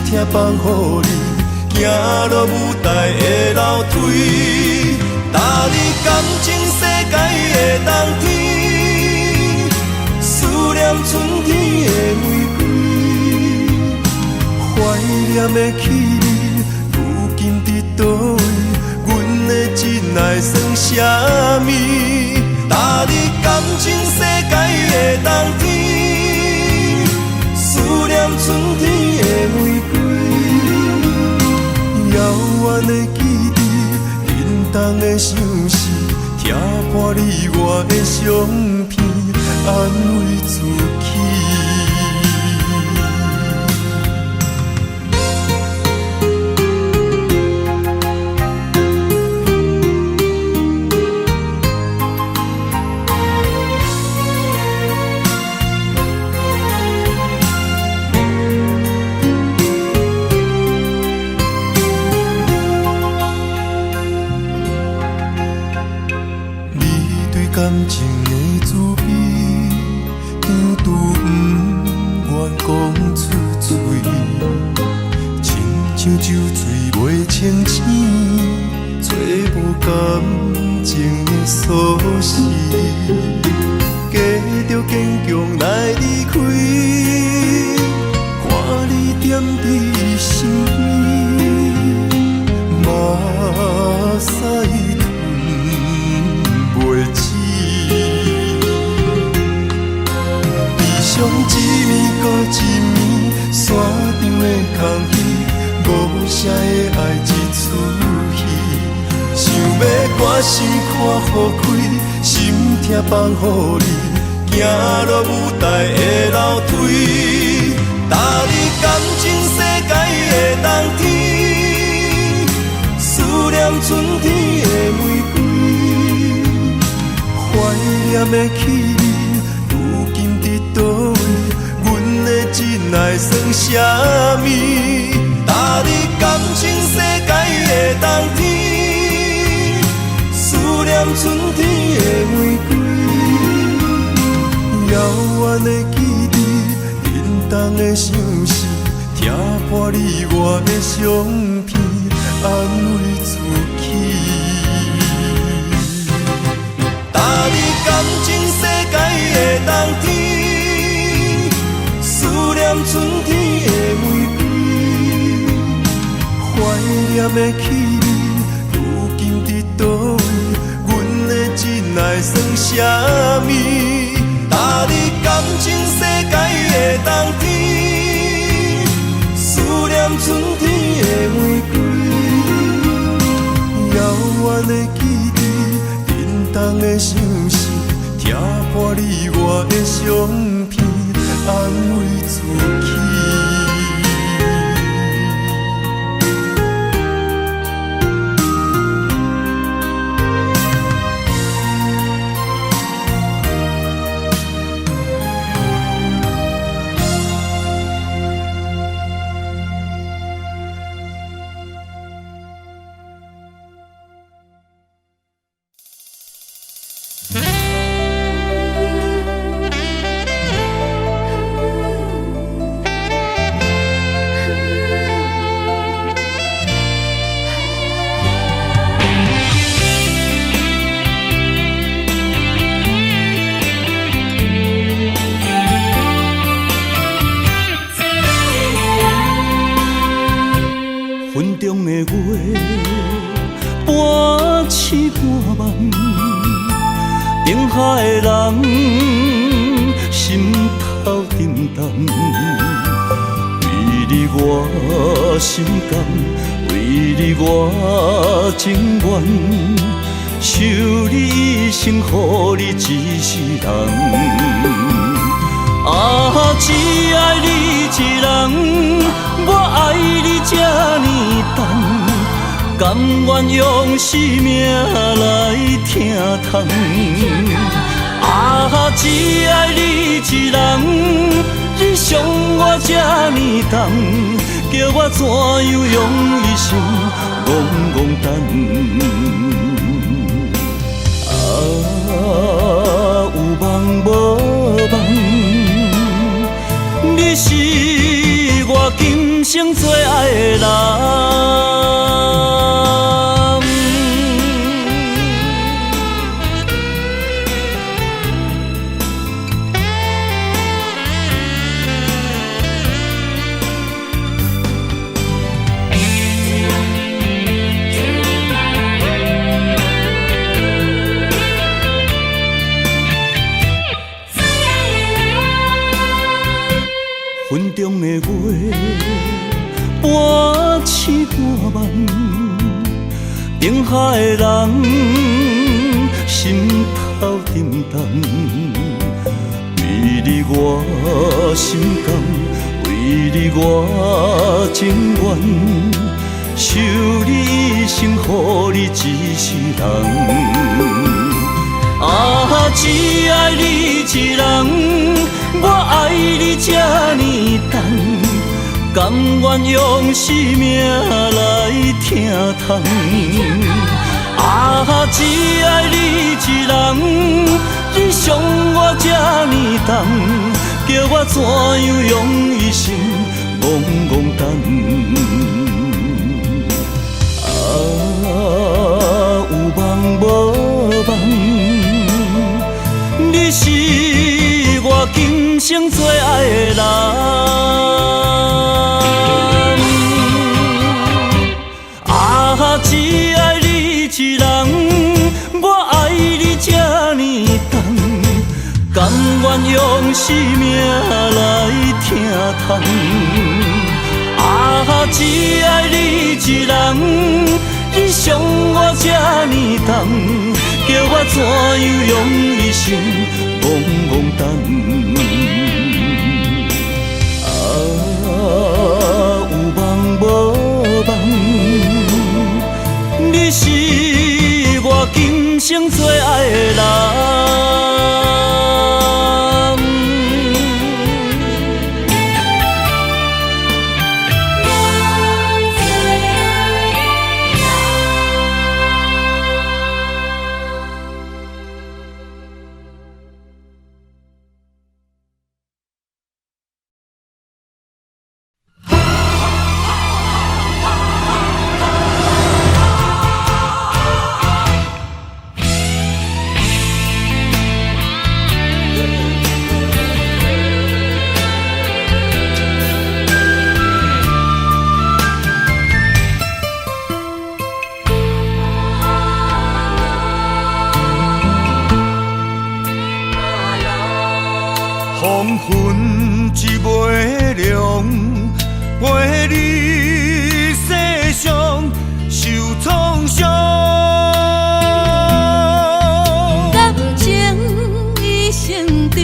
痛放予你，行落舞台的楼梯。你感情世界的冬天，思念春天的玫瑰，怀念的去你，如今伫倒位？阮的真爱算啥物？搭你感情世界的冬天，思念春天的玫瑰，遥远的记忆，冷冻的相思，听破你我的相片，安慰自己。感情的滋味，张拄不愿讲出嘴，亲像酒醉袂清醒，找无感情的锁匙，假着坚强来离开，看你踮伫身边，马赛吞袂止。一暝搁一暝，山顶的空虚，无声的爱一出戏。想要关心看雨开，心痛放予你，行落舞台的楼梯。搭你感情世界的冬天，思念春天的玫瑰，怀念的去你。倒位，阮的真爱算啥物？搭你感情世界的冬天，思念春天的玫瑰，遥远的记忆，冷冻的相思，听破你我的相片，安慰自己。搭你感情世界的冬天。思念春天的玫瑰，怀念的去你，如今伫倒位？阮的真爱算啥物？搭你感情世界的冬天，思念春天的玫瑰，遥远的记忆，冷冻的相思，听破你我的相片。安慰自己。云中的月，半醒半梦，冰海的人，心头沉重。为你我心甘，为你我情愿，守你一生，予你一世人。啊，只爱你一人，我爱你这呢重，甘愿用生命来疼痛。啊，只爱你一人，你伤我这呢重，叫我怎样用一生戆戆等？啊，有梦无梦。你是我今生最爱的人。冷下的人，心头沉重。为你我心甘，为你我情愿，守你一生，予你一世人。啊，只爱你一人，我爱你这呢重。甘愿用生命来疼痛，啊，只爱你一人，你伤我这呢重，叫我怎样用一生戆戆等？啊，有梦无梦，你是我今生最爱的人。只爱你一人，我爱你这呢重，甘愿用生命来疼痛。啊，只爱你一人，你伤我这呢重，叫我怎样用一生戆戆等？啊，有梦无梦。你是我今生最爱的人。黄昏一枚亮，陪你世上受创伤。感情已成着，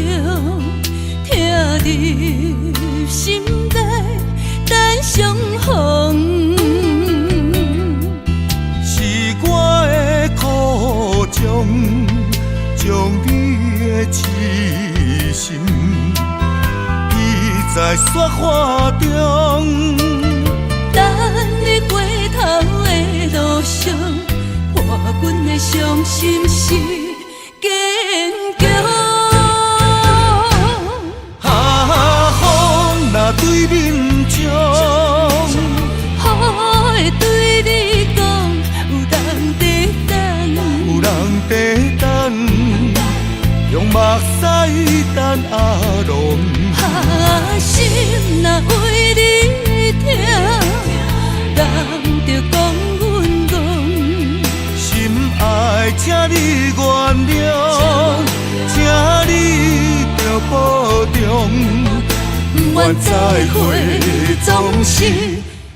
疼入心内，等相逢。是我的苦衷，将你的痴心在雪花中，等你回头的路上，破阮的伤心是坚强。风若对面冲，雨会对你讲，有人在等，有人在等，用目屎等阿龙。心若为你痛，人着讲阮戆。心爱，请你原谅，请你着保重。不愿再会，总是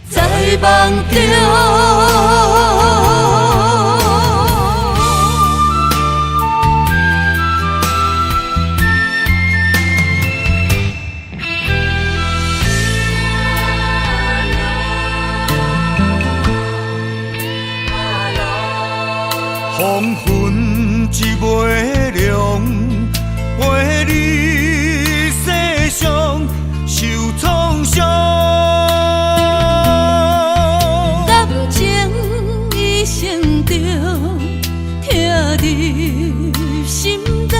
在梦中。黄昏一枚亮，陪你世上受创伤。感情已成着，疼入心内，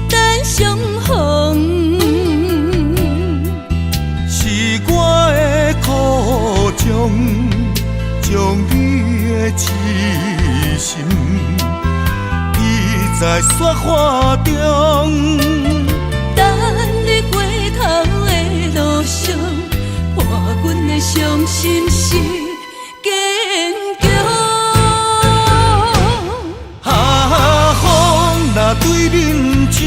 等相逢。是我的苦衷，将你的痴心倚在雪花中，等你回头的路上，破阮的伤心是坚强。风若对面冲，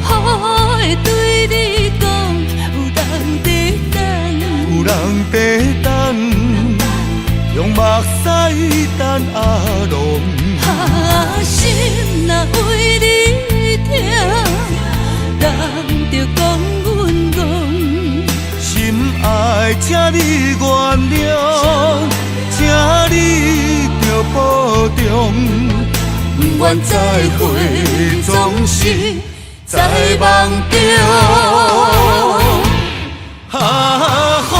雨会对你讲，有人在等，有人在等，用目目屎等阿龙。心若为你痛，人着讲阮戆。心爱，请你原谅，请你着保重。不愿再会，总是在梦中。风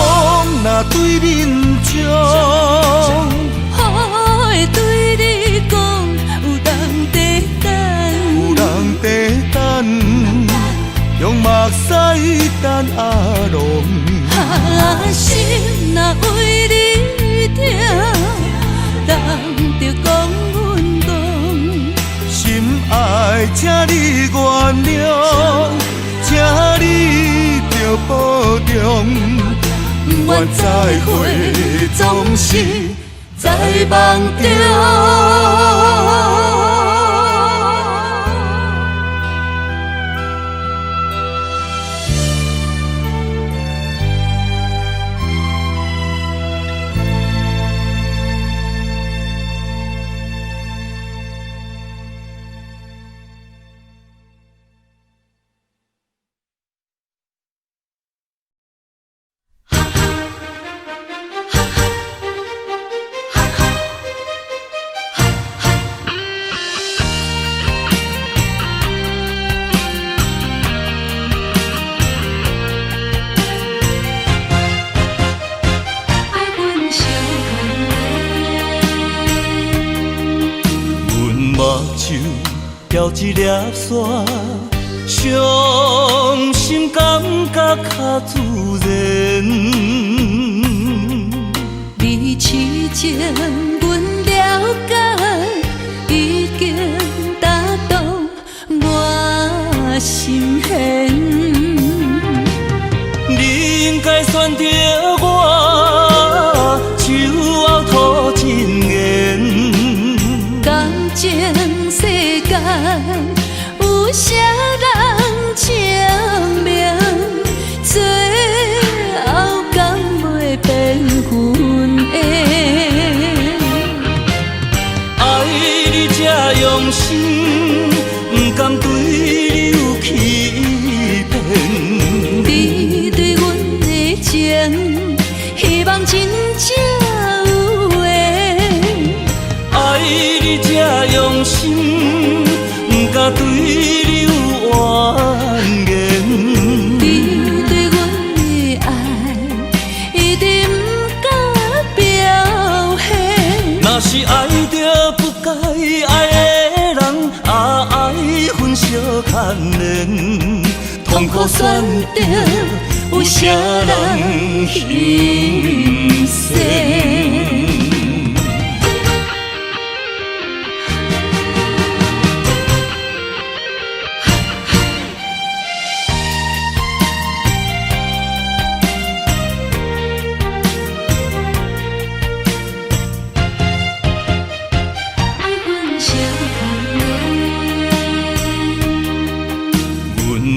若对面冲，雨会对你讲，有人在等，有人在等，用目屎等阿龙。心若为你痛，人着讲阮戆。心爱，请你原谅，请你着保重。不愿再会，总是在梦中。钓一粒沙，伤心感觉较自然。你痴情，阮了解，已经打动我心弦。你应该选择我，手后吐真言。感情世间有啥人证明？最后敢袂变阮的？爱你这用心，不甘对你有欺骗。你对阮的情，希望真正有缘。爱你这用心，不敢对你有怨言。你对阮的爱，一定不敢表现。若是爱着不该爱的人，爱分相牵连，痛苦选择，有啥人心酸？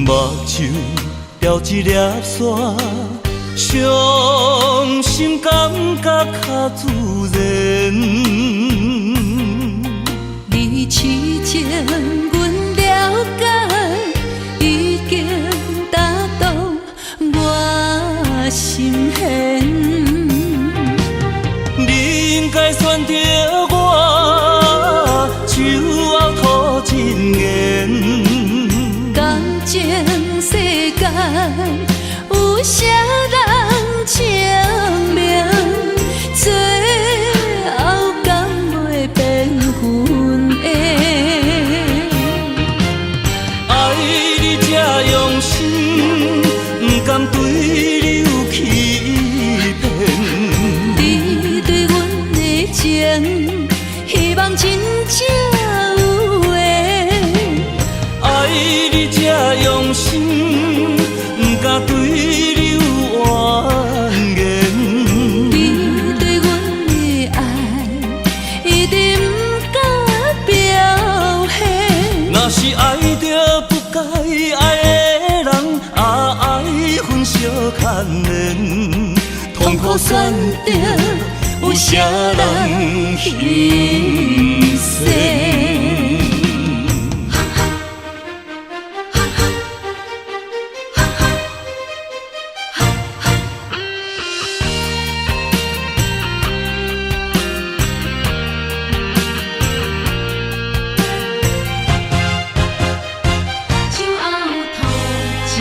目睭钓一粒沙，伤心感觉较自然。你痴情，阮了解，已经打动我心弦。你应该选择我，手后吐真言。感情世间有啥人证明？最后敢袂变阮的？爱你这用心，不甘对你有欺骗。你对阮的情，希望真正有缘。爱你这用心，不敢对你有怨言。你对阮的爱，一定不敢表现。若是爱着不该爱的人，爱分相牵连，痛苦选择，有有啥人幸生？酒后吐情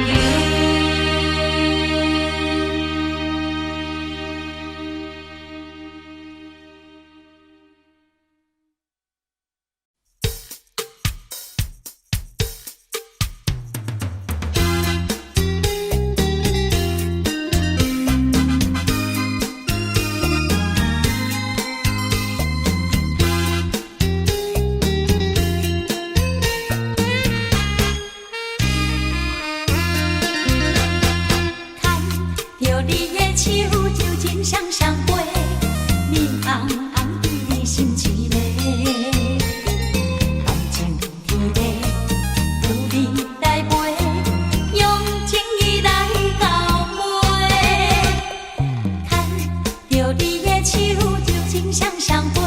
言。着你的手，就真双双飞，面红红对你心痴迷，感情天地，由你来陪，用情意来交陪。牵着你的手，就真双双飞，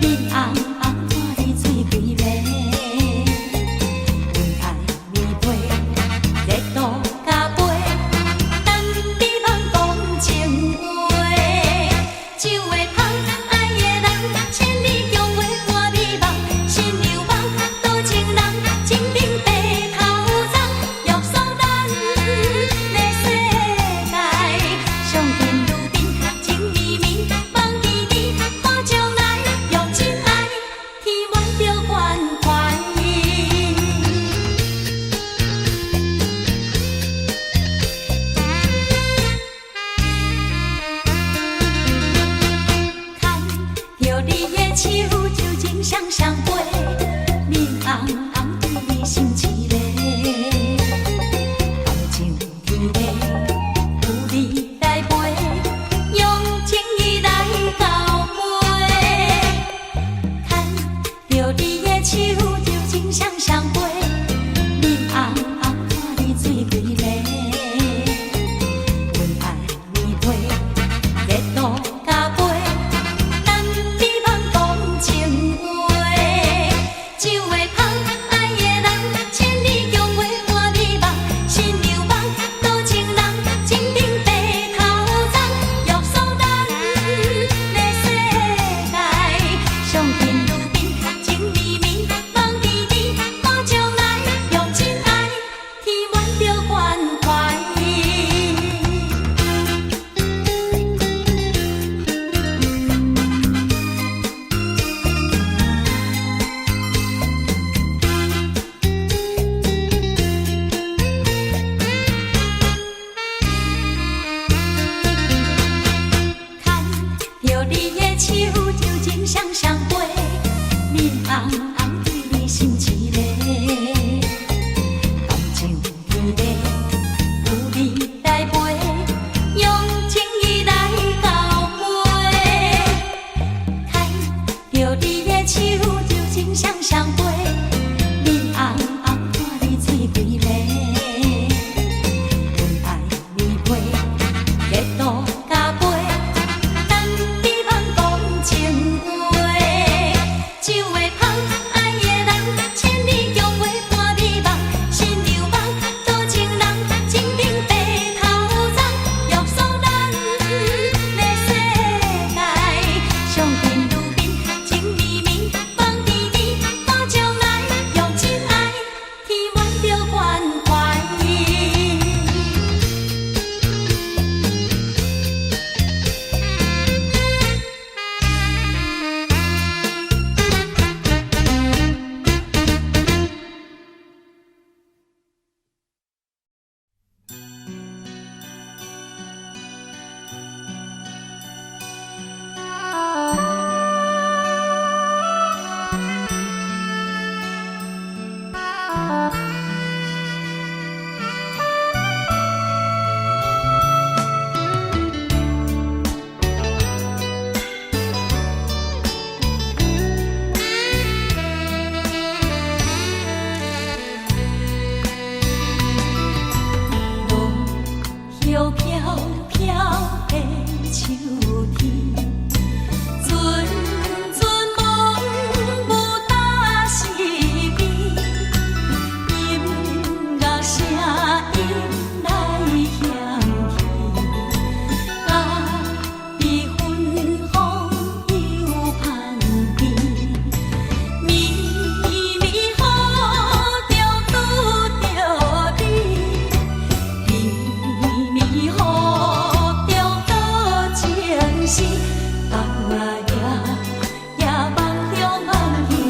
面红红看你水规暝，温爱弥陪，热度加杯。情话，酒会香，爱的人，千里共话伴你梦，心流梦，多情人，情定白头鬃，约束咱的世界，上天注定情意是放也梦中梦见你，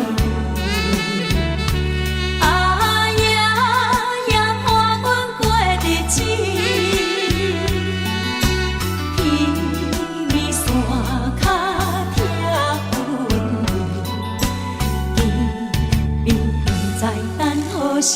也伴阮过日子。披微山脚听云雨，伊明在等何时？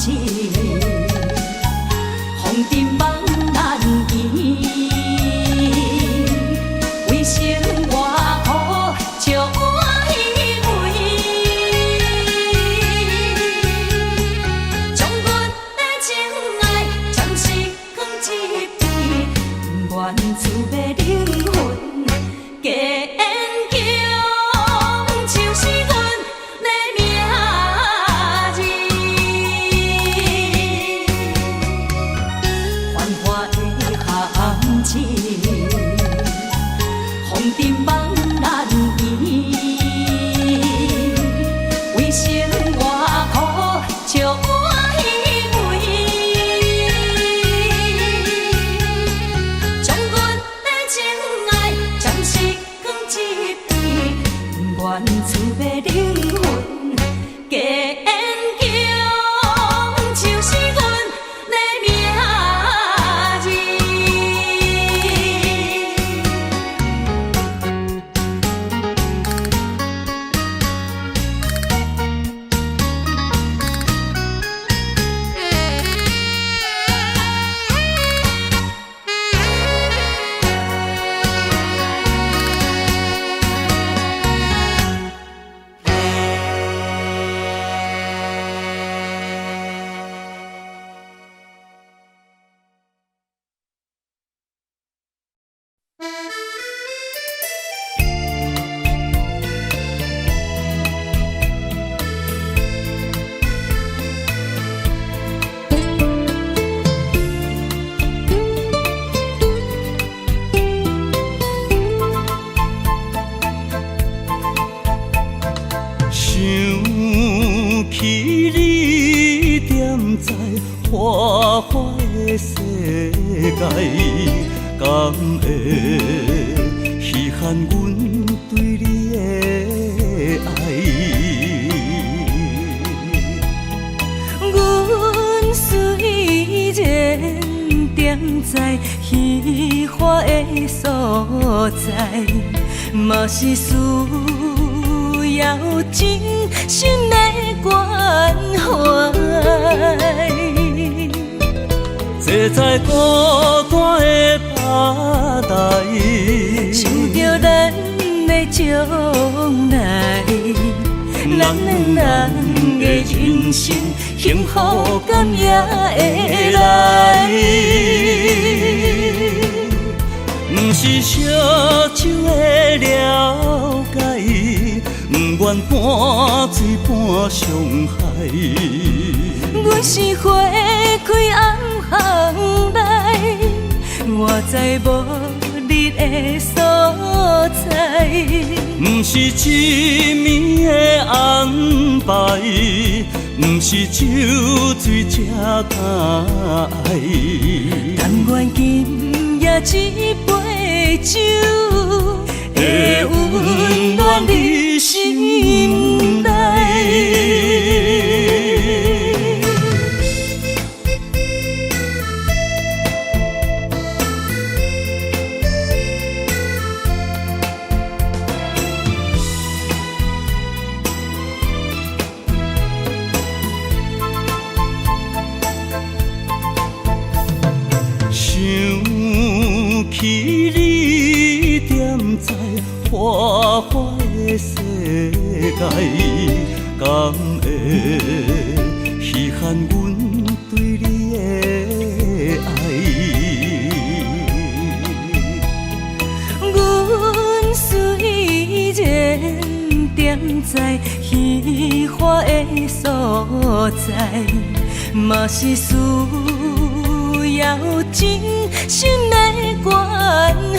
情，风尘梦难移。为生活苦，笑我虚伪，将阮的情爱暂时放一边，愿自要灵魂加坚强，就是阮的名字。繁华的行情，风尘梦难移。为生活苦，笑我虚伪，将阮的情爱暂时放一边，愿自要灵魂加坚强，就是阮的名字。想起你踮在花花的世界，敢会稀罕阮对你的爱？阮虽然踮在虚华的所在，嘛是需要真心的关怀。坐在孤单的吧台，想着咱的将来，咱两人的人生幸福感也会来。不是烧酒的了解，不愿半醉半伤害。阮是花开暗巷内，我知无你的所在。不是一暝的安排，不是酒醉才敢爱。但愿今夜一杯酒，会温暖你心内。想起你踮在花花的世界，敢会稀罕阮对你的爱？阮虽然踮在虚华的所在，嘛是需要真心的关怀。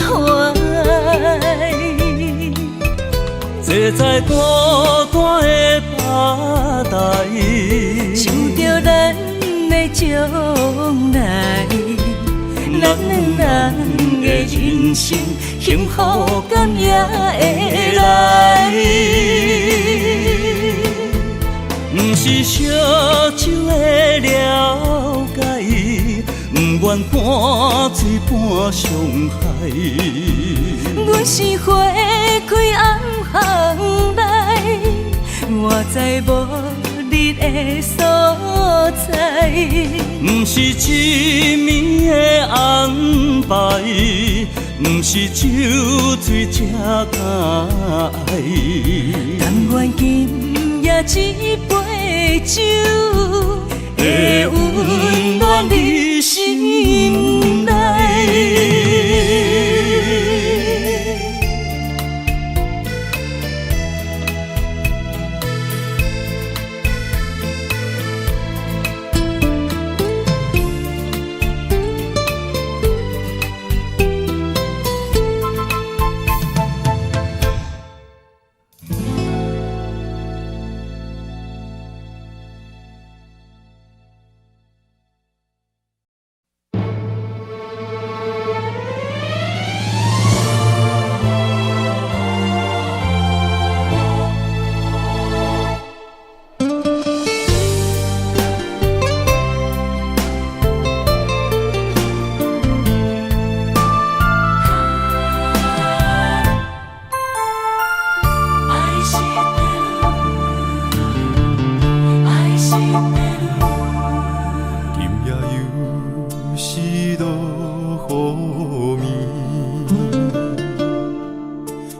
坐在孤单的吧台，想着咱的将来，咱两人的人生幸福感也会来。不是烧酒的了解，不愿半醉半伤害。阮是花开暗巷内，我知无你的所在。不是一暝的安排，不是酒醉才爱。但愿今夜一杯酒，会温暖你心内。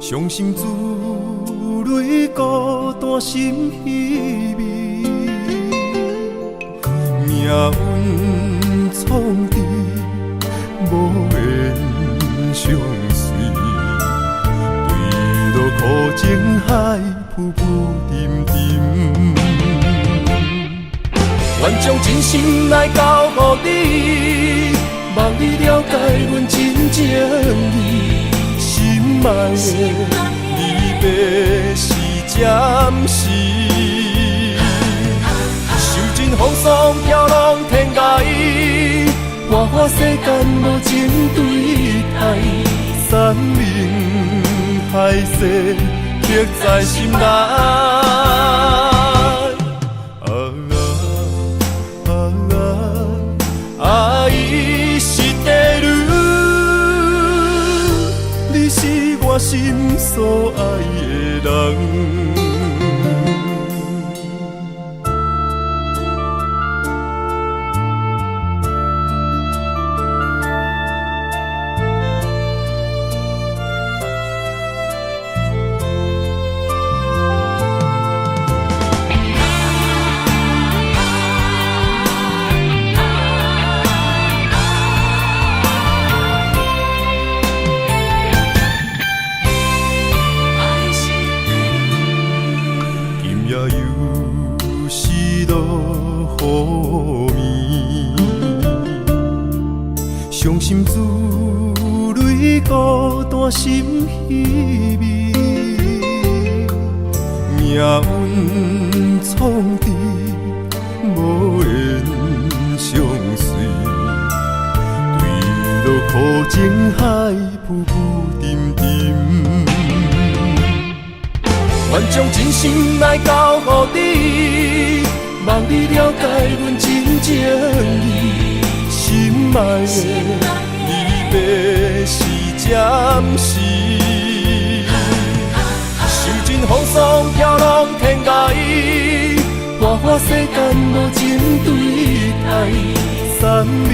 伤心珠泪孤单心稀微，命运创治无缘相随，对路苦情海浮浮沉沉，愿将真心来交予你，望你了解阮真情意。心爱的，离别是暂时，受尽风霜飘浪天涯，花花世间无情对待，山盟海誓刻在心内。愛してる，你是我心所愛的人。伤心珠泪孤单心稀微，命运创治无缘相随，对路苦情海浮浮沉沉，愿将真心来交予你，望你了解阮真情意。心爱的，离别是暂时，受尽风霜飘浪天涯，花花世间无情对待，山盟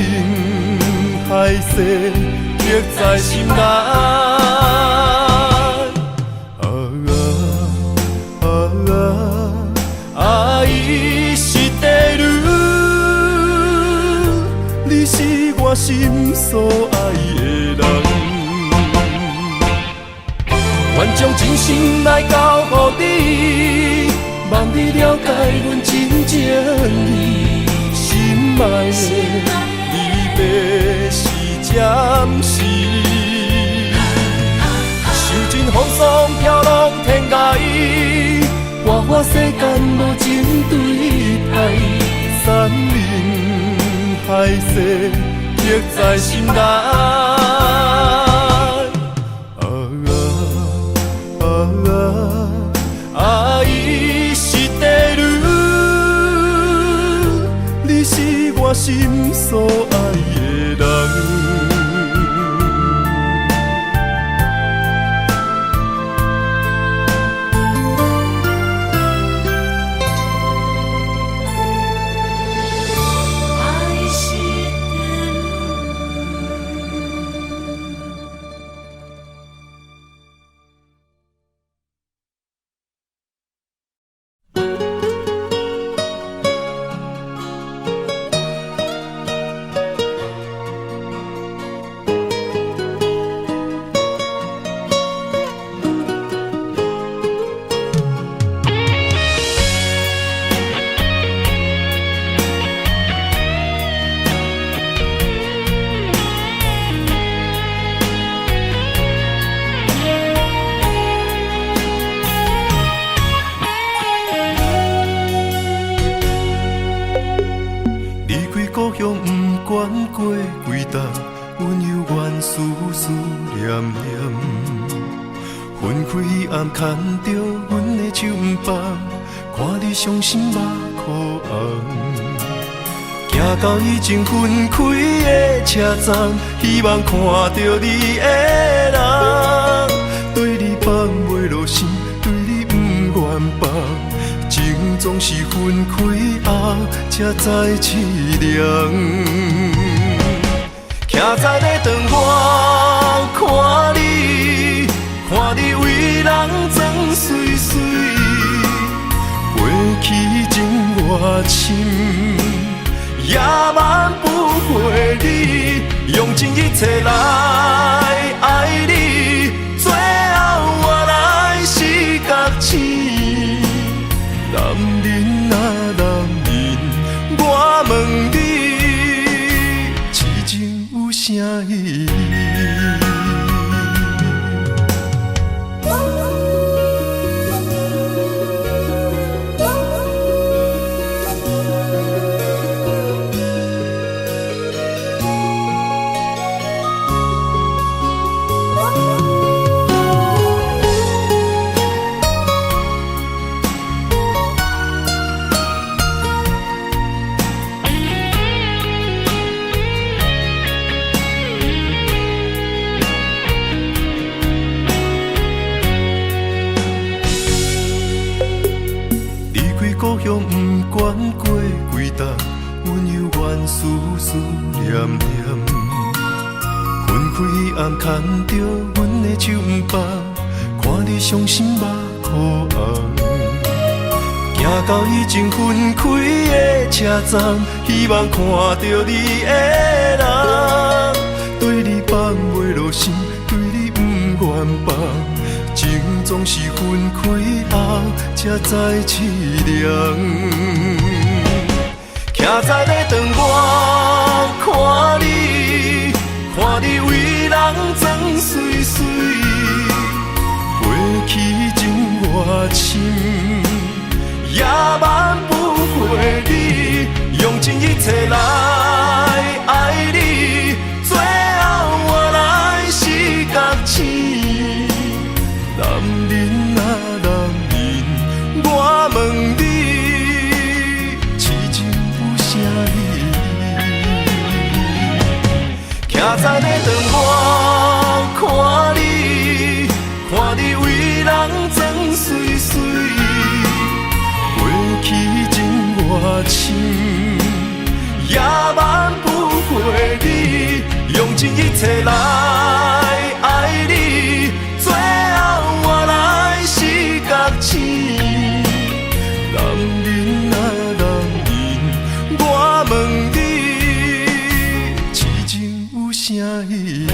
海誓刻在心内。愛してる，你是我心所愛的人，願將真心來交予你，望你了解阮真情意。心愛的，離別是暫時，受盡風霜飄浪天涯，花花世間無情對待，山盟海誓刻在心內。愛してる，你是我心所愛的人。故乡，不管过几冬，阮犹原思思念念。分开暗牵着阮的手不放，看你伤心目眶红。行到已经分开的车站，希望看到你的人，对你放袂落心，对你不愿放。情总是分开后才知凄凉。徛在咧窗外看你，看你为人装水水，过去情偌深。也挽不回你，用尽一切来爱你，最后我来是觉醒。男人啊男人，我问你，痴情有啥意义？故乡不管过几冬，阮犹原思思念念。分开暗牵着阮的手不放，看你伤心目眶红。行到已经分开的车站，希望看到你的人，对你放袂落心，对你不愿放。情总是分开后才知凄凉。徛在咧窗外看你，看你为人装水水，过去情偌深，也挽不回你，用尽一切来爱你，最后我来是觉醒。男人啊男人，我问你，痴情有啥意义？徛在咧窗外看你，看你为人装水水，过去情偌深，也挽不回你，用尽一切来爱你，最后我来是觉醒。男人啊男人，我问你，痴情有啥意义？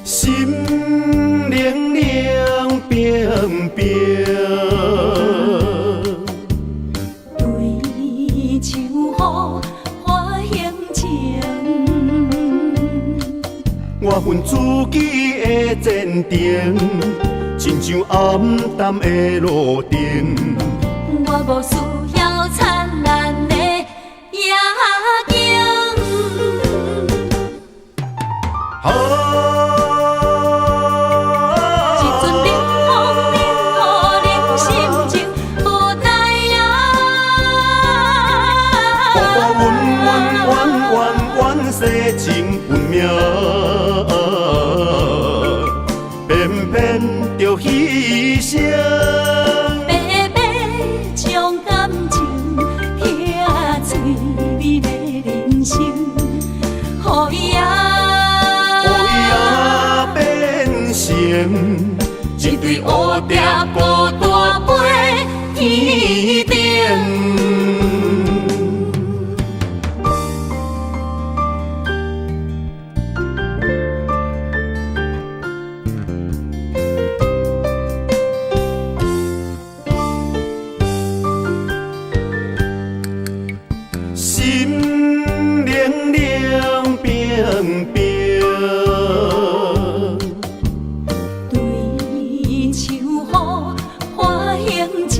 心凉凉冰冰，对秋雨花形情，我份自己的坚定，亲像暗淡的路灯。我无需要灿烂的夜景。世情运命，偏偏着牺牲。孤大飞天顶。心凉凉冰冰，对秋雨花形情，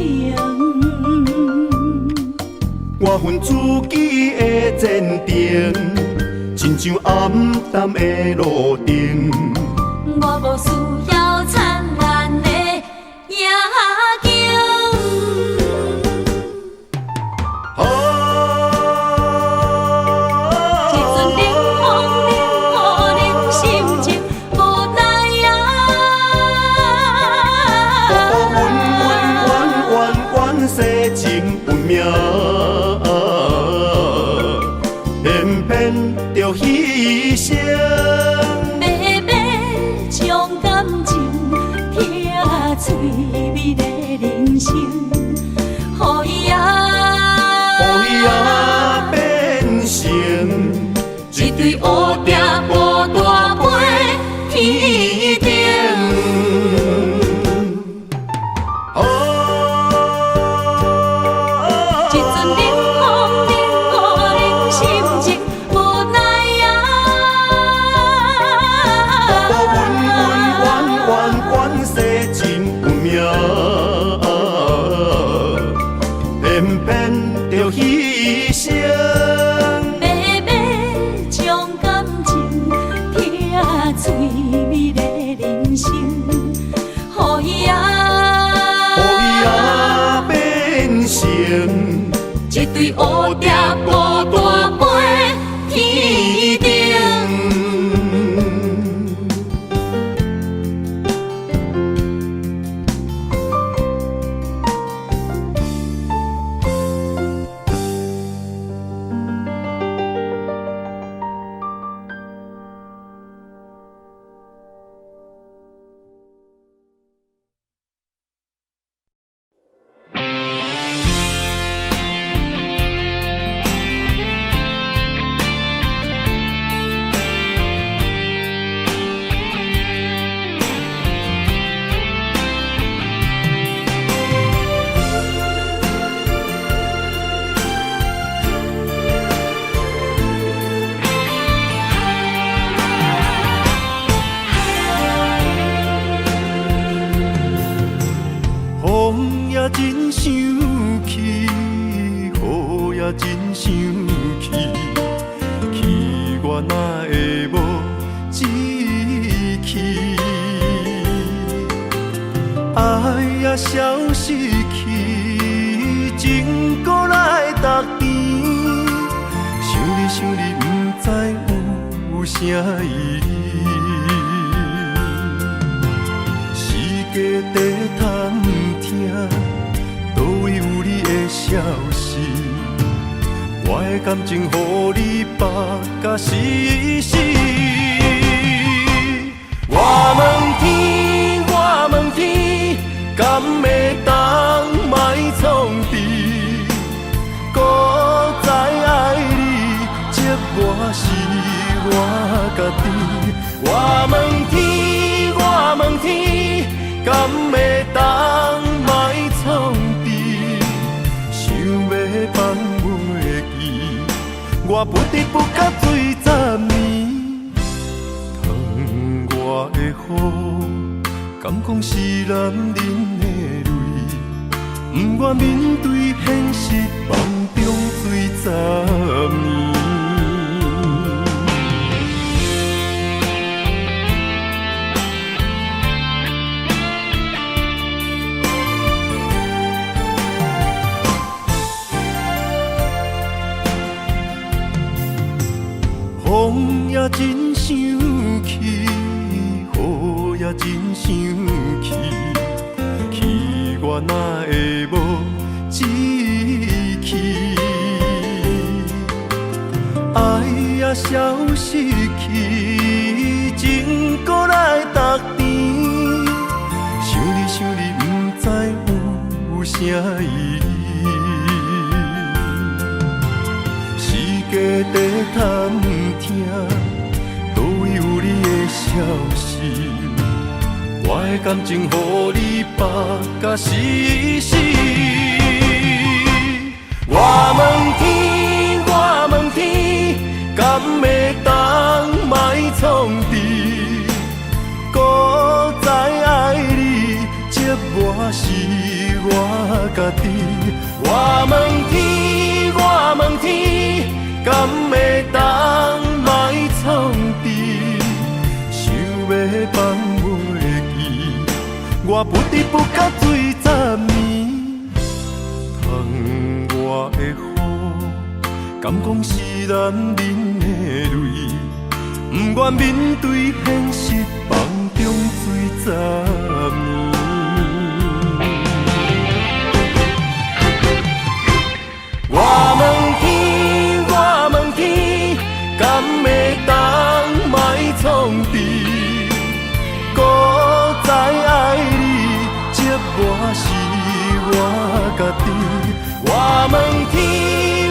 我份自己的坚定，亲像暗淡的路灯。我无需要灿烂的夜景。一阵冷风冷予人心情无奈啊。阮世情运命，偏偏着牺牲。慢慢将感情听嘴美的人生，予伊变成一对乌蝶孤大飞天顶。一阵冷风冷予人心情无奈啊。阮世情运命，偏偏着牺牲。慢慢将感情听最美的人生，予伊变成一对乌蝶孤大飞天顶。风也真生气，雨也真生气，气我哪会无志气？爱也消失去，情搁来逐甜。想你，不知有啥意义。世界地探听，倒位有你的消息？我的感情，予你绑甲死死。我问天，敢会当莫创治？搁再爱你，责我是我家己。我问天，敢会当莫创治？想要放袂记，我不得不甲水10年。窗外的雨，敢讲是男人的泪？不愿面对现实，梦中水10年。风也真生气，雨也真生气，气我哪会无志气？爱也消失去，情搁来逐甜。想你，声意。世界地探听，倒位有你的消息？我的感情，予你绑甲死死。我问天，我问天，敢会当莫创治？搁再爱你，这我是我家己。我问天，我问天，敢会当莫创治？想要放袂记，我不得不甲水十年。窗外的雨，敢讲是男人的泪？不愿面对现实，放中水十年。我问天，我问天，敢会当莫创治？搁再爱你，这我是我家己。我问天，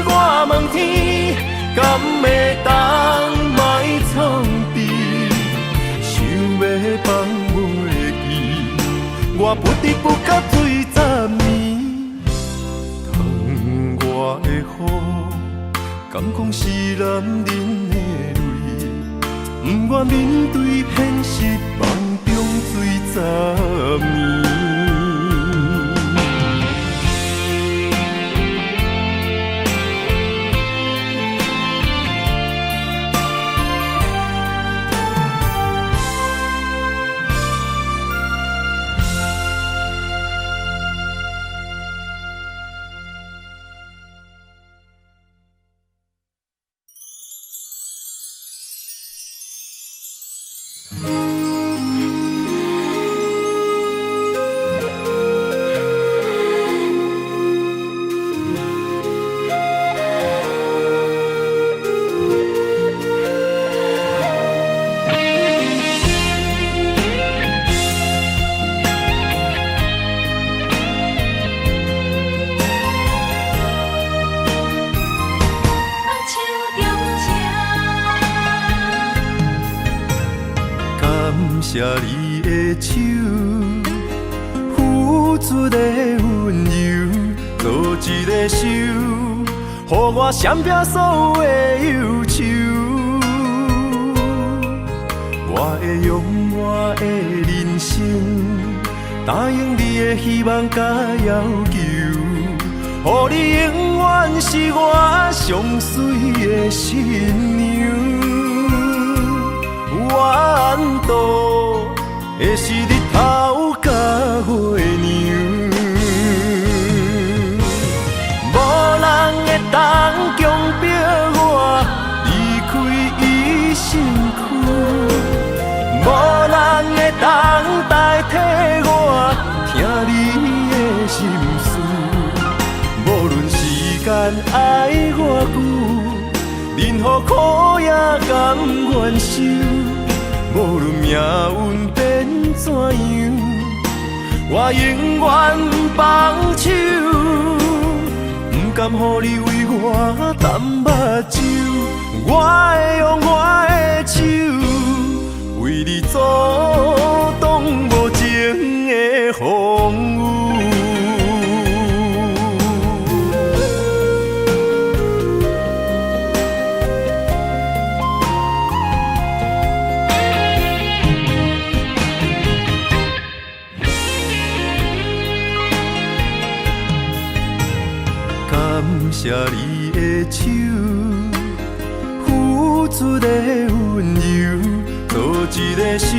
我问天，敢会当莫创治？想要放袂记，我不得不甲水十年。窗外的雨，敢讲是男人的泪？不愿面对现实，放中水十年。感谢你的手，付出的温柔，做一个手，予我闪避所有的忧愁。我会用我的人生，答应你的希望甲要求，予你永远是我上水的新娘。缘路会是日头甲月亮，无人会当强迫我离开伊身躯，无人会当代替我听你的心事。无论时间爱偌久，任何苦也甘愿受。无论命运变怎样，我永远放手，不甘予你为我淡目睭。我会用我的手，为你阻挡无情的风雨。感谢你的手，付出的温柔，做一个手，予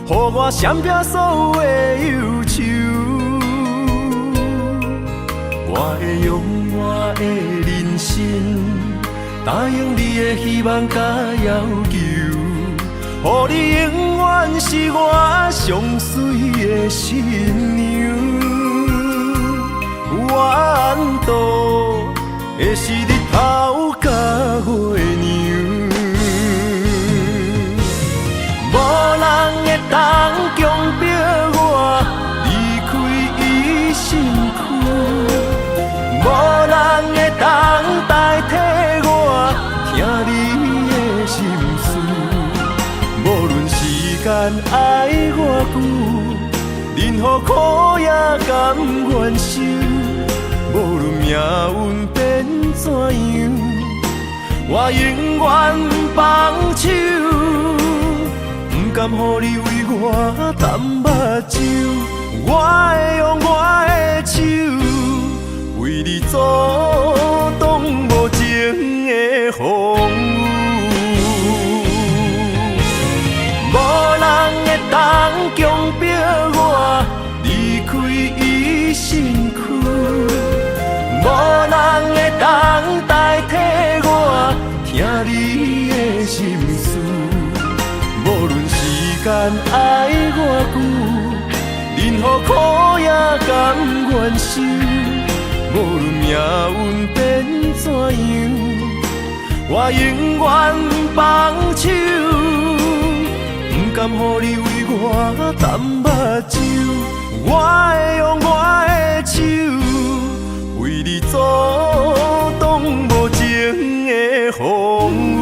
我闪避所有的忧愁。我会用我的人生，答应你的希望甲要求，予你永远是我上水的新娘。缘路会是日头甲月亮，无人会当强迫我离开伊身躯，任何苦也甘愿受，无论命运变怎样，我永远放手，不甘予你为我淡目睭，我会用我的手，为你阻挡无情的风雨。无人会当强迫我离开伊身躯，无人会当代替我听你的心事。无论时间爱我久，任何苦也甘愿受。无论命运变怎样，我永远放手。不甘予你为我淡目睭，我会用我的手，为你阻挡无情的风雨。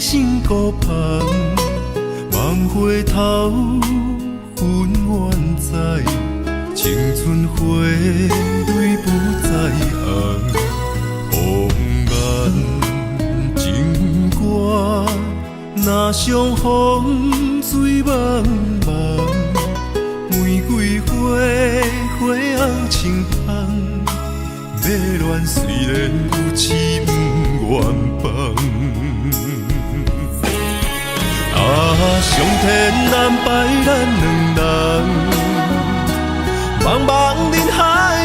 心孤芳，望回头，恨怨在，青春花蕊不再红。红颜情歌，若相逢水茫茫。玫瑰花，花红青芳，要恋虽然有痴不愿放。上天安排咱两人，茫茫人海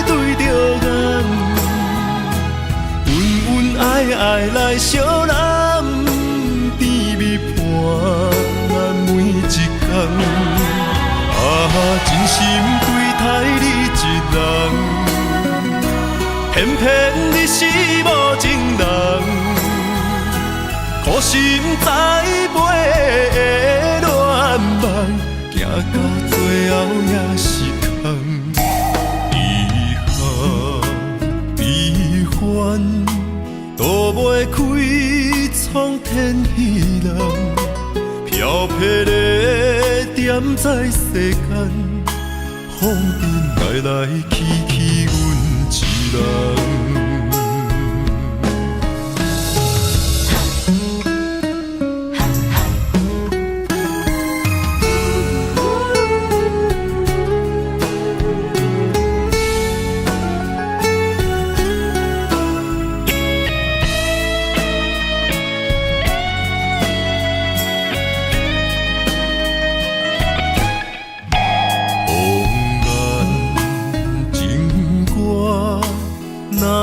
对着眼，恩恩爱爱来相揽，甜蜜伴咱每一天。真心对待你一人，偏偏你是无情人。苦心栽培的恋梦，行到最后也是空。遗憾悲欢，躲袂开苍天彼人。飘泊的点在世间，风尘来来去去，阮一人。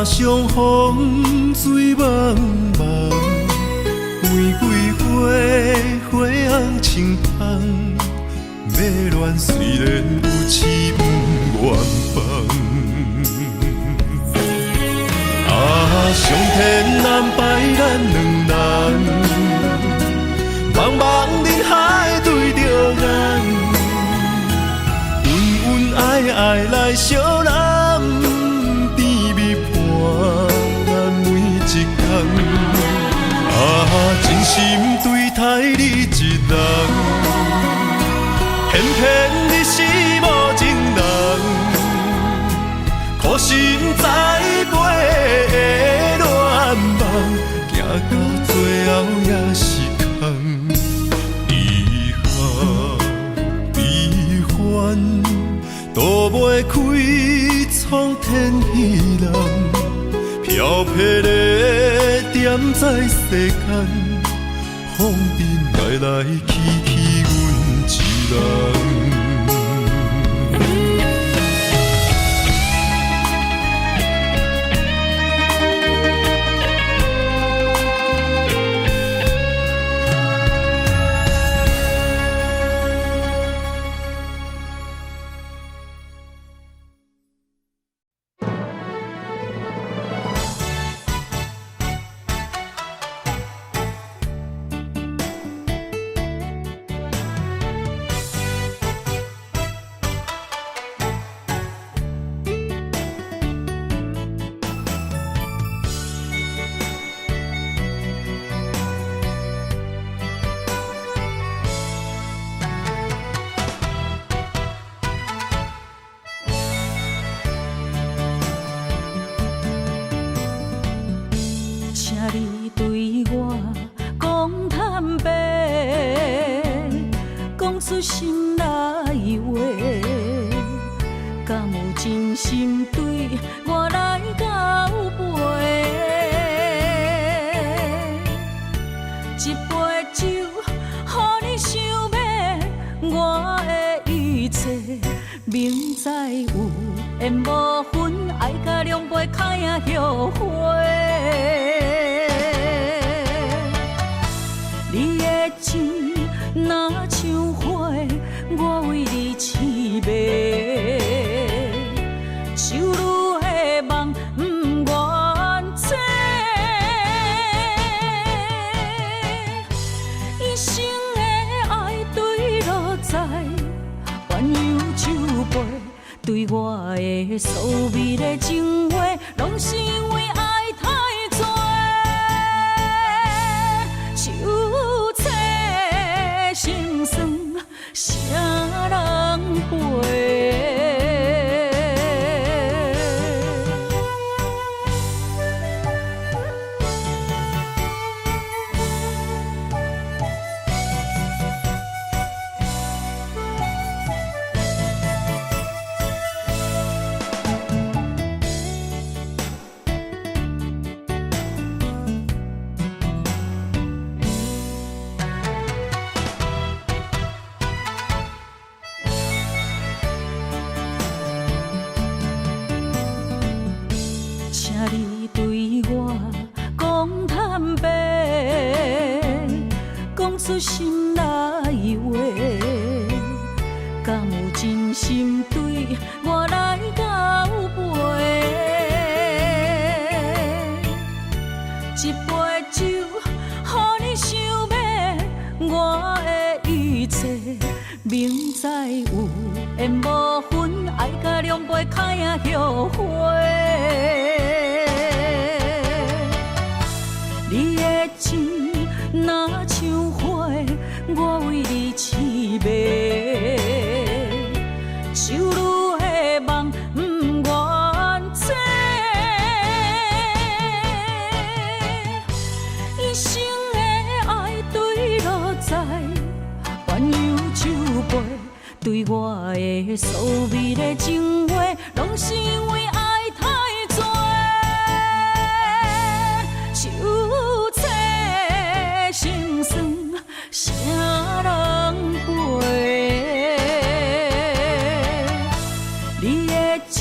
相逢水茫茫，玫瑰花，花红青芳。要恋虽然有痴不愿放。上天安排咱两人，茫茫人海对着眼，恩恩爱爱来相揽。真心对待你一人，偏偏你是无情人。苦心栽培的恋梦，行到最后也是空。遗憾悲欢，躲袂开苍天彼人。飘泊的点在世间，风尘来来去去，阮一人。出心内话，敢有真心对我来交陪？一杯酒，予你想要我的一切，明知有缘无分，爱甲两杯开啊后悔。你的情若像花，我为你痴迷，手愈的梦不愿切，一生的爱对落在鸳鸯酒杯，对我的所美的情话，拢是因为爱太多。心酸，啥人陪？请你对我讲坦白，讲出心内话，敢有真心对我来交陪？一杯酒，予你想要我的一切，明知有缘无分，爱甲两杯开啊后悔。你的情若像花，我为你痴迷，手愈的梦不愿切，一生的爱对落在鸳鸯酒杯，对我的所美的情话，拢是因为爱太多。手切心酸，啥人陪？你的情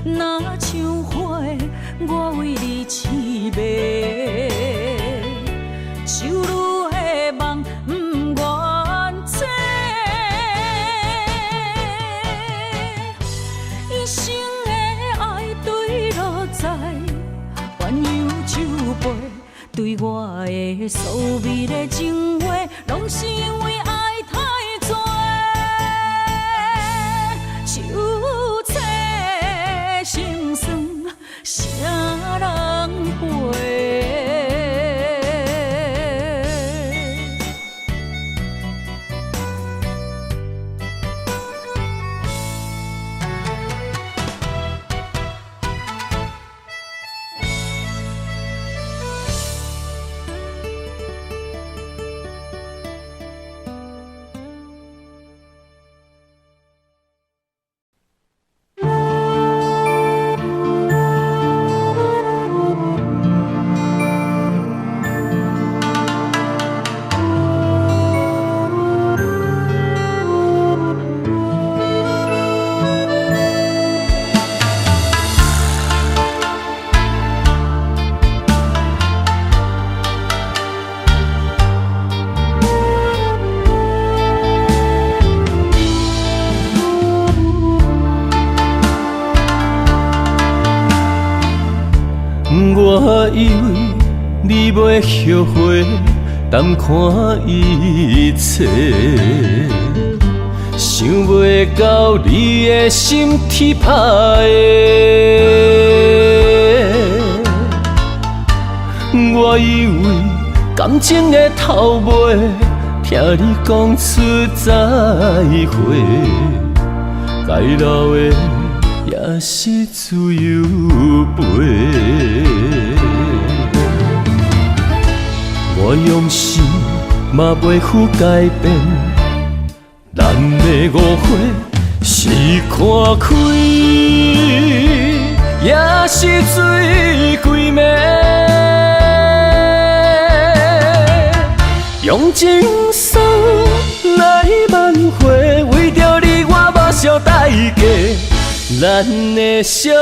若像花，我为你痴迷，手愈的梦不愿切，一生的爱对落在鸳鸯酒杯，对我的所美的情话，拢是因为爱太多。手切心酸，啥人陪？我以为你袂后悔，淡看一切，想袂到你的心铁打的。我以为感情的头尾，听你讲出再会，该留的也是自由飞。我用心嘛袂负改变，的误会是看开，也是水鬼暝。用情书来挽回，为着你我目睭代价。咱的相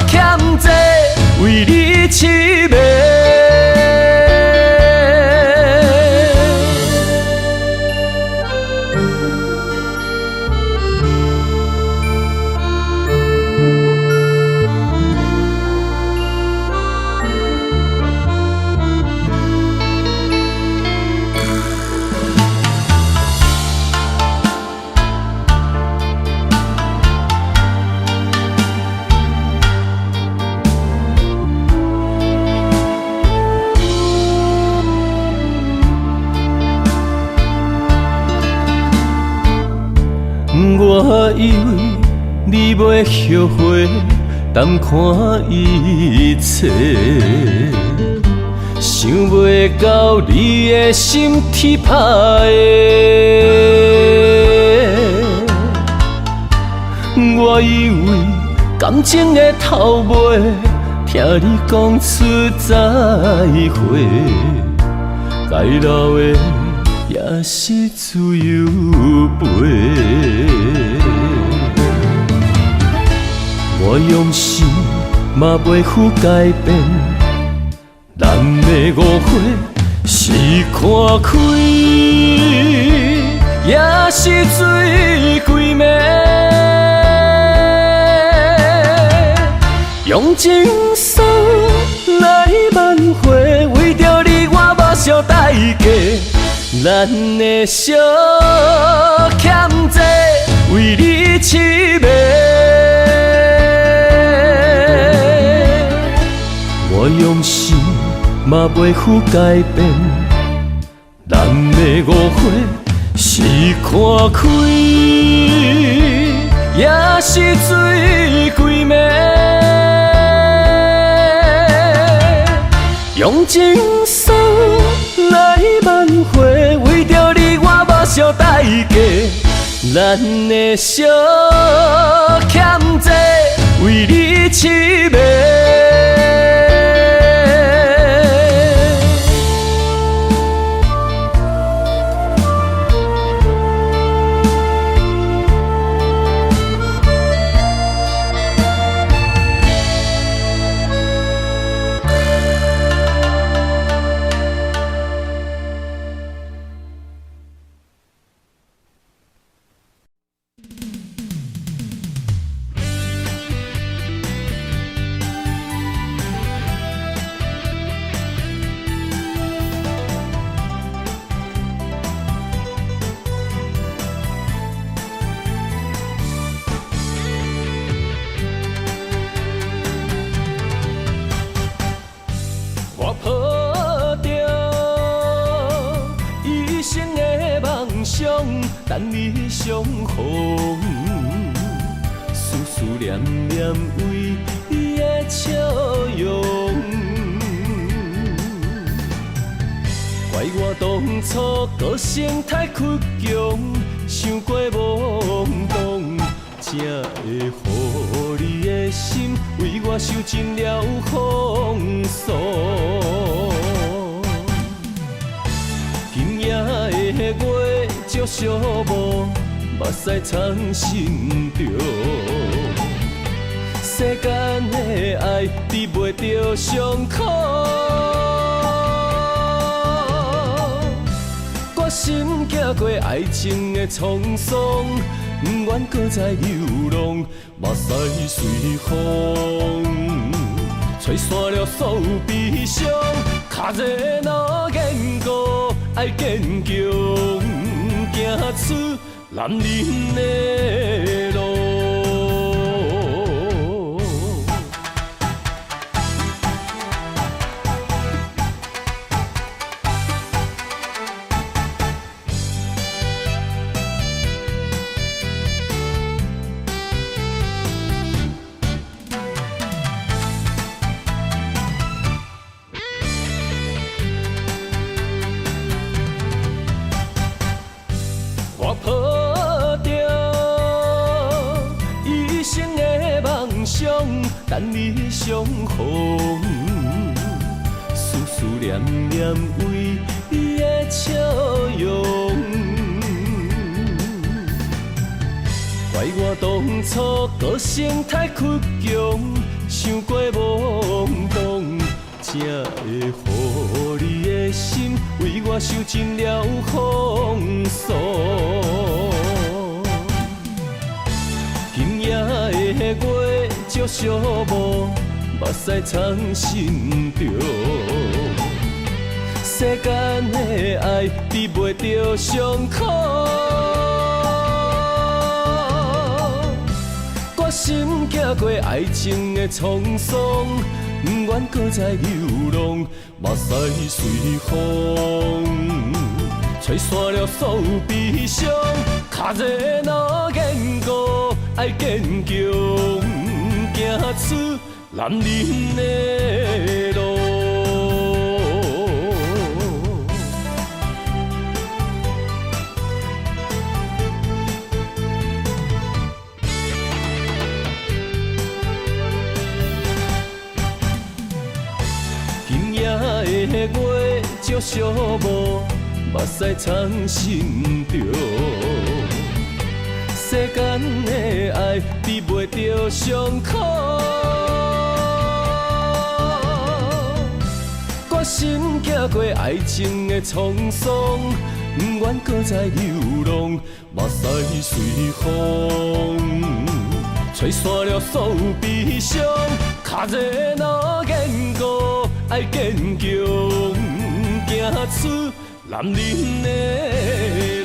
欠债，为你痴迷。我以为你袂后悔，淡看一切，想袂到你的心天歹的。我以为感情的头尾，听你讲出再会，该留的也是自由飞。我用心嘛袂负改变，咱的误会是看开，也是水鬼暝。用情书来挽回，为着你我目睭代价。咱的相欠债，为你痴迷。我用心嘛袂负改变，咱的误会是看开，也是水鬼暝。用情书来挽回，为着你我目睭代价。咱的相欠债，为你痴迷。我抱着一生的梦想，等你相逢，思思念念为你的笑容。怪我当初个性太倔强，想过懵懂，才会予你的心为我受尽了风霜。今夜的月照寂寞，目屎藏心中。世间的爱治袂着伤苦，我心行过爱情的沧桑，不愿搁再流浪，目屎随风吹散了所有悲伤。脚热若坚固，爱坚强，行出男人的路。我抱等你相逢，思思念念为伊的笑容。怪我当初个性太倔强，想过懵懂，才会予你的心为我受尽了风霜。今夜的月照寂寞，目屎藏心中。世间的爱比袂着伤苦，我心行过爱情的沧桑，不愿搁再流浪，目屎随风吹散了所有悲伤。脚热若坚固，爱坚强，行出男人的路。今夜的月照寂寞，目屎藏心中。世间的爱比袂着伤苦，我心行过爱情的沧桑，不愿搁再流浪，目屎随风吹散了所有悲伤。脚热若坚固，爱坚强，行出男人的